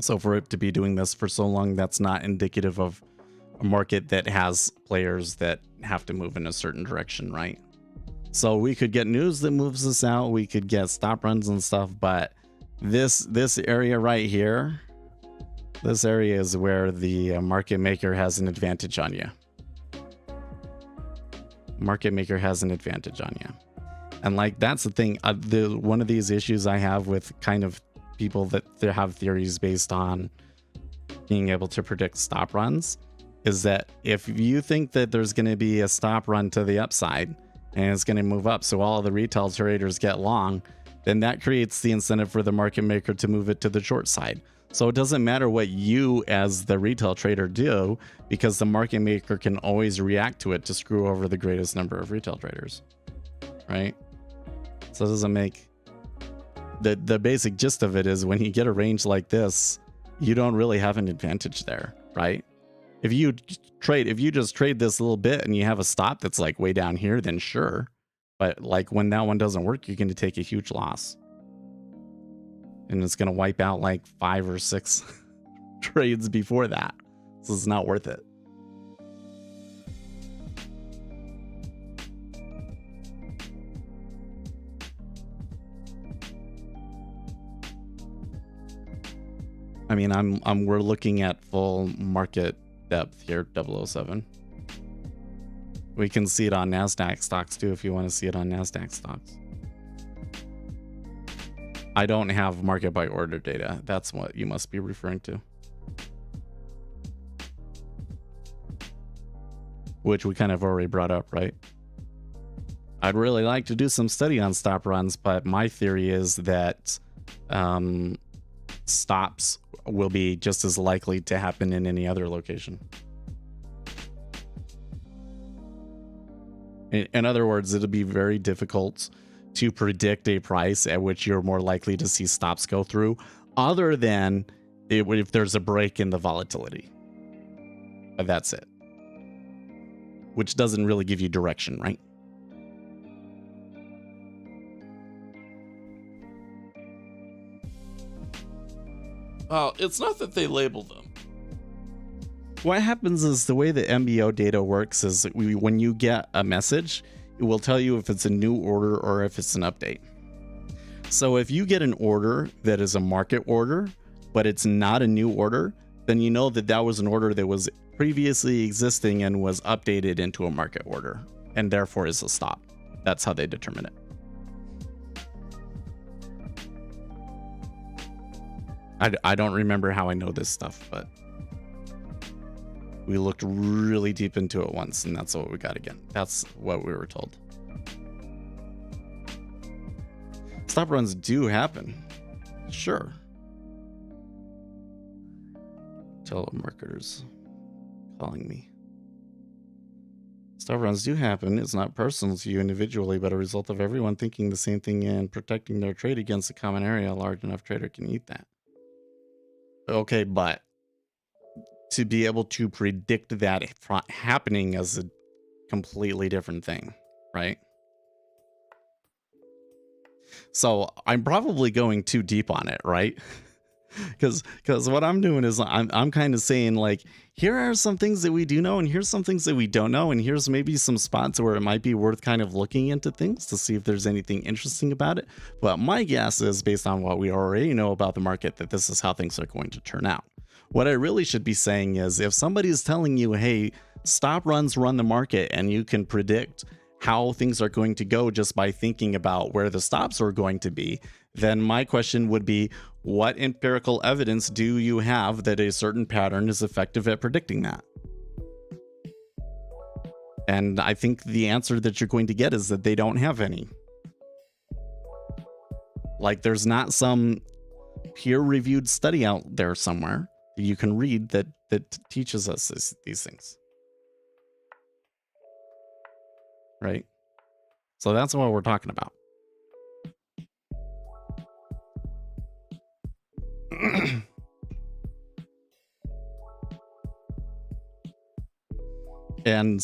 C: So for it to be doing this for so long, that's not indicative of a market that has players that have to move in a certain direction, right? So we could get news that moves us out. We could get stop runs and stuff, but this area right here, this area is where the market maker has an advantage on you. Market maker has an advantage on you. And like, that's the thing. One of these issues I have with kind of people that have theories based on being able to predict stop runs is that if you think that there's going to be a stop run to the upside and it's going to move up, so all of the retail traders get long, then that creates the incentive for the market maker to move it to the short side. So it doesn't matter what you as the retail trader do, because the market maker can always react to it to screw over the greatest number of retail traders, right? So it doesn't make... The basic gist of it is when you get a range like this, you don't really have an advantage there, right? If you just trade this little bit and you have a stop that's like way down here, then sure. But like when that one doesn't work, you're going to take a huge loss. And it's going to wipe out like 5 or 6 trades before that. So it's not worth it. I mean, we're looking at full market depth here, 007. We can see it on NASDAQ stocks too if you want to see it on NASDAQ stocks. I don't have market by order data. That's what you must be referring to. Which we kind of already brought up, right? I'd really like to do some study on stop runs, but my theory is that stops will be just as likely to happen in any other location. In other words, it'll be very difficult to predict a price at which you're more likely to see stops go through, other than if there's a break in the volatility. But that's it. Which doesn't really give you direction, right? Well, it's not that they label them. What happens is the way the MBO data works is when you get a message, it will tell you if it's a new order or if it's an update. So if you get an order that is a market order, but it's not a new order, then you know that that was an order that was previously existing and was updated into a market order, and therefore is a stop. That's how they determine it. I don't remember how I know this stuff, but we looked really deep into it once, and that's what we got again. That's what we were told. Stop runs do happen. Sure. Telemarketers calling me. Stop runs do happen. It's not personal to you individually, but a result of everyone thinking the same thing and protecting their trade against a common area. A large enough trader can eat that. Okay, but to be able to predict that happening is a completely different thing, right? So I'm probably going too deep on it, right? Because what I'm doing is I'm kind of saying, like, here are some things that we do know, and here's some things that we don't know, and here's maybe some spots where it might be worth kind of looking into things to see if there's anything interesting about it. But my guess is, based on what we already know about the market, that this is how things are going to turn out. What I really should be saying is, if somebody's telling you, hey, stop runs run the market, and you can predict how things are going to go just by thinking about where the stops are going to be, then my question would be, what empirical evidence do you have that a certain pattern is effective at predicting that? And I think the answer that you're going to get is that they don't have any. Like, there's not some peer-reviewed study out there somewhere that you can read that teaches us these things. Right? So that's what we're talking about. And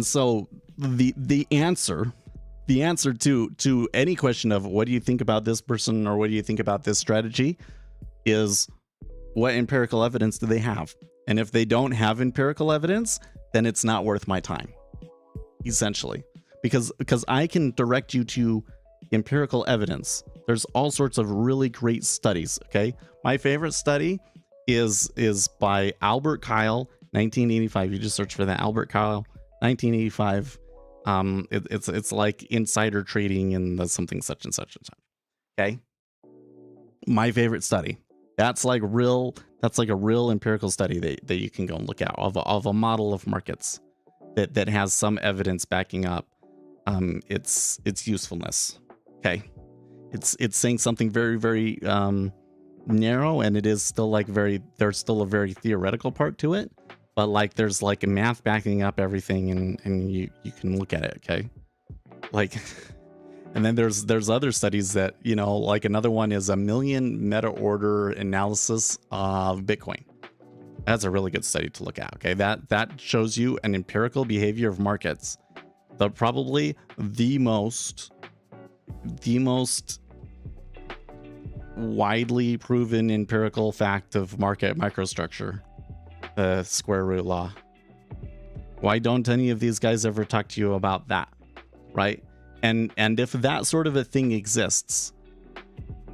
C: so the answer to any question of what do you think about this person or what do you think about this strategy is, what empirical evidence do they have? And if they don't have empirical evidence, then it's not worth my time, essentially, because I can direct you to empirical evidence. There's all sorts of really great studies. Okay, my favorite study is by Albert Kyle, 1985. You just search for that, Albert Kyle, 1985. It's like insider trading and the something such and such and such. Okay, my favorite study. That's like a real empirical study that you can go and look at of a model of markets that has some evidence backing up its usefulness. Okay, it's saying something very, very narrow, and it is still like there's still a very theoretical part to it, but like there's like a math backing up everything, and you can look at it. Okay, like And then there's other studies that, you know, like another one is 1,000,000 meta order analysis of Bitcoin. That's a really good study to look at. Okay, that shows you an empirical behavior of markets. Probably the most widely proven empirical fact of market microstructure, the square root law. Why don't any of these guys ever talk to you about that, right? And if that sort of a thing exists,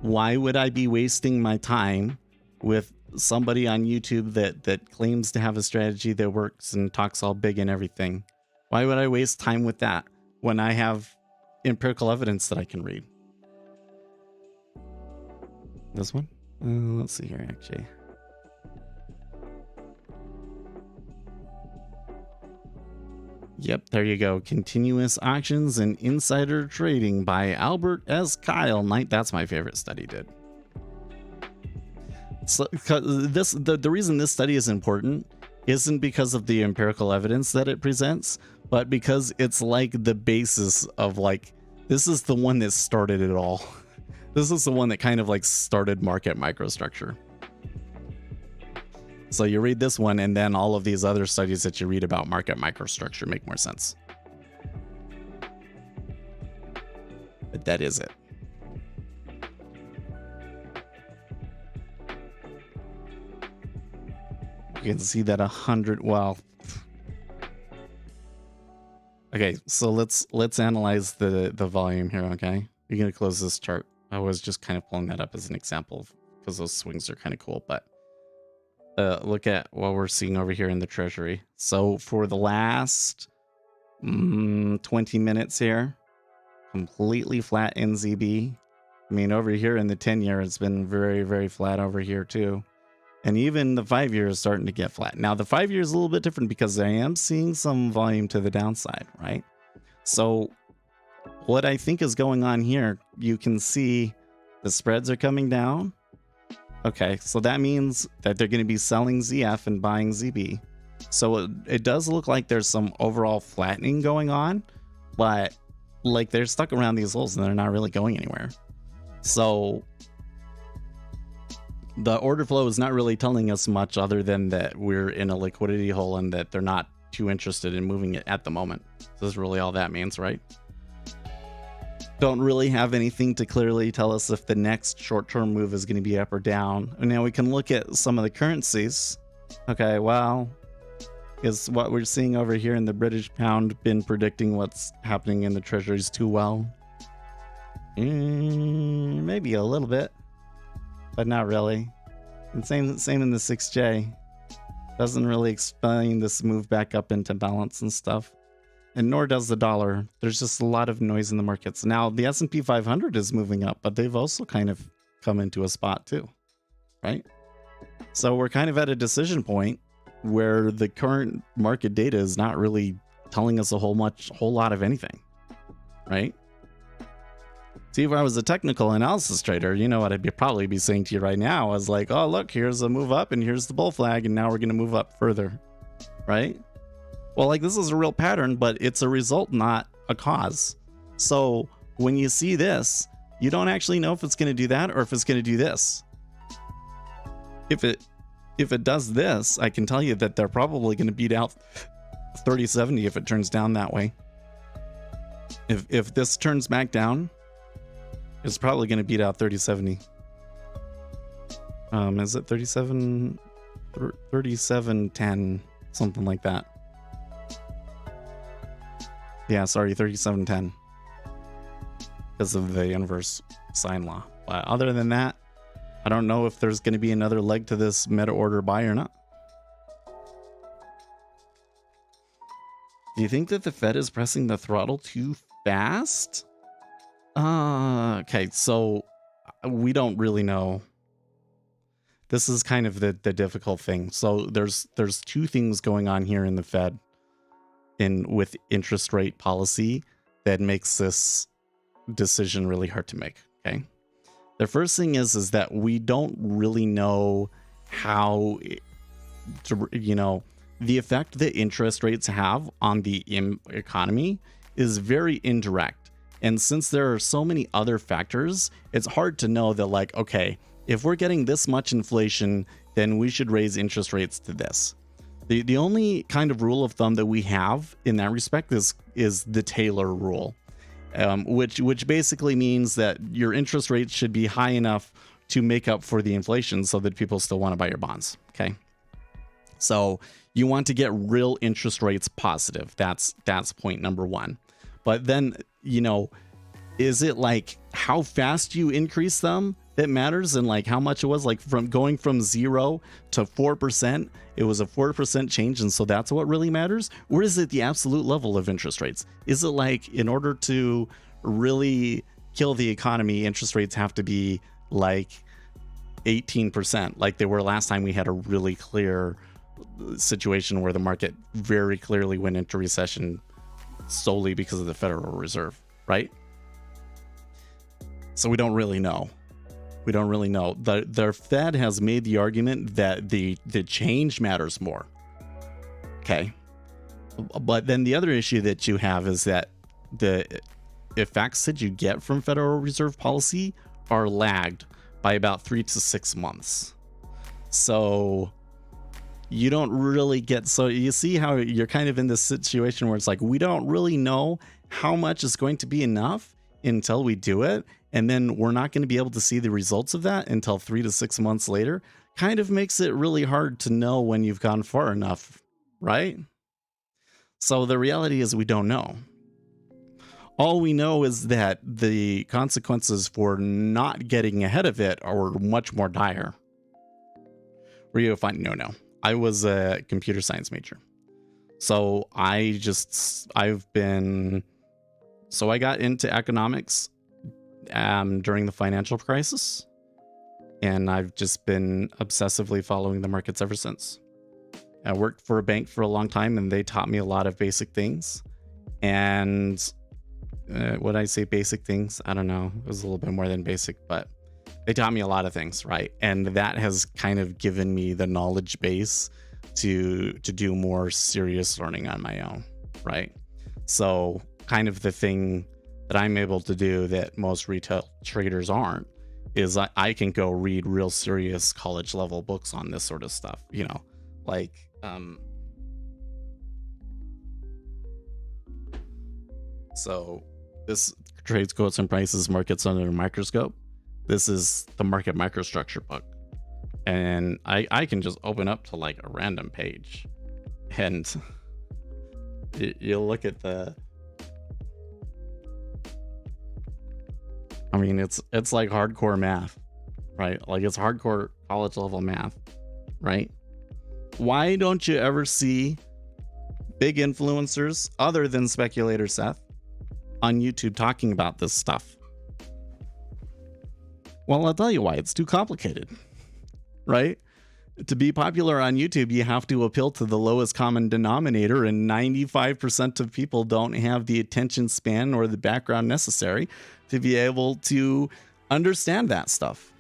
C: why would I be wasting my time with somebody on YouTube that claims to have a strategy that works and talks all big and everything? Why would I waste time with that when I have empirical evidence that I can read? This one? Let's see here, actually. Yep, there you go. Continuous Auctions and Insider Trading by Albert S. Kyle Knight. That's my favorite study, dude. So, the reason this study is important isn't because of the empirical evidence that it presents, but because it's like the basis of, like, this is the one that started it all. This is the one that kind of like started market microstructure. So you read this one, and then all of these other studies that you read about market microstructure make more sense. But that is it. You can see that 100, well, okay, so let's analyze the volume here, okay? You're gonna close this chart. I was just kind of pulling that up as an example because those swings are kind of cool, but look at what we're seeing over here in the treasury. So for the last 20 minutes here, completely flat NZB. I mean, over here in the 10-year, it's been very, very flat over here too. And even the 5-year is starting to get flat. Now, the 5-year is a little bit different because I am seeing some volume to the downside, right? So what I think is going on here, you can see the spreads are coming down. Okay, so that means that they're going to be selling ZF and buying ZB. So it does look like there's some overall flattening going on, but like they're stuck around these holes and they're not really going anywhere. So the order flow is not really telling us much other than that we're in a liquidity hole and that they're not too interested in moving it at the moment. So that's really all that means, right? Don't really have anything to clearly tell us if the next short-term move is going to be up or down. And now we can look at some of the currencies. Okay, well, is what we're seeing over here in the British pound been predicting what's happening in the treasuries too well? Maybe a little bit, but not really. And same in the 6J. Doesn't really explain this move back up into balance and stuff. And nor does the dollar. There's just a lot of noise in the markets. Now, the S&P 500 is moving up, but they've also kind of come into a spot too, right? So we're kind of at a decision point where the current market data is not really telling us a whole lot of anything, right? See, if I was a technical analysis trader, you know what I'd probably be saying to you right now is like, oh, look, here's a move up and here's the bull flag, and now we're going to move up further, right? Well, like, this is a real pattern, but it's a result, not a cause. So when you see this, you don't actually know if it's going to do that or if it's going to do this. If it does this, I can tell you that they're probably going to beat out 3070 if it turns down that way. If this turns back down, it's probably going to beat out 3070. Is it 3710, something like that? Yeah, sorry, 3710. Because of the inverse sine law. But other than that, I don't know if there's going to be another leg to this meta order buy or not. Do you think that the Fed is pressing the throttle too fast? Okay, so we don't really know. This is kind of the difficult thing. So there's two things going on here in the Fed with interest rate policy that makes this decision really hard to make. Okay, the first thing is that we don't really know how the effect that interest rates have on the economy is very indirect, And since there are so many other factors, it's hard to know that, like, okay, if we're getting this much inflation, then we should raise interest rates to this. The only kind of rule of thumb that we have in that respect is the Taylor rule, which basically means that your interest rates should be high enough to make up for the inflation so that people still want to buy your bonds. Okay. So you want to get real interest rates positive. That's point number one. But then, you know, is it like how fast you increase them that matters, and like how much it was, like from going from 0 to 4%, it was a 4% change, and so that's what really matters? Or is it the absolute level of interest rates? Is it like, in order to really kill the economy, interest rates have to be like 18%, like they were last time we had a really clear situation where the market very clearly went into recession solely because of the Federal Reserve, right? So we don't really know. We don't really know. The Fed has made the argument that the change matters more. Okay. But then the other issue that you have is that the effects that you get from Federal Reserve policy are lagged by about 3 to 6 months. So you don't really get, so you see how you're kind of in this situation where it's like, we don't really know how much is going to be enough until we do it. And then we're not going to be able to see the results of that until 3 to 6 months later. Kind of makes it really hard to know when you've gone far enough, right? So the reality is we don't know. All we know is that the consequences for not getting ahead of it are much more dire. Where you find, no. I was a computer science major. So I got into economics during the financial crisis, and I've just been obsessively following the markets ever since. I worked for a bank for a long time, and they taught me a lot of basic things. And would I say basic things? I don't know. It was a little bit more than basic, but they taught me a lot of things, right? And that has kind of given me the knowledge base to do more serious learning on my own, right? So kind of the thing that I'm able to do that most retail traders aren't is I can go read real serious college level books on this sort of stuff, you know, like so this Trades, Quotes, and Prices, Markets Under a Microscope. This is the market microstructure book, and I can just open up to like a random page, and you'll look at the, I mean, it's like hardcore math, right? Like it's hardcore college level math, right? Why don't you ever see big influencers other than Speculator Seth on YouTube talking about this stuff? Well, I'll tell you why. It's too complicated, right? To be popular on YouTube, you have to appeal to the lowest common denominator, and 95% of people don't have the attention span or the background necessary to be able to understand that stuff.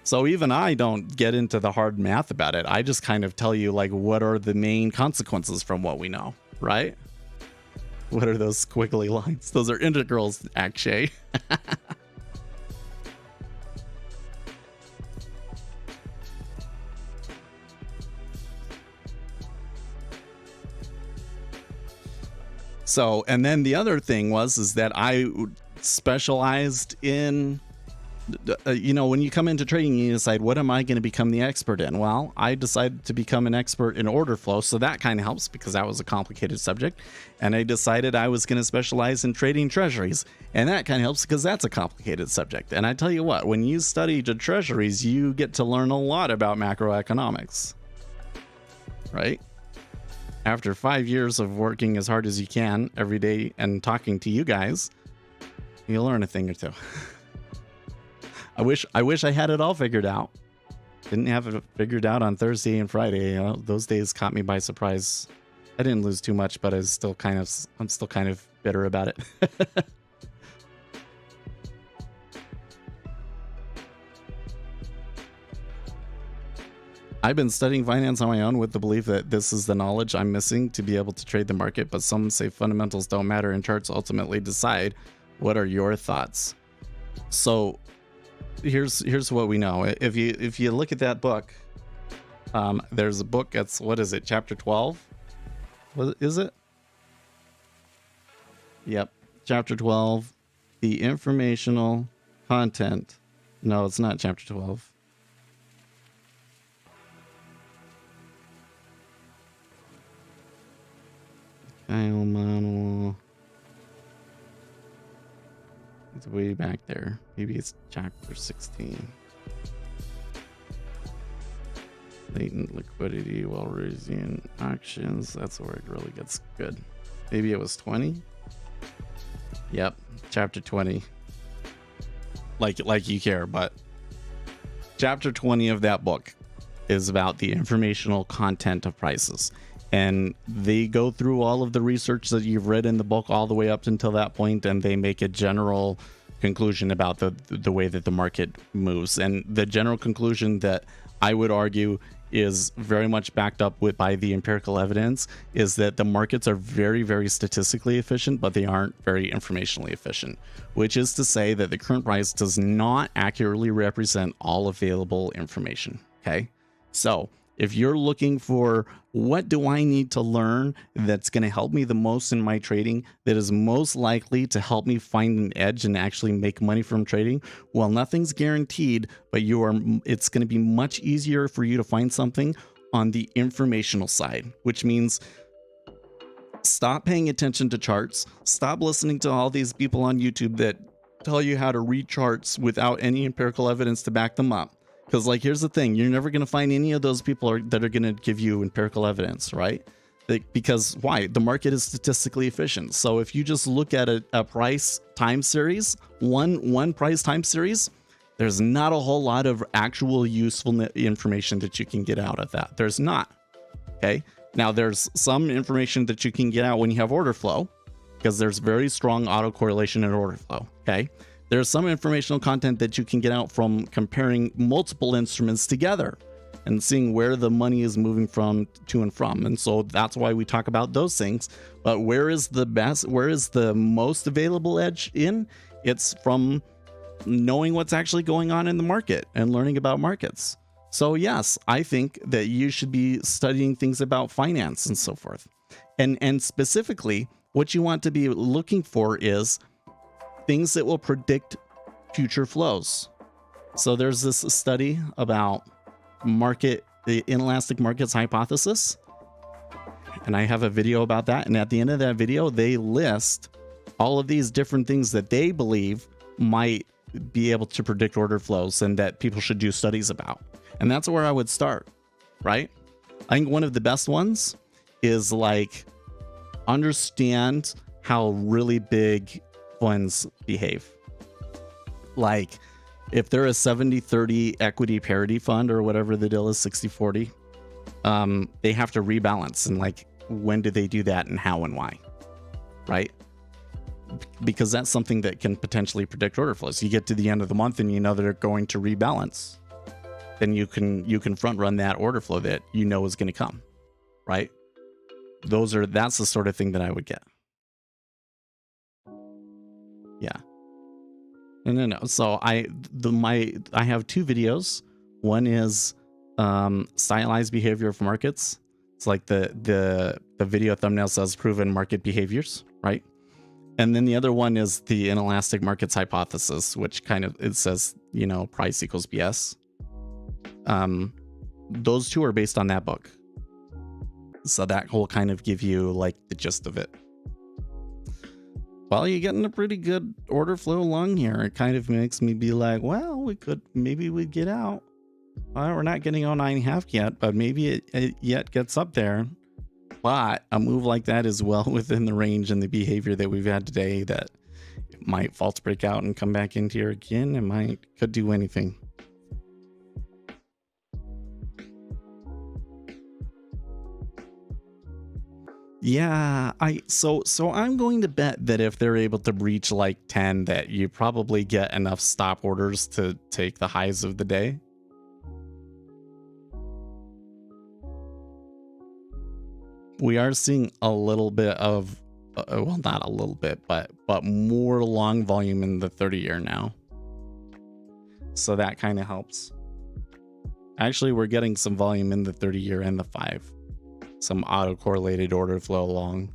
C: So even I don't get into the hard math about it. I just kind of tell you, like, what are the main consequences from what we know, right? What are those squiggly lines? Those are integrals, Akshay. So, and then the other thing is that I specialized in, you know, when you come into trading, you decide, what am I going to become the expert in? Well, I decided to become an expert in order flow. So that kind of helps because that was a complicated subject. And I decided I was going to specialize in trading treasuries. And that kind of helps because that's a complicated subject. And I tell you what, when you study the treasuries, you get to learn a lot about macroeconomics, right? After 5 years of working as hard as you can every day and talking to you guys, you'll learn a thing or two. I wish I had it all figured out. Didn't have it figured out on Thursday and Friday. You know, those days caught me by surprise. I didn't lose too much, but I'm still kind of bitter about it. I've been studying finance on my own with the belief that this is the knowledge I'm missing to be able to trade the market, but some say fundamentals don't matter and charts ultimately decide. What are your thoughts? So here's what we know. If you look at that book, there's a book that's, what is it, chapter 12? What is it? Yep, chapter 12, the informational content. No, it's not chapter 12. Kyle Model. It's way back there. Maybe it's chapter 16. Latent liquidity while raising auctions. That's where it really gets good. Maybe it was 20. Yep, chapter 20. Like you care, but chapter 20 of that book is about the informational content of prices. And they go through all of the research that you've read in the book all the way up until that point, and they make a general conclusion about the way that the market moves. And the general conclusion that I would argue is very much backed up by the empirical evidence is that the markets are very, very statistically efficient, but they aren't very informationally efficient, which is to say that the current price does not accurately represent all available information. Okay, so if you're looking for what do I need to learn that's going to help me the most in my trading, that is most likely to help me find an edge and actually make money from trading, well, nothing's guaranteed, but it's going to be much easier for you to find something on the informational side, which means stop paying attention to charts, stop listening to all these people on YouTube that tell you how to read charts without any empirical evidence to back them up. Because, like, here's the thing, you're never going to find any of those people that are going to give you empirical evidence, right? Because why? The market is statistically efficient. So if you just look at a price time series, one price time series, there's not a whole lot of actual useful information that you can get out of that. There's not. Okay. Now, there's some information that you can get out when you have order flow, because there's very strong autocorrelation in order flow. Okay. There's some informational content that you can get out from comparing multiple instruments together and seeing where the money is moving from to and from. And so that's why we talk about those things. But where is the most available edge in? It's from knowing what's actually going on in the market and learning about markets. So yes, I think that you should be studying things about finance and so forth. And specifically, what you want to be looking for is things that will predict future flows. So there's this study about the inelastic markets hypothesis, and I have a video about that. And at the end of that video, they list all of these different things that they believe might be able to predict order flows and that people should do studies about. And that's where I would start, right? I think one of the best ones is like understand how really big funds behave. Like if they're a 70-30 equity parity fund or whatever the deal is, 60-40, they have to rebalance. And like, when do they do that and how and why? Right? Because that's something that can potentially predict order flows. You get to the end of the month and you know they're going to rebalance. Then you can front run that order flow that you know is going to come. Right? That's the sort of thing that I would get. Yeah. No. So I have two videos. One is stylized behavior of markets. It's like the video thumbnail says proven market behaviors, right? And then the other one is the inelastic markets hypothesis, which kind of it says, price equals BS. Those two are based on that book. So that will kind of give you like the gist of it. Well, you're getting a pretty good order flow along here. It kind of makes me be like, well, maybe we'd get out. Well, we're not getting on 9.5 yet, but maybe it yet gets up there. But a move like that is well within the range and the behavior that we've had today that it might false break out and come back into here again. It could do anything. Yeah, so I'm going to bet that if they're able to breach like 10, that you probably get enough stop orders to take the highs of the day. we are seeing a little bit of, well, not a little bit, but more long volume in the 30-year now. So that kind of helps. Actually, we're getting some volume in the 30-year and the 5. Some auto-correlated order flow along.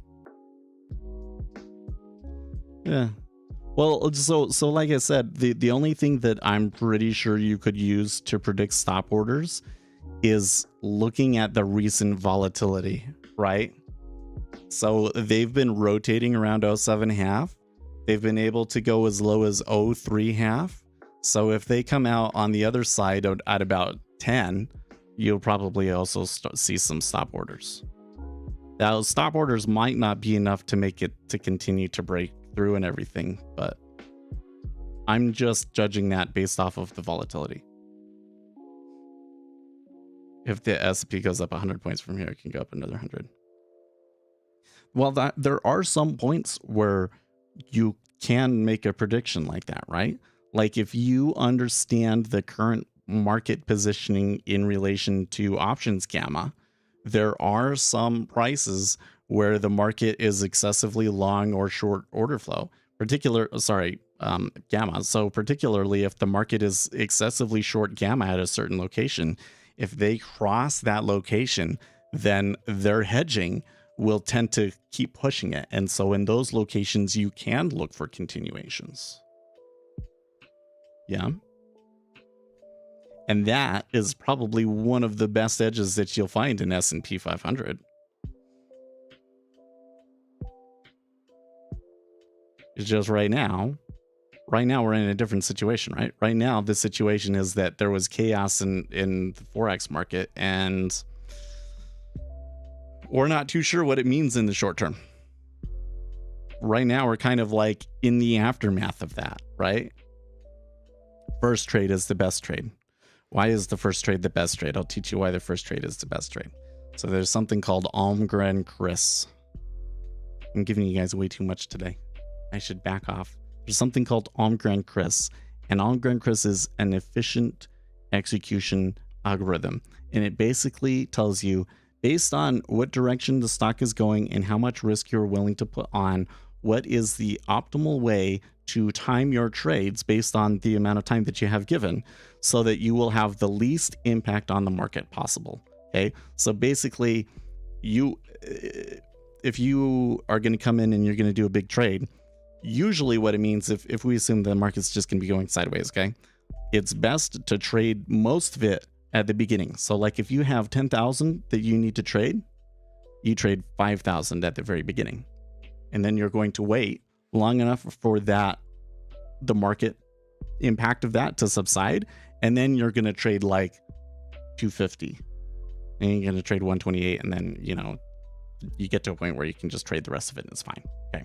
C: Yeah. Well, so like I said, the only thing that I'm pretty sure you could use to predict stop orders is looking at the recent volatility, right? So they've been rotating around 07.5. They've been able to go as low as 03.5. So if they come out on the other side at about 10, you'll probably also see some stop orders. Now, stop orders might not be enough to make it to continue to break through and everything, but I'm just judging that based off of the volatility. If the S&P goes up 100 points from here, it can go up another 100. Well, there are some points where you can make a prediction like that, right? Like if you understand the current market positioning in relation to options gamma, there are some prices where the market is excessively long or short order flow, gamma. So particularly if the market is excessively short gamma at a certain location, if they cross that location, then their hedging will tend to keep pushing it. And so in those locations, you can look for continuations. Yeah. And that is probably one of the best edges that you'll find in S&P 500. It's just right now we're in a different situation, right? Right now, the situation is that there was chaos in the Forex market, and we're not too sure what it means in the short term. Right now, we're kind of like in the aftermath of that, right? First trade is the best trade. Why is the first trade the best trade? I'll teach you why the first trade is the best trade. So there's something called Almgren Chris. I'm giving you guys way too much today. I should back off. There's something called Almgren Chris, and Almgren Chris is an efficient execution algorithm. And it basically tells you, based on what direction the stock is going and how much risk you're willing to put on, what is the optimal way to time your trades based on the amount of time that you have given, so that you will have the least impact on the market possible. Okay, so basically, if you are going to come in and you're going to do a big trade, usually what it means, if we assume the market's just going to be going sideways, okay, it's best to trade most of it at the beginning. So like if you have 10,000 that you need to trade, you trade 5,000 at the very beginning, and then you're going to wait long enough for the market impact of that to subside, and then you're going to trade like 250, and you're going to trade 128, and then you get to a point where you can just trade the rest of it and it's fine. Okay,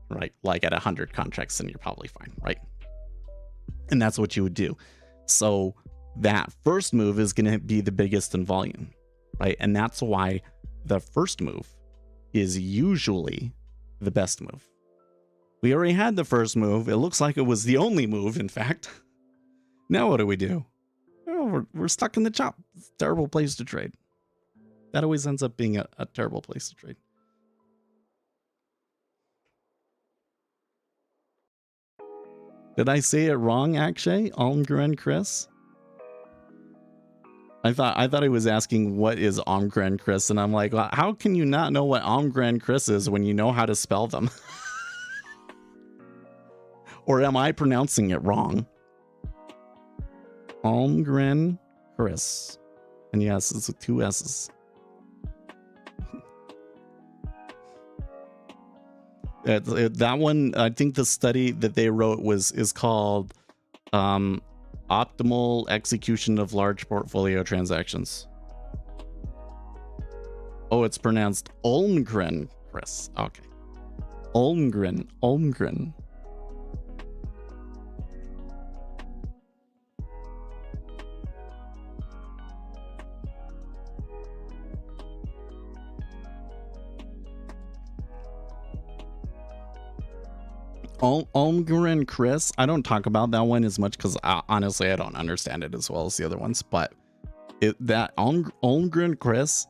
C: right? Like at 100 contracts, then you're probably fine, right? And that's what you would do. So that first move is going to be the biggest in volume, right? And that's why the first move is usually the best move. We already had the first move. It looks like it was the only move, in fact. Now what do? Oh, we're stuck in the chop. It's a terrible place to trade. That always ends up being a terrible place to trade. Did I say it wrong, Akshay? Almgren Chris? I thought he was asking what is Almgren Chris, and I'm like, well, how can you not know what Almgren Chris is when you know how to spell them? Or am I pronouncing it wrong? Almgren Chris. And yes, it's with 2 S's. That one, I think the study that they wrote is called Optimal Execution of Large Portfolio Transactions. Oh, it's pronounced Almgren Chris. Okay. Almgren. Almgren Chris, I don't talk about that one as much because honestly I don't understand it as well as the other ones, but that Almgren Chris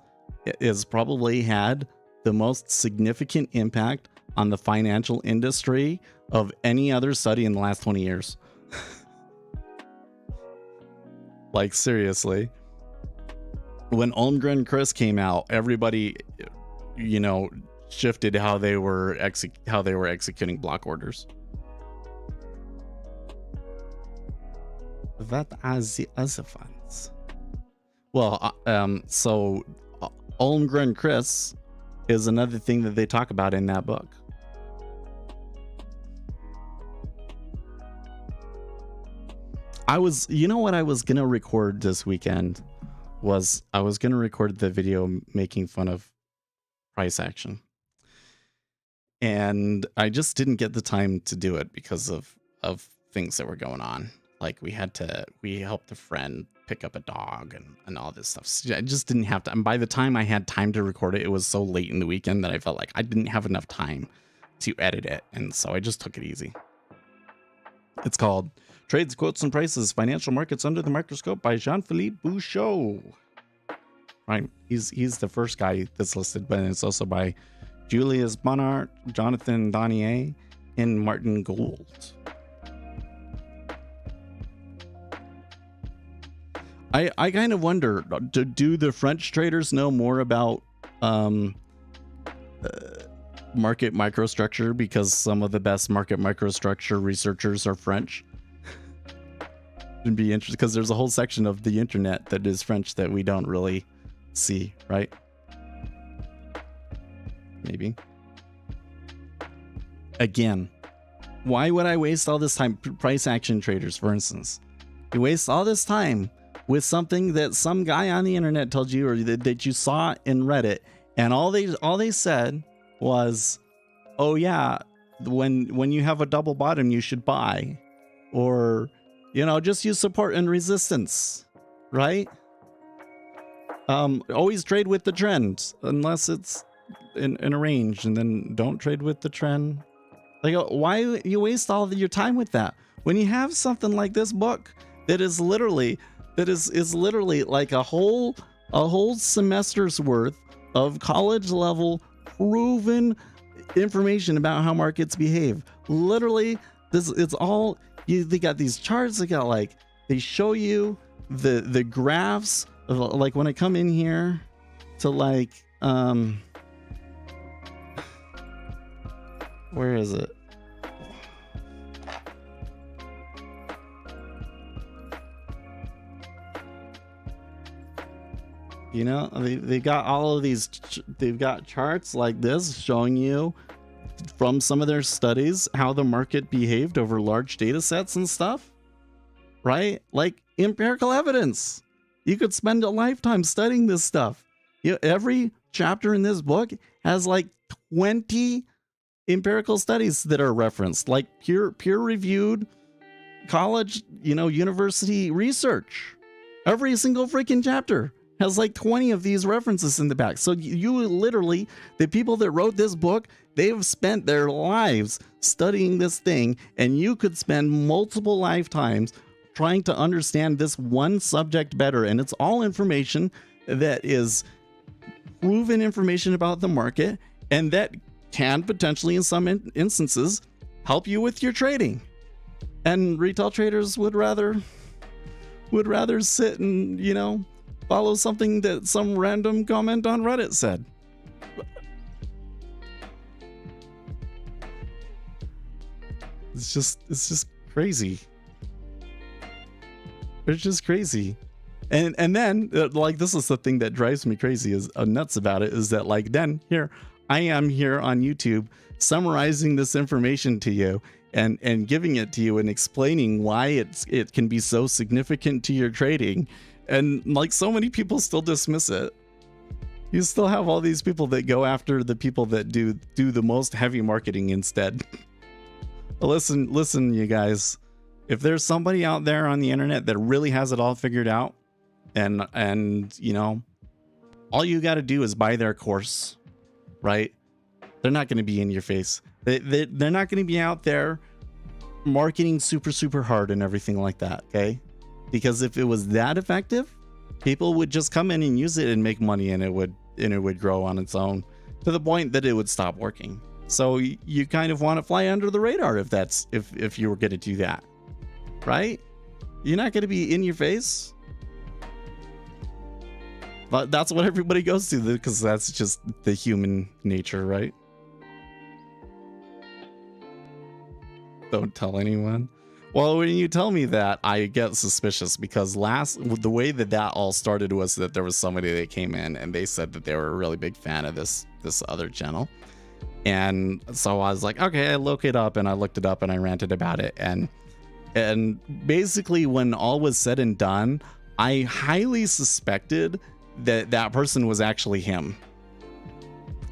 C: has probably had the most significant impact on the financial industry of any other study in the last 20 years. Like, seriously. When Holmgren Chris came out, everybody, you know, shifted how they were executing block orders. What are the other ones? Well, so Holmgren Chris is another thing that they talk about in that book. You know what I was gonna record this weekend was I was gonna record the video making fun of price action, and I just didn't get the time to do it because of things that were going on. Like we helped a friend pick up a dog and all this stuff. So I just didn't have to. And by the time I had time to record it, it was so late in the weekend that I felt like I didn't have enough time to edit it. And so I just took it easy. It's called Trades, Quotes, and Prices, Financial Markets Under the Microscope by Jean-Philippe Bouchot. Right. He's the first guy that's listed, but it's also by Julius Bonnart, Jonathan Donier, and Martin Gould. I kind of wonder, do the French traders know more about market microstructure because some of the best market microstructure researchers are French? It'd be interesting because there's a whole section of the internet that is French that we don't really see, right? Maybe. Again, why would I waste all this time? Price action traders, for instance, you waste all this time with something that some guy on the internet told you, or that you saw in Reddit, and all they said was, oh yeah, when you have a double bottom you should buy, or you know, just use support and resistance, right? Always trade with the trend unless it's in a range, and then don't trade with the trend. Like, why you waste all of your time with that when you have something like this book that is literally like a whole semester's worth of college level proven information about how markets behave. Literally, it's all they got these charts. They got like, they show you the graphs of, like, when I come in here to like where is it? You know, they got all of these, they've got charts like this showing you from some of their studies how the market behaved over large data sets and stuff, right? Like empirical evidence. You could spend a lifetime studying this stuff. You know, every chapter in this book has like 20 empirical studies that are referenced, like peer-reviewed college, you know, university research. Every single freaking chapter has like 20 of these references in the back. So you literally, the people that wrote this book, they've spent their lives studying this thing, and you could spend multiple lifetimes trying to understand this one subject better. And it's all information that is proven information about the market, and that can potentially, in some instances, help you with your trading. And retail traders would rather sit and, you know, follow something that some random comment on Reddit said. It's just crazy. It's just crazy. And then like, this is the thing that drives me crazy, is nuts about it, is that like, then here I am here on YouTube summarizing this information to you and giving it to you and explaining why it can be so significant to your trading. And like, so many people still dismiss it. You still have all these people that go after the people that do the most heavy marketing instead. But listen, you guys, if there's somebody out there on the internet that really has it all figured out, and you know, all you got to do is buy their course, right? They're not going to be in your face. They're not going to be out there marketing super hard and everything like that, okay? Because if it was that effective, people would just come in and use it and make money, and it would and it would grow on its own to the point that it would stop working. So you kind of want to fly under the radar if you were going to do that, right? You're not going to be in your face. But that's what everybody goes to, because that's just the human nature, right? Don't tell anyone. Well, when you tell me that, I get suspicious, because the way that all started was that there was somebody that came in and they said that they were a really big fan of this other channel. And so I was like, okay, I looked it up and I ranted about it. And basically when all was said and done, I highly suspected that person was actually him.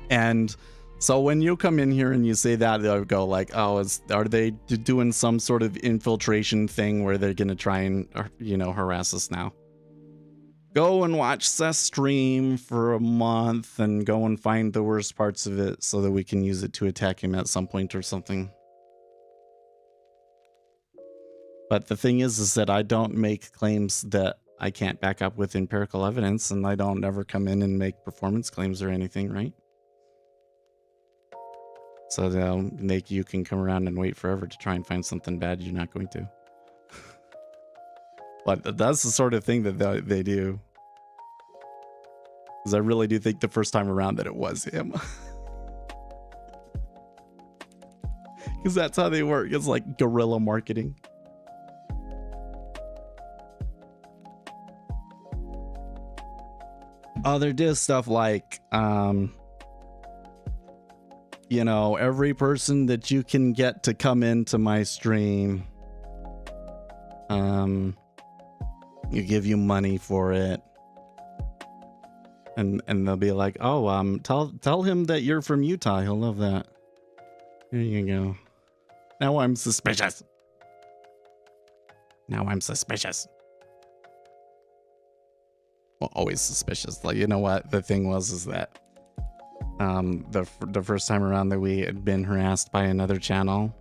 C: And so when you come in here and you say that, they'll go like, oh, are they doing some sort of infiltration thing where they're going to try and, harass us now? Go and watch Sept stream for a month and go and find the worst parts of it so that we can use it to attack him at some point or something. But the thing is that I don't make claims that I can't back up with empirical evidence, and I don't ever come in and make performance claims or anything, right? So they'll make you can come around and wait forever to try and find something bad you're not going to. But that's the sort of thing that they do. Because I really do think the first time around that it was him. Because that's how they work. It's like guerrilla marketing. Oh, they do stuff like, every person that you can get to come into my stream, you give you money for it. And they'll be like, oh, tell him that you're from Utah. He'll love that. Here you go. Now I'm suspicious. Well, always suspicious. Like, you know what? The thing is that the first time around that we had been harassed by another channel.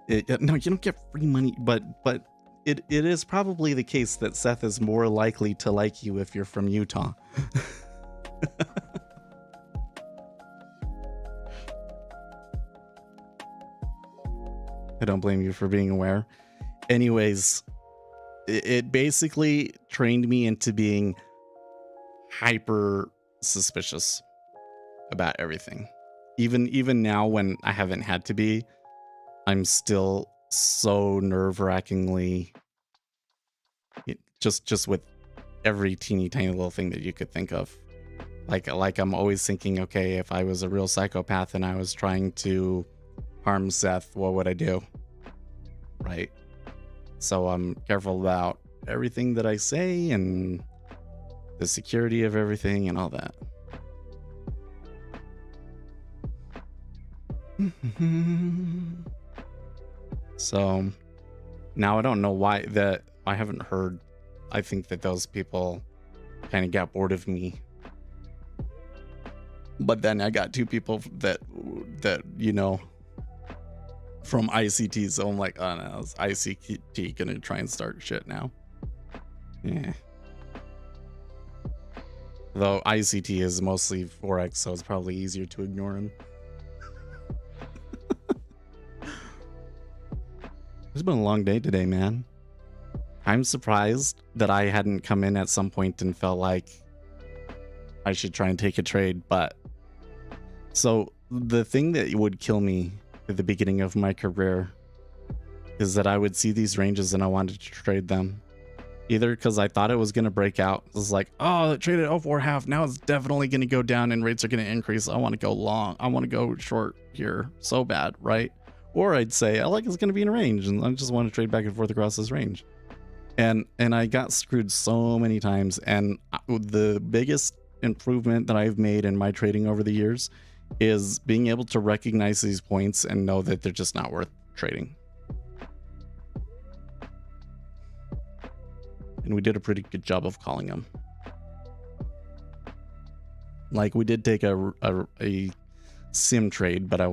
C: No, you don't get free money, but it is probably the case that Sept is more likely to like you if you're from Utah. I don't blame you for being aware. Anyways, it basically trained me into being hyper suspicious about everything. Even now when I haven't had to be, I'm still so nerve-wrackingly just with every teeny tiny little thing that you could think of. Like I'm always thinking, okay, if I was a real psychopath and I was trying to harm Sept, what would I do? Right? So I'm careful about everything that I say and the security of everything and all that. So now I don't know why that I haven't heard. I think that those people kind of got bored of me. But then I got two people that from ICT, so I'm like, oh no, is ICT gonna try and start shit now? Yeah. Though ICT is mostly 4X, so it's probably easier to ignore him. It's been a long day today, man. I'm surprised that I hadn't come in at some point and felt like I should try and take a trade, but so the thing that would kill me at the beginning of my career is that I would see these ranges and I wanted to trade them. Either because I thought it was going to break out. It was like, oh, it traded 0.4 now it's definitely going to go down and rates are going to increase. I want to go long. I want to go short here so bad, right? Or I'd say, I like it's going to be in a range and I just want to trade back and forth across this range. And I got screwed so many times. And the biggest improvement that I've made in my trading over the years is being able to recognize these points and know that they're just not worth trading. And we did a pretty good job of calling them. Like we did take a sim trade, but I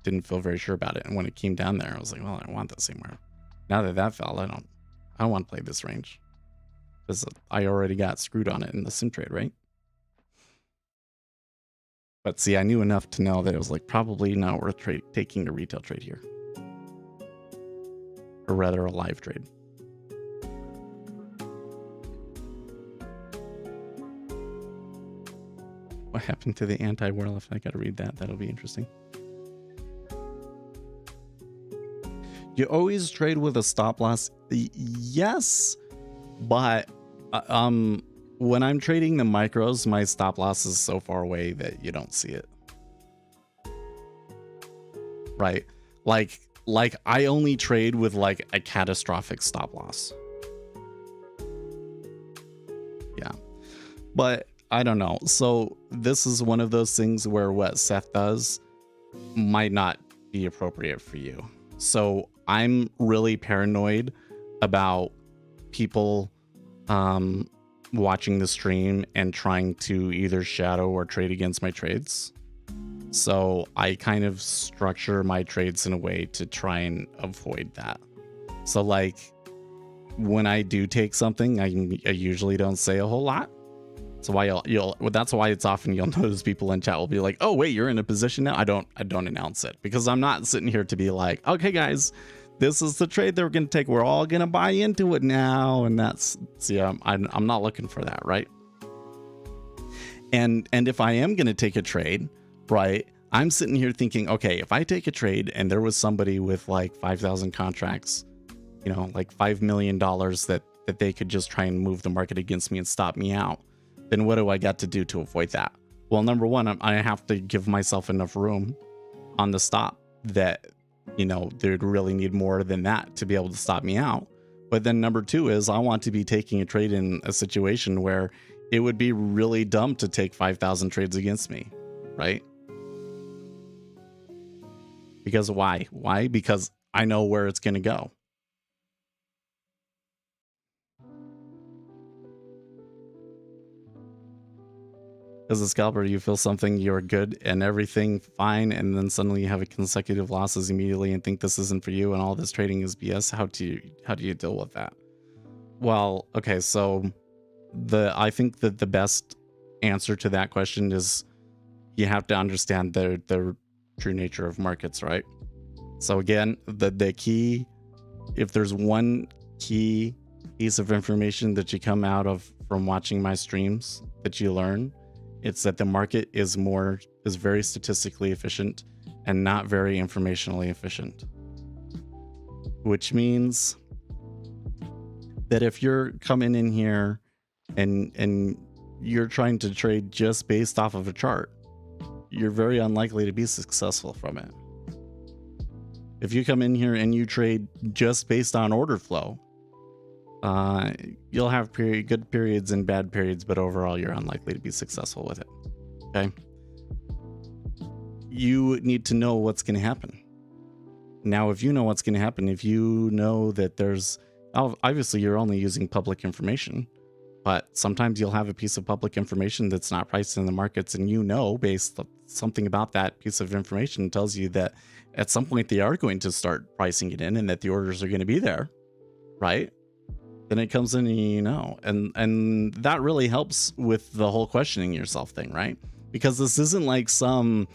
C: didn't feel very sure about it. And when it came down there, I was like, well, I want that somewhere. Now that fell, I don't want to play this range. because I already got screwed on it in the sim trade, right? But see, I knew enough to know that it was like probably not worth taking a retail trade here. Or rather a live trade. What happened to the anti-war left? I gotta read that. That'll be interesting. You always trade with a stop loss? Yes, but when I'm trading the micros, my stop loss is so far away that you don't see it. Right? Like I only trade with like a catastrophic stop loss. Yeah. But I don't know. So this is one of those things where what Sept does might not be appropriate for you. So I'm really paranoid about people watching the stream and trying to either shadow or trade against my trades. So I kind of structure my trades in a way to try and avoid that. So like when I do take something, I usually don't say a whole lot. So why that's why it's often you'll notice people in chat will be like, "Oh wait, you're in a position now." I don't announce it because I'm not sitting here to be like, "Okay guys, this is the trade that we're going to take. We're all going to buy into it now." And that's, see, I'm not looking for that, right? And if I am going to take a trade, right, I'm sitting here thinking, okay, if I take a trade and there was somebody with like 5,000 contracts, you know, like $5 million that they could just try and move the market against me and stop me out, then what do I got to do to avoid that? Well, number one, I have to give myself enough room on the stop that, you know, they'd really need more than that to be able to stop me out. But then number two is I want to be taking a trade in a situation where it would be really dumb to take 5,000 trades against me, right? Because why? Why? Because I know where it's going to go. As a scalper, you feel something, you're good and everything fine, and then suddenly you have a consecutive losses immediately and think this isn't for you and all this trading is BS. How do you deal with that? Well, okay, so I think that the best answer to that question is you have to understand the true nature of markets, right? So again, the key, if there's one key piece of information that you come out of from watching my streams that you learn, it's that the market is very statistically efficient and not very informationally efficient. Which means that if you're coming in here and you're trying to trade just based off of a chart, you're very unlikely to be successful from it. If you come in here and you trade just based on order flow, you'll have good periods and bad periods, but overall you're unlikely to be successful with it. Okay. You need to know what's going to happen. Now, if you know what's going to happen, if you know that there's, obviously you're only using public information, but sometimes you'll have a piece of public information that's not priced in the markets, and you know, based on something about that piece of information tells you that at some point they are going to start pricing it in and that the orders are going to be there, right? Then it comes in and you know, and that really helps with the whole questioning yourself thing, right? Because this isn't like some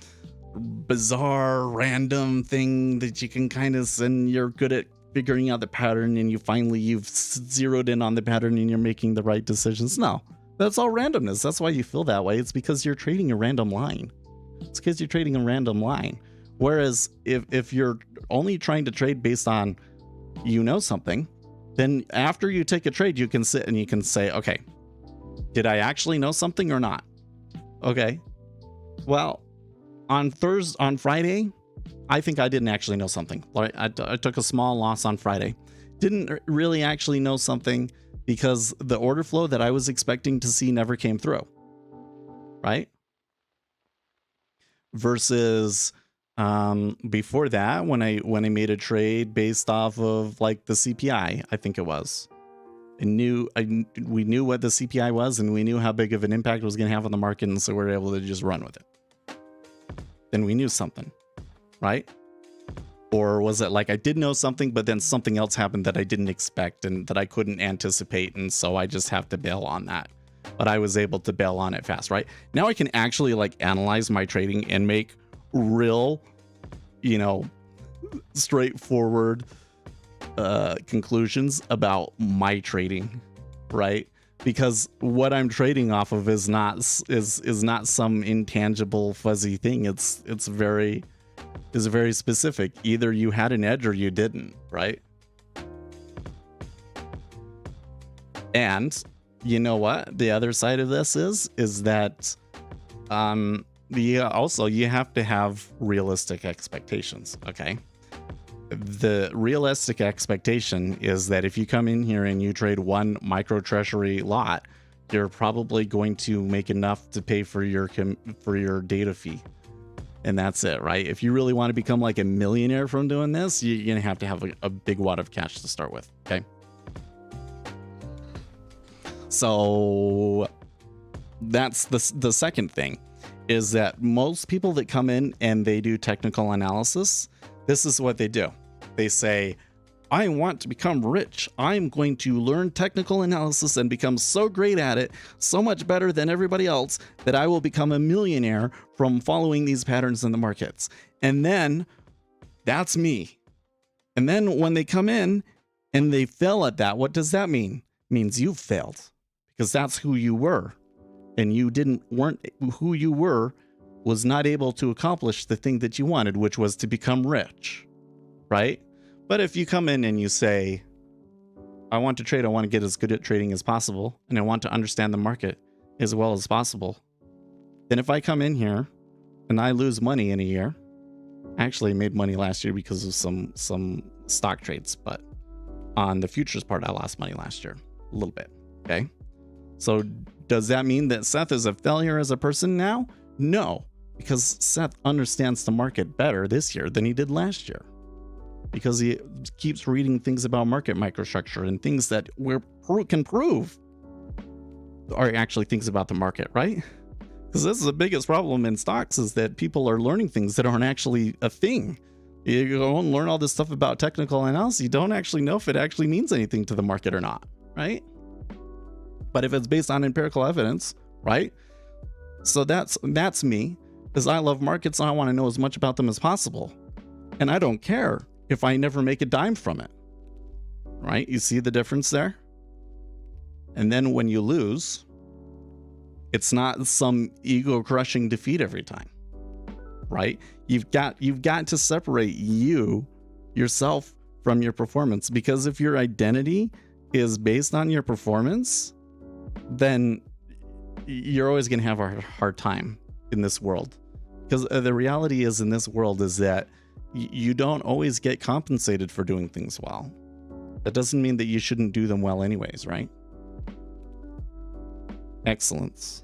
C: bizarre random thing that you can kind of, and you're good at figuring out the pattern and you've zeroed in on the pattern and you're making the right decisions. No, that's all randomness. That's why you feel that way. It's because you're trading a random line. It's because you're trading a random line. Whereas if you're only trying to trade based on, you know, something, then after you take a trade, you can sit and you can say, okay, did I actually know something or not? Okay. Well, on Friday, I think I didn't actually know something. I took a small loss on Friday. Didn't really actually know something because the order flow that I was expecting to see never came through. Right? Versus before that, when I made a trade based off of like the CPI, I think it was. We knew what the CPI was, and we knew how big of an impact it was going to have on the market, and so we were able to just run with it. Then we knew something, right? Or was it like I did know something, but then something else happened that I didn't expect and that I couldn't anticipate, and so I just have to bail on that? But I was able to bail on it fast, right? Now I can actually like analyze my trading and make real, you know, straightforward conclusions about my trading, right? Because what I'm trading off of is not some intangible fuzzy thing. It's very specific. Either you had an edge or you didn't, right? And you know what? The other side of this is that you have to have realistic expectations, okay? The realistic expectation is that if you come in here and you trade one micro treasury lot, you're probably going to make enough to pay for your data fee. And that's it, right? If you really want to become like a millionaire from doing this, you're going to have a big wad of cash to start with, okay? So that's the second thing, is that most people that come in and they do technical analysis, this is what they do. They say, I want to become rich. I'm going to learn technical analysis and become so great at it, so much better than everybody else, that I will become a millionaire from following these patterns in the markets. And then that's me. And then when they come in and they fail at that, what does that mean? It means you failed, because that's who you were. And you weren't who you were was not able to accomplish the thing that you wanted, which was to become rich, right? But if you come in and you say, I want to trade, I want to get as good at trading as possible, and I want to understand the market as well as possible, then if I come in here and I lose money in a year, I actually made money last year because of some stock trades, but on the futures part, I lost money last year, a little bit, okay? So does that mean that Seth is a failure as a person now? No, because Seth understands the market better this year than he did last year, because he keeps reading things about market microstructure and things that can prove are actually things about the market, right? Because this is the biggest problem in stocks, is that people are learning things that aren't actually a thing. You go and learn all this stuff about technical analysis, you don't actually know if it actually means anything to the market or not, right? But if it's based on empirical evidence, right? So that's me, because I love markets and I want to know as much about them as possible. And I don't care if I never make a dime from it, right? You see the difference there? And then when you lose, it's not some ego-crushing defeat every time, right? You've got to separate yourself from your performance, because if your identity is based on your performance, then you're always going to have a hard time in this world. Because the reality is, in this world, is that you don't always get compensated for doing things well. That doesn't mean that you shouldn't do them well anyways, right? Excellence.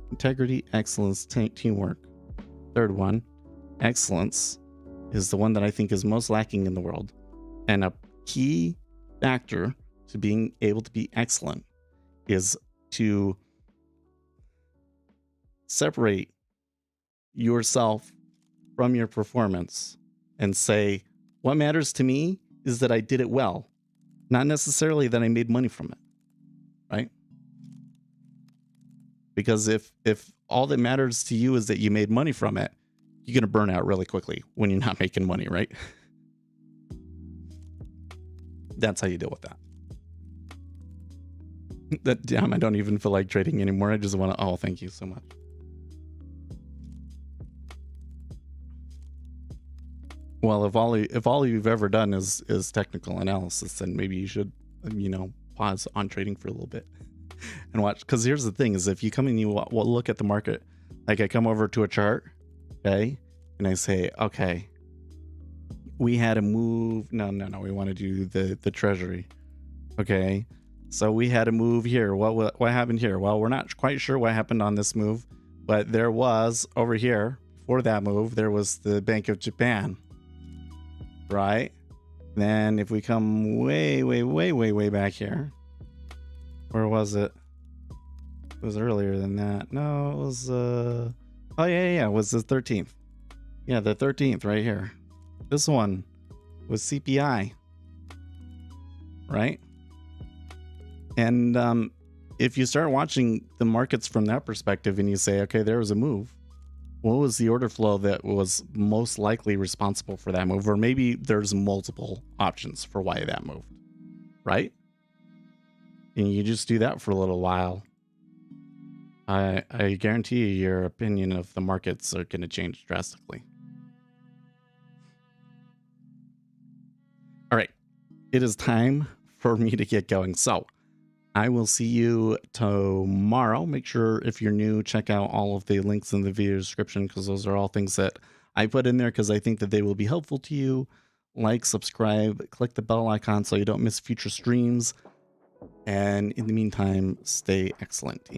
C: Integrity, excellence, teamwork. Third one, excellence, is the one that I think is most lacking in the world. And a key factor to being able to be excellent is to separate yourself from your performance and say, what matters to me is that I did it well, not necessarily that I made money from it, right? Because if all that matters to you is that you made money from it, you're going to burn out really quickly when you're not making money, right? That's how you deal with that. Damn, I don't even feel like trading anymore. I just want to, oh, thank you so much. Well, if all you've ever done is technical analysis, then maybe you should, pause on trading for a little bit and watch. Because here's the thing: is if you come and you look at the market, like I come over to a chart, okay, and I say, okay, we had a move. No, we want to do the treasury, okay. So we had a move here. What happened here? Well, we're not quite sure what happened on this move, but there was over here before that move, there was the Bank of Japan. Right? Then if we come way back here, where was it? It was earlier than that. No, it was it was the 13th. Yeah, the 13th right here. This one was CPI, right? And if you start watching the markets from that perspective and you say, okay, there was a move, what was the order flow that was most likely responsible for that move? Or maybe there's multiple options for why that moved, right? And you just do that for a little while. I guarantee you your opinion of the markets are going to change drastically. All right, it is time for me to get going. So I will see you tomorrow. Make sure if you're new, check out all of the links in the video description, because those are all things that I put in there because I think that they will be helpful to you. Like, subscribe, click the bell icon so you don't miss future streams. And in the meantime, stay excellent.